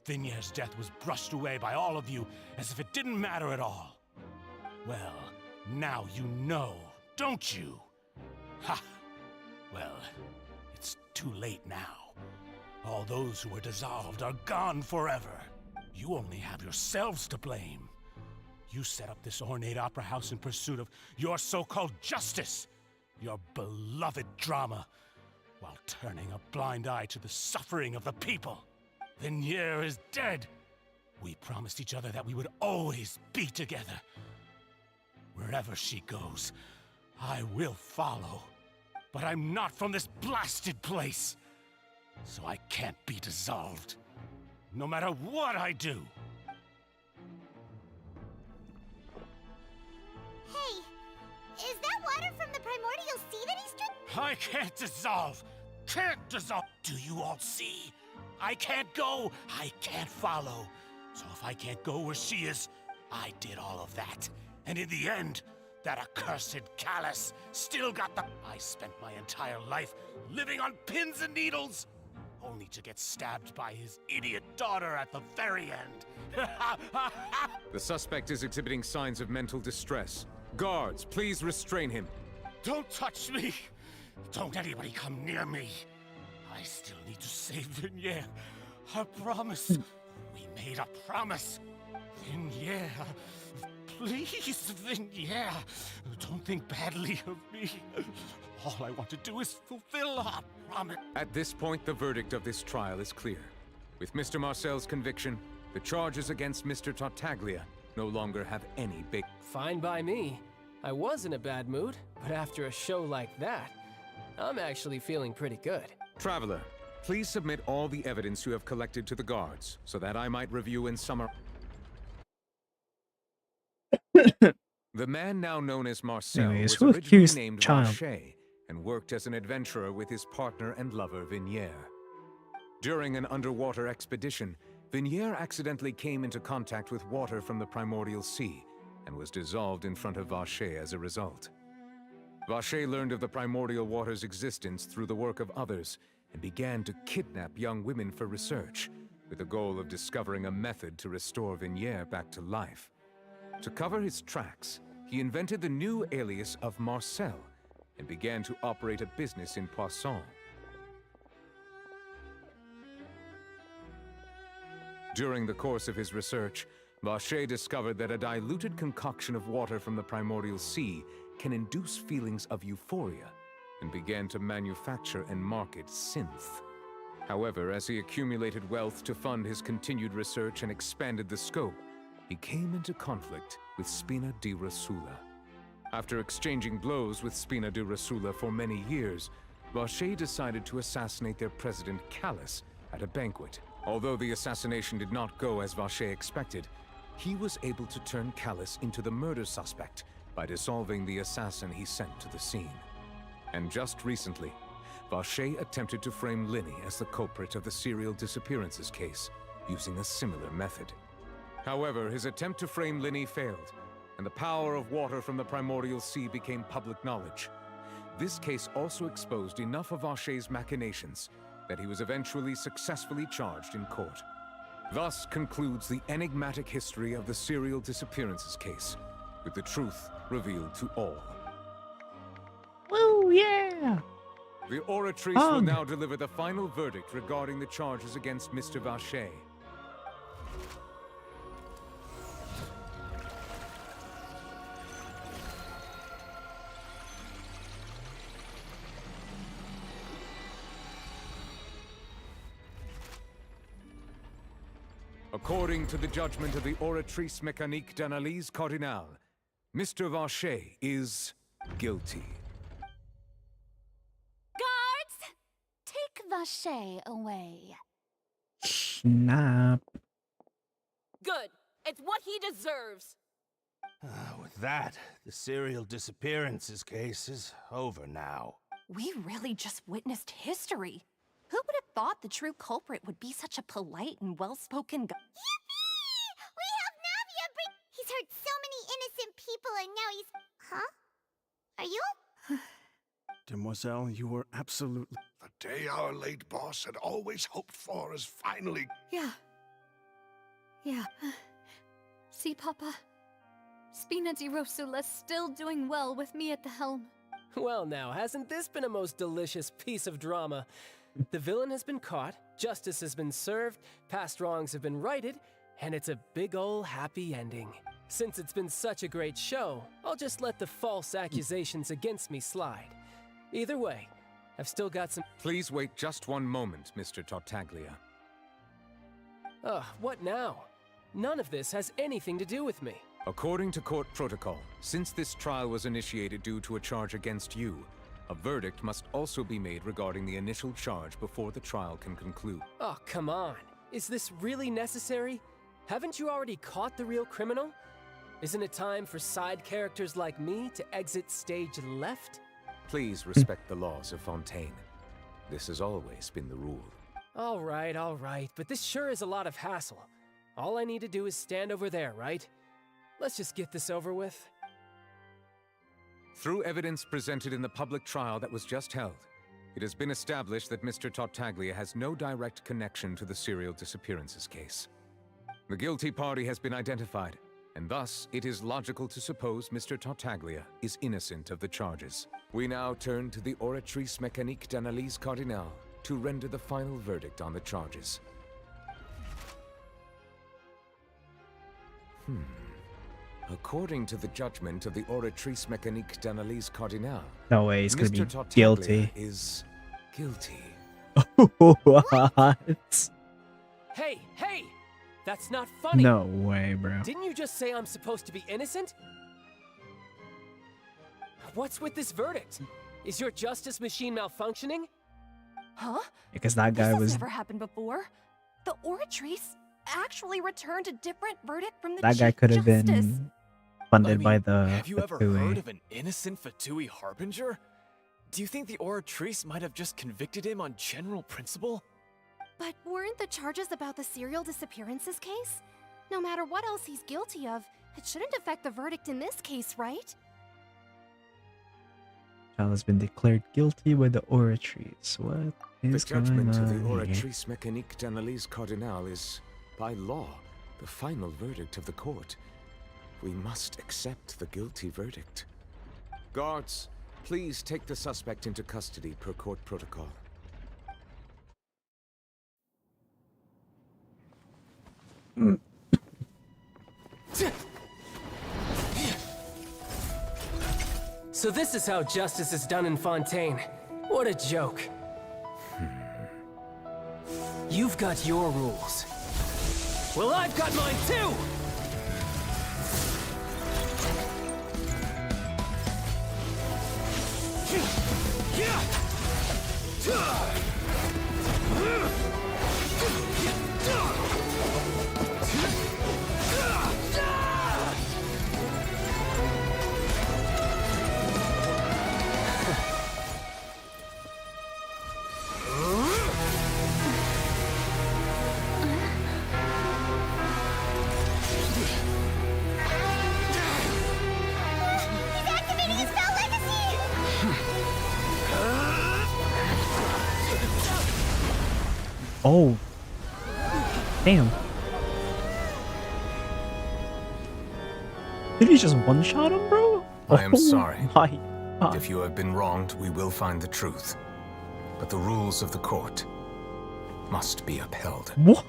Vignère's death was brushed away by all of you as if it didn't matter at all. Well, now you know, don't you? Ha! Well, it's too late now. All those who were dissolved are gone forever. You only have yourselves to blame. You set up this ornate opera house in pursuit of your so-called justice, your beloved drama, while turning a blind eye to the suffering of the people. Vignère is dead. We promised each other that we would always be together. Wherever she goes, I will follow. But I'm not from this blasted place, so I can't be dissolved, no matter what I do. Hey, is that water from the primordial sea that he's drinking? I can't dissolve! Can't dissolve! Do you all see? I can't go, I can't follow. So if I can't go where she is, I did all of that. And in the end, that accursed Callus still got the... I spent my entire life living on pins and needles, only to get stabbed by his idiot daughter at the very end. The suspect is exhibiting signs of mental distress. Guards, please restrain him. Don't touch me! Don't anybody come near me. I still need to save Vignère. Our promise. We made a promise. Vignère. Please, Vignère. Don't think badly of me. All I want to do is fulfill our promise. At this point, the verdict of this trial is clear. With Mr. Marcel's conviction, the charges against Mr. Tartaglia no longer have any big... Fine by me. I was in a bad mood, but after a show like that, I'm actually feeling pretty good. Traveler, please submit all the evidence you have collected to the guards, so that I might review and summarize. The man now known as Marcel Anyways, was who originally accused named child? Vacher and worked as an adventurer with his partner and lover Vignère. During an underwater expedition, Vignère accidentally came into contact with water from the primordial sea and was dissolved in front of Vacher as a result. Vacher learned of the primordial water's existence through the work of others and began to kidnap young women for research, with the goal of discovering a method to restore Vignère back to life. To cover his tracks, he invented the new alias of Marcel and began to operate a business in Poisson. During the course of his research, Vacher discovered that a diluted concoction of water from the primordial sea can induce feelings of euphoria, and began to manufacture and market synth. However, as he accumulated wealth to fund his continued research and expanded the scope, he came into conflict with Spina di Rosula. After exchanging blows with Spina di Rosula for many years, Vacher decided to assassinate their president Callus at a banquet. Although the assassination did not go as Vacher expected, he was able to turn Callus into the murder suspect by dissolving the assassin he sent to the scene. And just recently, Vacher attempted to frame Linny as the culprit of the serial disappearances case, using a similar method. However, his attempt to frame Linny failed, and the power of water from the primordial sea became public knowledge. This case also exposed enough of Vacher's machinations that he was eventually successfully charged in court. Thus concludes the enigmatic history of the serial disappearances case, with the truth revealed to all. Woo, yeah! The Oratrice will now deliver the final verdict regarding the charges against Mr. Vacher. According to the judgment of the Oratrice Mécanique d'Analyse Cardinal, Mr. Vacher is guilty. Guards! Take Vacher away. Snap. Good. It's what he deserves. With that, the serial disappearances case is over now. We really just witnessed history. Who would have thought the true culprit would be such a polite and well-spoken guy? Yippee! We have Navia bring. He's hurt so many innocent people, and now he's. Huh? Are you? Demoiselle, you were absolutely. The day our late boss had always hoped for is finally... Yeah. Yeah. See, Papa? Spina di Rosula's still doing well with me at the helm. Well now, hasn't this been a most delicious piece of drama? The villain has been caught, justice has been served, past wrongs have been righted, and it's a big ol' happy ending. Since it's been such a great show, I'll just let the false accusations against me slide. Either way, I've still got some— Please wait just one moment, Mr. Tartaglia. Ugh, what now? None of this has anything to do with me. According to court protocol, since this trial was initiated due to a charge against you, a verdict must also be made regarding the initial charge before the trial can conclude. Oh, come on. Is this really necessary? Haven't you already caught the real criminal? Isn't it time for side characters like me to exit stage left? Please respect the laws of Fontaine. This has always been the rule. All right, but this sure is a lot of hassle. All I need to do is stand over there, right? Let's just get this over with. Through evidence presented in the public trial that was just held, it has been established that Mr. Tartaglia has no direct connection to the serial disappearances case. The guilty party has been identified, and thus it is logical to suppose Mr. Tartaglia is innocent of the charges. We now turn to the Oratrice Mécanique d'Analyse Cardinal to render the final verdict on the charges. According to the judgment of the Oratrice Mécanique d'Analyse Cardinal, No way, he's gonna Mr. be Tartaglia guilty. is guilty. What? Hey! That's not funny! No way, bro. Didn't you just say I'm supposed to be innocent? What's with this verdict? Is your justice machine malfunctioning? Huh? Because that guy This has was. never happened before. The Oratrice actually returned a different verdict from the That guy Chief could have Justice. been funded by the. Have you ever Befowe. heard of an innocent Fatui Harbinger? Do you think the Oratrice might have just convicted him on general principle? But weren't the charges about the serial disappearances case? No matter what else he's guilty of, it shouldn't affect the verdict in this case, right? Child has been declared guilty by the Oratrice. What The is going judgment of the on here? Oratrice Mécanique d'Analyse Cardinal is, by law, the final verdict of the court. We must accept the guilty verdict. Guards, please take the suspect into custody per court protocol. So this is how justice is done in Fontaine. What a joke. You've got your rules. Well, I've got mine too! He's activating his spell legacy! Oh. Damn. Did he just one-shot him, bro? I am sorry. My God. If you have been wronged, we will find the truth. But the rules of the court must be upheld. What?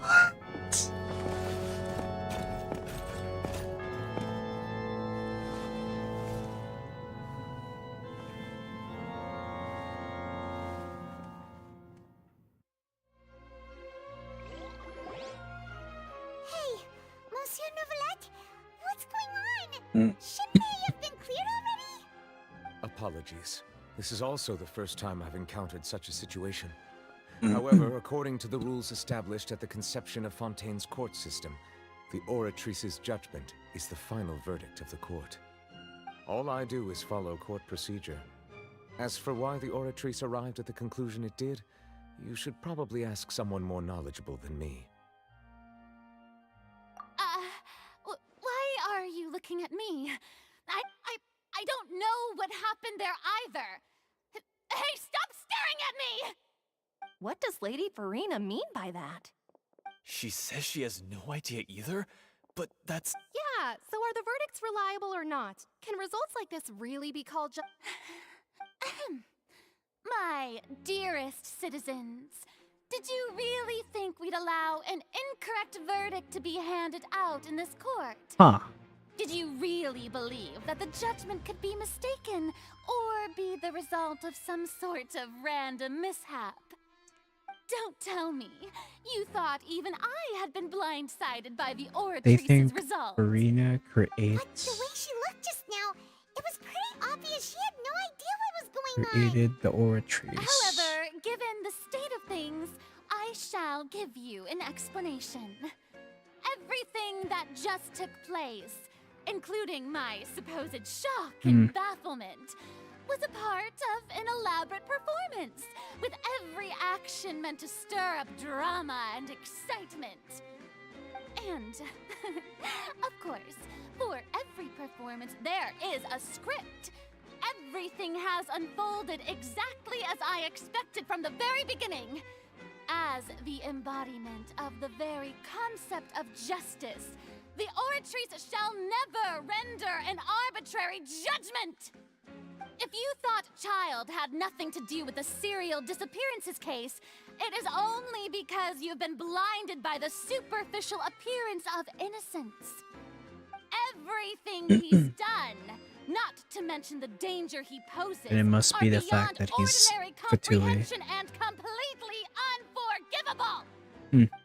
Hey, Monsieur Neuvillette, what's going on? Mm. Shouldn't they have been cleared already? Apologies. This is also the first time I've encountered such a situation. However, according to the rules established at the conception of Fontaine's court system, the Oratrice's judgment is the final verdict of the court. All I do is follow court procedure. As for why the Oratrice arrived at the conclusion it did, you should probably ask someone more knowledgeable than me. Why are you looking at me? I don't know what happened there either. Hey, stop staring at me! What does Lady Farina mean by that? She says she has no idea either, but that's... Yeah, so are the verdicts reliable or not? Can results like this really be called My dearest citizens, did you really think we'd allow an incorrect verdict to be handed out in this court? Huh. Did you really believe that the judgment could be mistaken or be the result of some sort of random mishap? Don't tell me. You thought even I had been blindsided by the They Oratrice's think results. Farina But the creates way she looked just now, it was pretty obvious she had no idea what was going on. created the Oratrice. However, given the state of things, I shall give you an explanation. Everything that just took place, including my supposed shock and bafflement, was a part of an elaborate performance, with every action meant to stir up drama and excitement. And, of course, for every performance there is a script. Everything has unfolded exactly as I expected from the very beginning. As the embodiment of the very concept of justice, the Oratrice shall never render an arbitrary judgment! If you thought Child had nothing to do with the serial disappearances case, it is only because you've been blinded by the superficial appearance of innocence. Everything he's done, not to mention the danger he poses, And it must be the fact that he's Fatui. and completely unforgivable.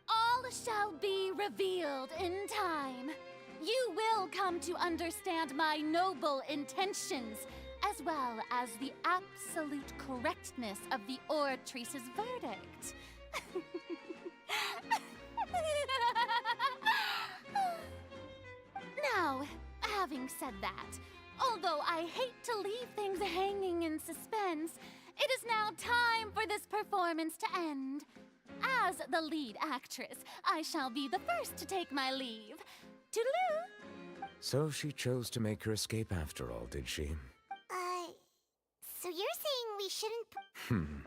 All shall be revealed in time. You will come to understand my noble intentions, as well as the absolute correctness of the Oratrice's verdict. Now, having said that, although I hate to leave things hanging in suspense, it is now time for this performance to end. As the lead actress, I shall be the first to take my leave. Toodaloo! So she chose to make her escape after all, did she? So you're saying we shouldn't...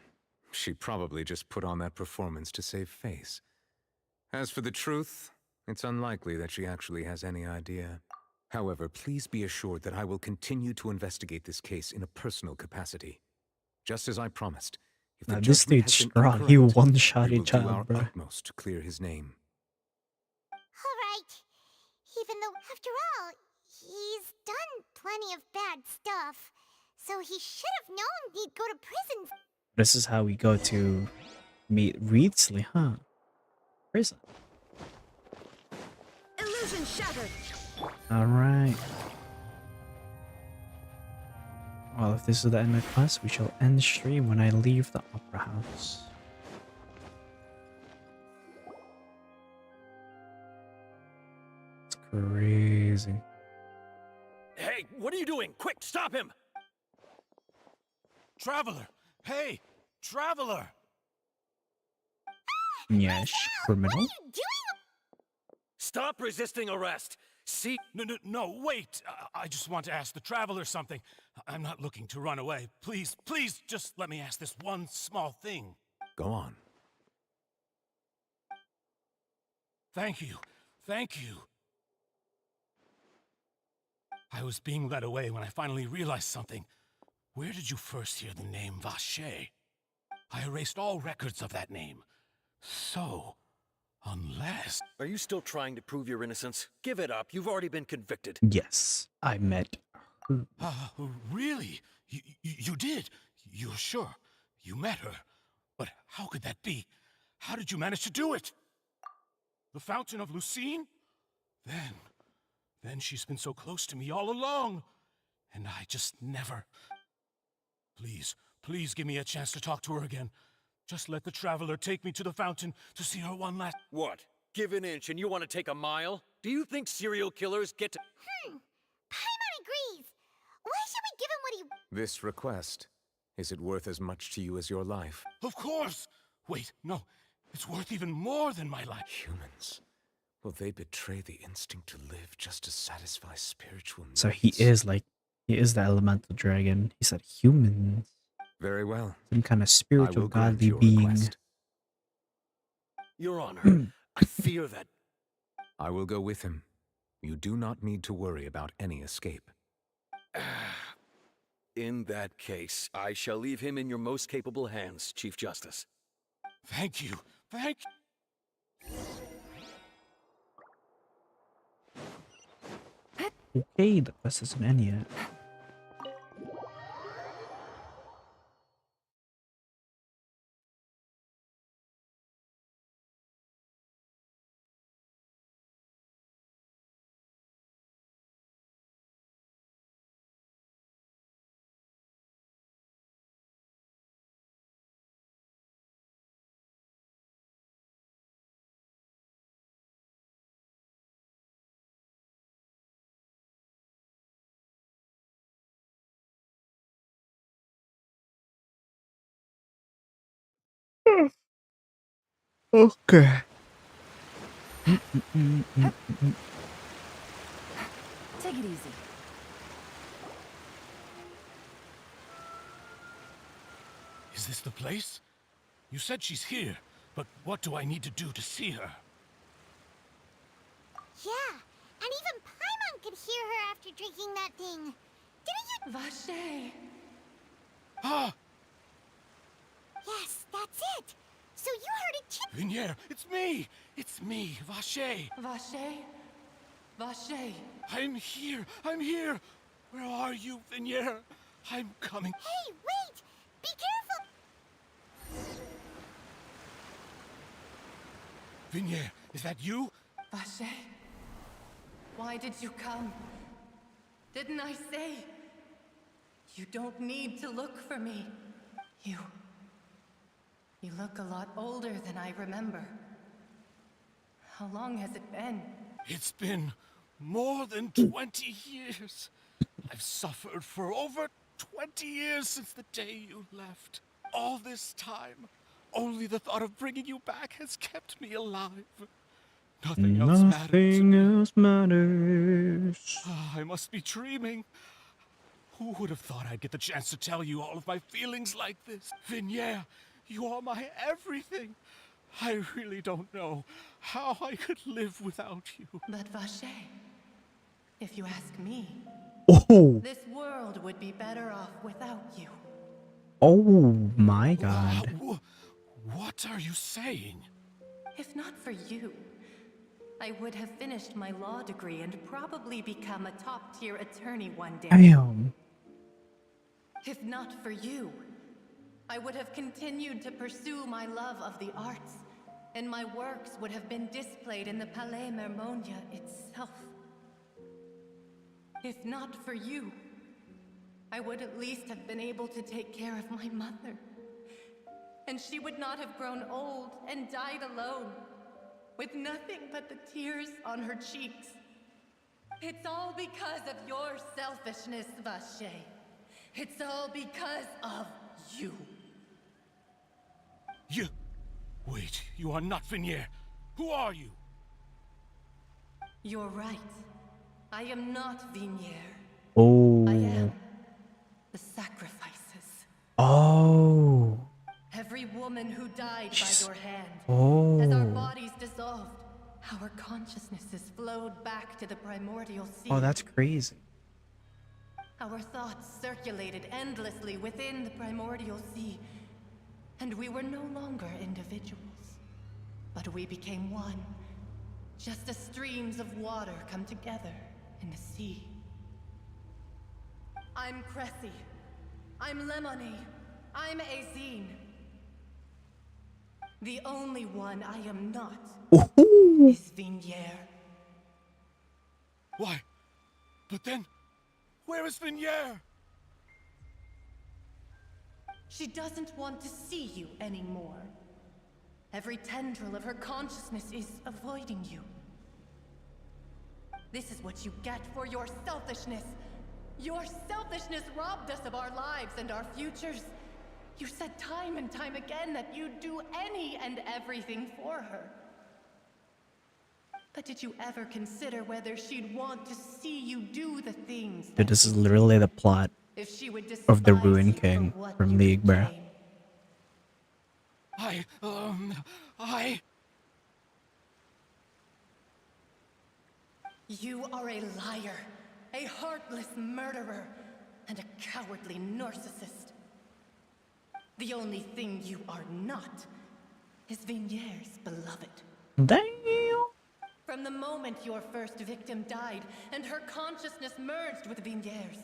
She probably just put on that performance to save face. As for the truth, it's unlikely that she actually has any idea. However, please be assured that I will continue to investigate this case in a personal capacity. Just as I promised, if the Now, this judgment dude's has been strong. He incorrect, one-shotted we will do Child, our bro. utmost to clear his name. Alright. Even though, after all, he's done plenty of bad stuff. So he should have known he'd go to prison. This is how we go to meet Reedsley, huh? Prison. Illusion shattered. Alright. Well, if this is the end of the quest, we shall end the stream when I leave the Opera House. It's crazy. Hey, what are you doing? Quick, stop him! Traveler! Hey! Traveler! Yes, criminal. Stop resisting arrest! See? No, wait! I just want to ask the Traveler something. I'm not looking to run away. Please, just let me ask this one small thing. Go on. Thank you. I was being led away when I finally realized something. Where did you first hear the name Vache? I erased all records of that name. So, unless... Are you still trying to prove your innocence? Give it up. You've already been convicted. Yes, I met her. Really? You did? You're sure? You met her? But how could that be? How did you manage to do it? The Fountain of Lucine? Then she's been so close to me all along. And I just never... Please give me a chance to talk to her again. Just let the Traveler take me to the fountain to see her one last... What? Give an inch and you want to take a mile? Do you think serial killers get to... Paimon agrees. Why should we give him what he... This request, is it worth as much to you as your life? Of course! Wait, no. It's worth even more than my life. Humans. Will they betray the instinct to live just to satisfy spiritual needs? So he is the elemental dragon. He said humans. Very well. Some kind of I spiritual will grant godly your being. request. Your Honor, I fear that... I will go with him. You do not need to worry about any escape. In that case, I shall leave him in your most capable hands, Chief Justice. Thank you. Thank you. Okay, the quest isn't end yet. Okay. Take it easy. Is this the place? You said she's here, but what do I need to do to see her? Yeah, and even Paimon could hear her after drinking that thing. Didn't you... Vache. Ah! Yes, that's it. So you heard it too. Vinier, it's me! It's me, Vache! Vache? Vache. I'm here! I'm here! Where are you, Vinier? I'm coming. Hey, wait! Be careful! Vinier, is that you? Vache. Why did you come? Didn't I say? You don't need to look for me. You look a lot older than I remember. How long has it been? It's been more than 20 years. I've suffered for over 20 years since the day you left. All this time, only the thought of bringing you back has kept me alive. Nothing else matters. I must be dreaming. Who would have thought I'd get the chance to tell you all of my feelings like this? Vinier, you are my everything. I really don't know how I could live without you. But Vache, if you ask me, this world would be better off without you. Oh my god. What are you saying? If not for you, I would have finished my law degree and probably become a top-tier attorney one day. Damn. If not for you, I would have continued to pursue my love of the arts, and my works would have been displayed in the Palais Mermonia itself. If not for you, I would at least have been able to take care of my mother. And she would not have grown old and died alone, with nothing but the tears on her cheeks. It's all because of your selfishness, Vache. It's all because of you. You... Wait, you are not Vinier. Who are you? You're right. I am not Vinier. Oh. I am the sacrifices. Oh. Every woman who died by your hand. As our bodies dissolved, our consciousnesses flowed back to the primordial sea. Oh, that's crazy. Our thoughts circulated endlessly within the primordial sea, and we were no longer individuals, but we became one, just as streams of water come together in the sea. I'm Cressy. I'm Lemony. I'm Azine. The only one I am not is Vignier. Why? But then, where is Vignier? She doesn't want to see you anymore. Every tendril of her consciousness is avoiding you. This is what you get for your selfishness. Your selfishness robbed us of our lives and our futures. You said time and time again that you'd do any and everything for her. But did you ever consider whether she'd want to see you do the things Dude, this is literally the plot if she would of the despise Ruin you King for what from you League, bruh. became? You are a liar, a heartless murderer, and a cowardly narcissist. The only thing you are not is Vignier's beloved. Damn. From the moment your first victim died and her consciousness merged with Vignier's,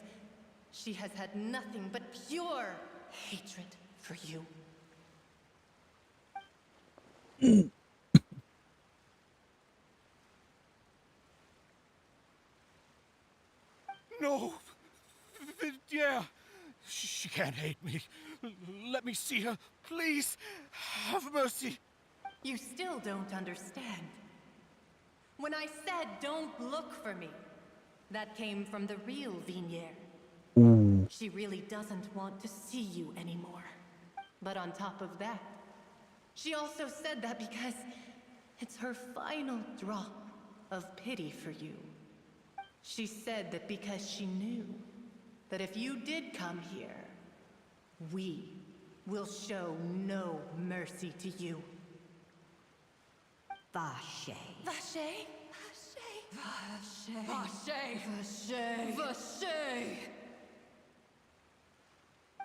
she has had nothing but pure hatred for you. No! Yeah! She can't hate me. Let me see her, please! Have mercy! You still don't understand. When I said don't look for me, that came from the real Vignier. Ooh. She really doesn't want to see you anymore. But on top of that, she also said that because it's her final drop of pity for you. She said that because she knew that if you did come here, we will show no mercy to you. Vache. Vache? Vache? Vache? Vache? Vache?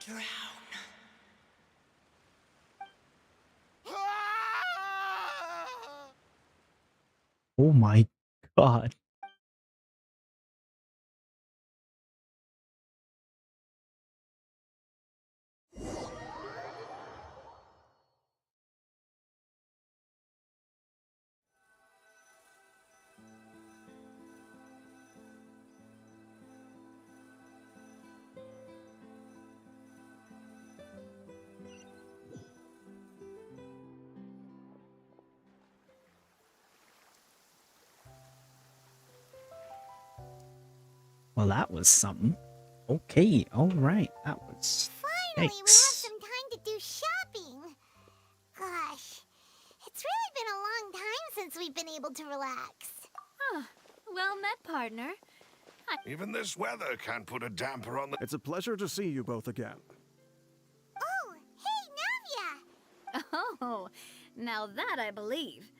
Drown. Oh my god. Well, that was something. Okay, alright, that was... Finally, we have Yikes. some time to do shopping. Gosh, it's really been a long time since we've been able to relax. Huh. Well met, partner. Even this weather can't put a damper on the... It's a pleasure to see you both again. Oh, hey, Navia! Oh, now that I believe.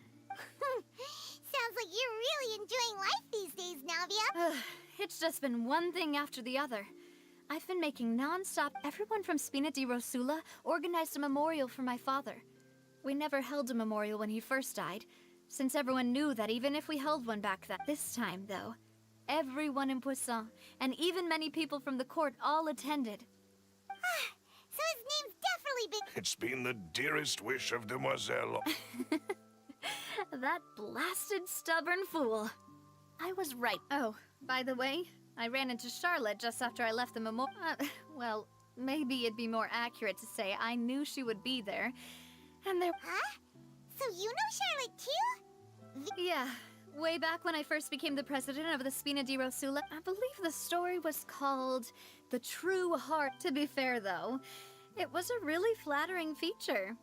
Sounds like you're really enjoying life these days, Navia. It's just been one thing after the other. I've been making non-stop. Everyone from Spina di Rosula organized a memorial for my father. We never held a memorial when he first died, since everyone knew that even if we held one back then. This time, though, everyone in Poisson, and even many people from the court, all attended. So his name's definitely been... It's been the dearest wish of Demoiselle. That blasted stubborn fool. I was right. Oh, by the way, I ran into Charlotte just after I left the memorial. Well, maybe it'd be more accurate to say I knew she would be there. And there... Huh? So you know Charlotte too? Yeah, way back when I first became the president of the Spina di Rosula. I believe the story was called The True Heart. To be fair, though, it was a really flattering feature.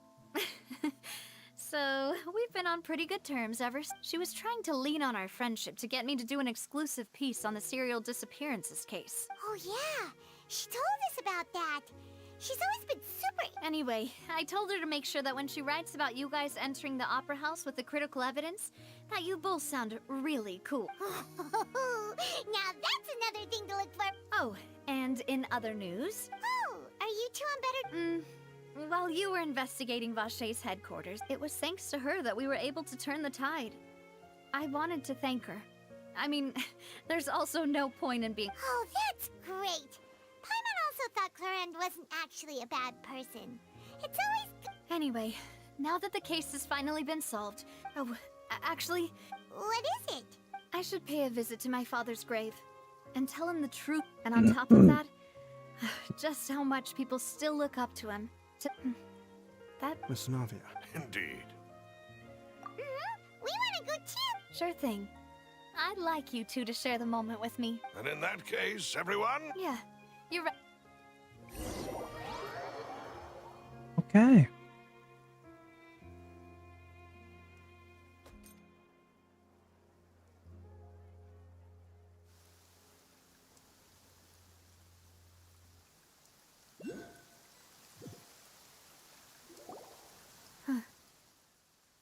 So, we've been on pretty good terms ever since. She was trying to lean on our friendship to get me to do an exclusive piece on the serial disappearances case. Oh yeah, she told us about that. She's always been super... Anyway, I told her to make sure that when she writes about you guys entering the opera house with the critical evidence, that you both sound really cool. Now that's another thing to look for. Oh, and in other news... Oh, are you two on better... While you were investigating Vashey's headquarters, it was thanks to her that we were able to turn the tide. I wanted to thank her. I mean, there's also no point in being... Oh, that's great. Paimon also thought Clorinde wasn't actually a bad person. It's always... Anyway, now that the case has finally been solved... Oh, actually... What is it? I should pay a visit to my father's grave and tell him the truth. And on top of that, just how much people still look up to him. Miss Navia. Indeed. We want to go too. Sure thing. I'd like you two to share the moment with me. And in that case, everyone? Yeah, you're right. Okay.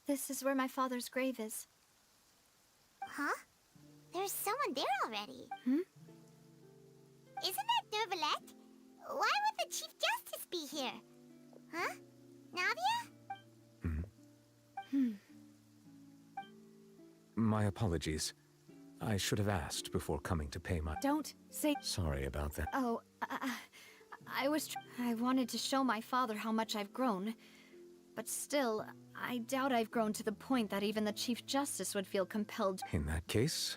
This is where my father's grave is. Huh? There's someone there already. Hmm? Isn't that Neuvillette? Why would the Chief Justice be here? Huh? Navia? My apologies. I should have asked before coming to pay my... Don't say... Sorry about that. Oh, I wanted to show my father how much I've grown. But still, I doubt I've grown to the point that even the Chief Justice would feel compelled. In that case,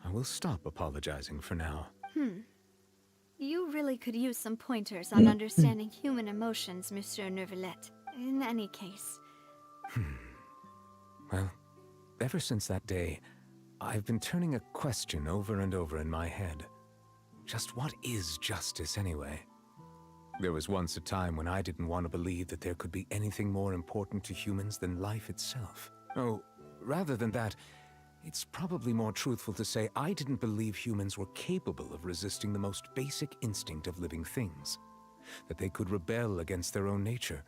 I will stop apologizing for now. You really could use some pointers on understanding human emotions, Monsieur Neuvillette. In any case. Well, ever since that day, I've been turning a question over and over in my head. Just what is justice anyway? There was once a time when I didn't want to believe that there could be anything more important to humans than life itself. Oh, rather than that, it's probably more truthful to say I didn't believe humans were capable of resisting the most basic instinct of living things. That they could rebel against their own nature,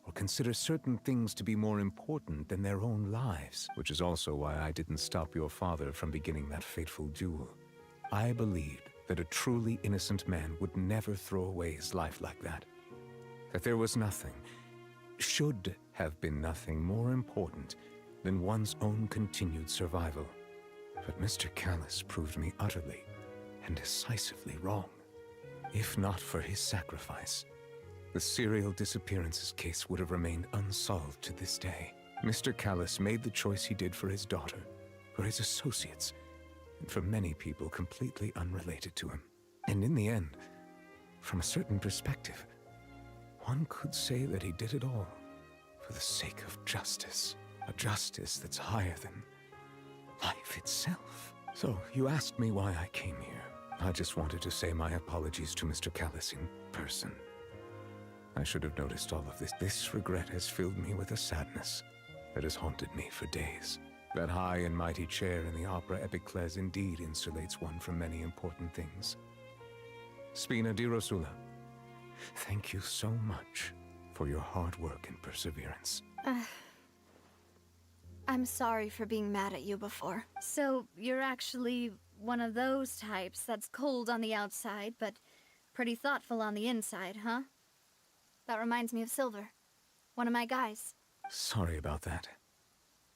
or consider certain things to be more important than their own lives. Which is also why I didn't stop your father from beginning that fateful duel. I believed that a truly innocent man would never throw away his life like that. That there was nothing, should have been nothing more important than one's own continued survival. But Mr. Callus proved me utterly and decisively wrong. If not for his sacrifice, the serial disappearances case would have remained unsolved to this day. Mr. Callus made the choice he did for his daughter, for his associates, and for many people completely unrelated to him. And in the end, from a certain perspective, one could say that he did it all for the sake of justice. A justice that's higher than life itself. So, you asked me why I came here. I just wanted to say my apologies to Mr. Callus in person. I should have noticed all of this. This regret has filled me with a sadness that has haunted me for days. That high and mighty chair in the Opera Epiclese indeed insulates one from many important things. Spina di Rosula, thank you so much for your hard work and perseverance. I'm sorry for being mad at you before. So, you're actually one of those types that's cold on the outside, but pretty thoughtful on the inside, huh? That reminds me of Silver, one of my guys. Sorry about that.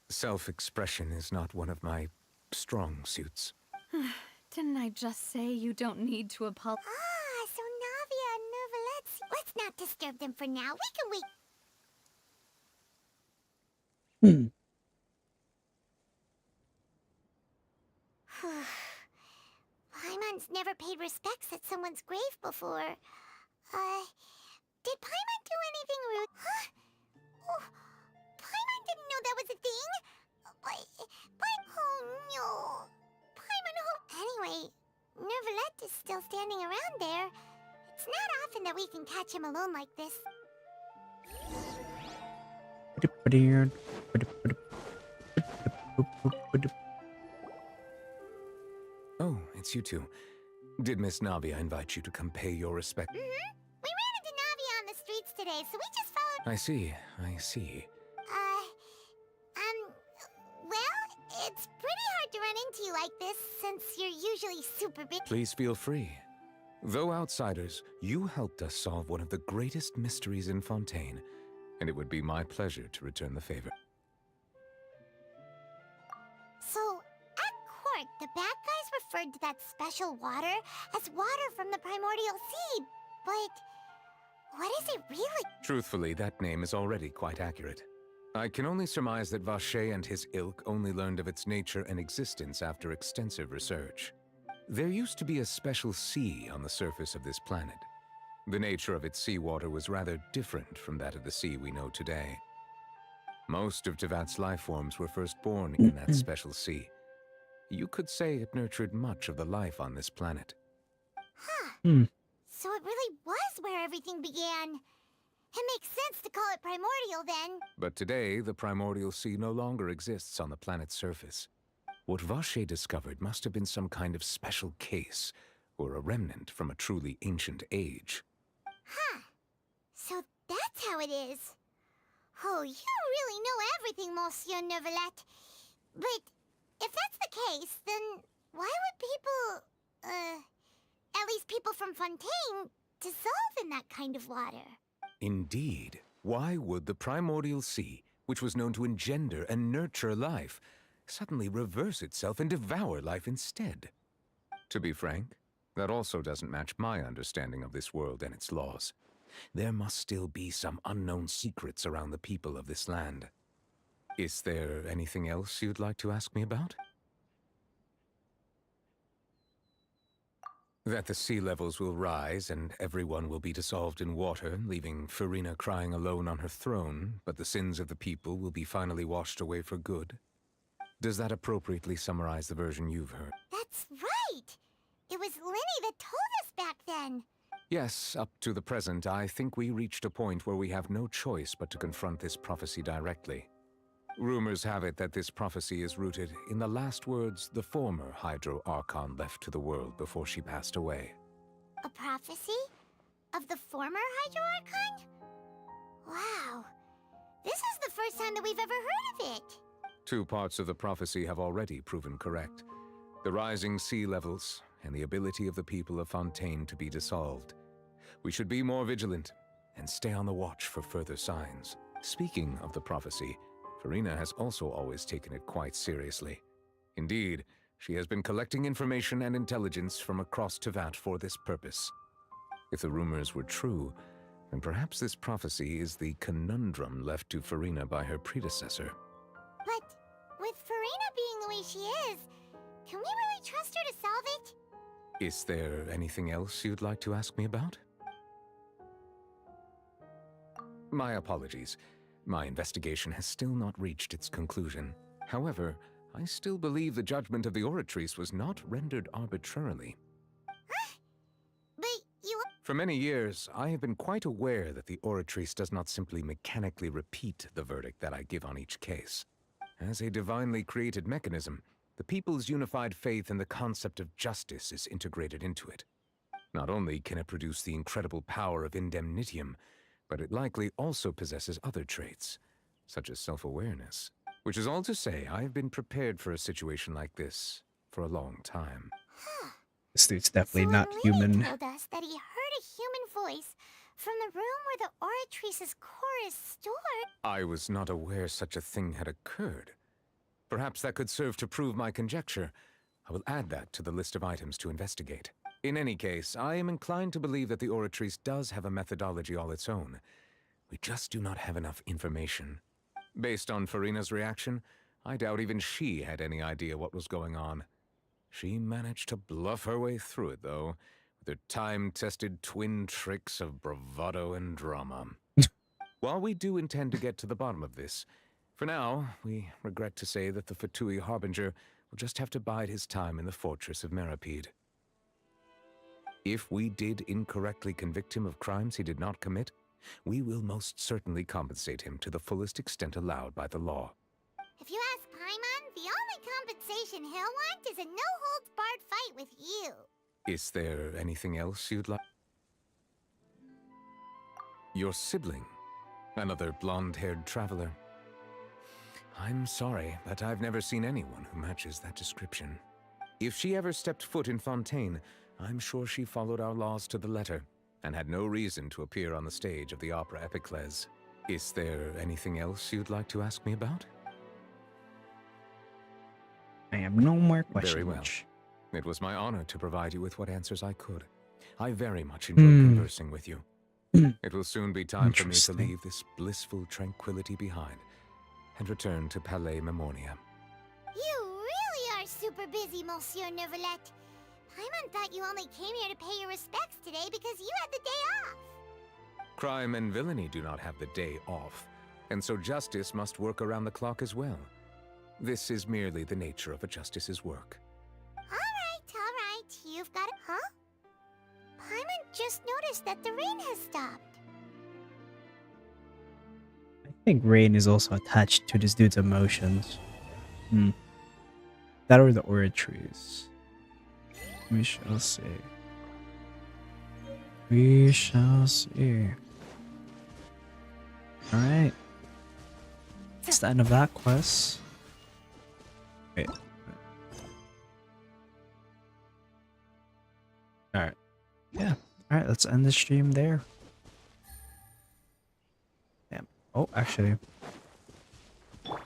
Self-expression is not one of my strong suits. Didn't I just say you don't need to apologize? Ah, so Navia and Neuvillette... Let's not disturb them for now. We can wait... Paimon's never paid respects at someone's grave before. Did Paimon do anything rude? Huh? Oh, Paimon didn't know that was a thing. But oh no. Paimon, anyway, Neuvillette is still standing around there. It's not often that we can catch him alone like this. Oh, it's you two. Did Miss Navia invite you to come pay your respect? We ran into Navia on I see, I see. Well, it's pretty hard to run into you like this since you're usually super busy. Please feel free. Though outsiders, you helped us solve one of the greatest mysteries in Fontaine, and it would be my pleasure to return the favor. So, at court, the bad guys referred to that special water as water from the primordial sea, but what is it really? Truthfully, that name is already quite accurate. I can only surmise that Vacher and his ilk only learned of its nature and existence after extensive research. There used to be a special sea on the surface of this planet. The nature of its seawater was rather different from that of the sea we know today. Most of Tevat's life forms were first born in that special sea. You could say it nurtured much of the life on this planet. Huh. So it really was where everything began. It makes sense to call it primordial then. But today, the primordial sea no longer exists on the planet's surface. What Vacher discovered must have been some kind of special case, or a remnant from a truly ancient age. Huh. So that's how it is. Oh, you really know everything, Monsieur Neuvillette. But if that's the case, then why would people, at least people from Fontaine, dissolve in that kind of water? Indeed. Why would the primordial sea, which was known to engender and nurture life, suddenly reverse itself and devour life instead? To be frank, that also doesn't match my understanding of this world and its laws. There must still be some unknown secrets around the people of this land. Is there anything else you'd like to ask me about? That the sea levels will rise and everyone will be dissolved in water, leaving Furina crying alone on her throne, but the sins of the people will be finally washed away for good. Does that appropriately summarize the version you've heard? That's right! It was Linny that told us back then. Yes, up to the present, I think we reached a point where we have no choice but to confront this prophecy directly. Rumors have it that this prophecy is rooted in the last words the former Hydro Archon left to the world before she passed away. A prophecy? Of the former Hydro Archon? Wow. This is the first time that we've ever heard of it. Two parts of the prophecy have already proven correct. The rising sea levels and the ability of the people of Fontaine to be dissolved. We should be more vigilant and stay on the watch for further signs. Speaking of the prophecy, Furina has also always taken it quite seriously. Indeed, she has been collecting information and intelligence from across Tevat for this purpose. If the rumors were true, then perhaps this prophecy is the conundrum left to Furina by her predecessor. But with Furina being the way she is, can we really trust her to solve it? Is there anything else you'd like to ask me about? My apologies. My investigation has still not reached its conclusion. However, I still believe the judgment of the Oratrice was not rendered arbitrarily. But you... For many years, I have been quite aware that the Oratrice does not simply mechanically repeat the verdict that I give on each case. As a divinely created mechanism, the people's unified faith in the concept of justice is integrated into it. Not only can it produce the incredible power of indemnitium, but it likely also possesses other traits, such as self-awareness. Which is all to say, I have been prepared for a situation like this for a long time. This dude's definitely not Linny human. told us that he heard a human voice from the room where the Oratrice's core is stored. I was not aware such a thing had occurred. Perhaps that could serve to prove my conjecture. I will add that to the list of items to investigate. In any case, I am inclined to believe that the Oratrice does have a methodology all its own. We just do not have enough information. Based on Furina's reaction, I doubt even she had any idea what was going on. She managed to bluff her way through it, though, with her time-tested twin tricks of bravado and drama. While we do intend to get to the bottom of this, for now, we regret to say that the Fatui Harbinger will just have to bide his time in the fortress of Meripede. If we did incorrectly convict him of crimes he did not commit, we will most certainly compensate him to the fullest extent allowed by the law. If you ask Paimon, the only compensation he'll want is a no-holds-barred fight with you. Is there anything else you'd like? Your sibling. Another blonde-haired traveler. I'm sorry, but I've never seen anyone who matches that description. If she ever stepped foot in Fontaine, I'm sure she followed our laws to the letter, and had no reason to appear on the stage of the opera Epiclese. Is there anything else you'd like to ask me about? I have no more questions. Very well. It was my honor to provide you with what answers I could. I very much enjoyed conversing with you. It will soon be time for me to leave this blissful tranquility behind and return to Palais Memoria. You really are super busy, Monsieur Neuvillette. Paimon thought you only came here to pay your respects today because you had the day off. Crime and villainy do not have the day off, and so justice must work around the clock as well. This is merely the nature of a justice's work. All right. You've got it, huh? Paimon just noticed that the rain has stopped. I think rain is also attached to this dude's emotions. That or the aura trees. We shall see. We shall see. Alright. It's the end of that quest. Wait. Alright. Yeah. Alright, let's end the stream there. Damn. Oh, actually. Now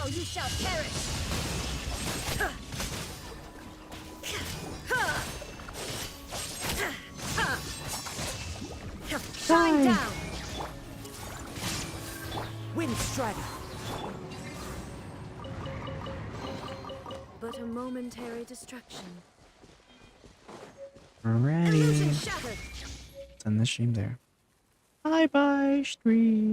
you shall perish! Shine down! Wind strider! But a momentary distraction. Alrighty. Illusion shattered! Let's end the stream there. Bye bye, stream.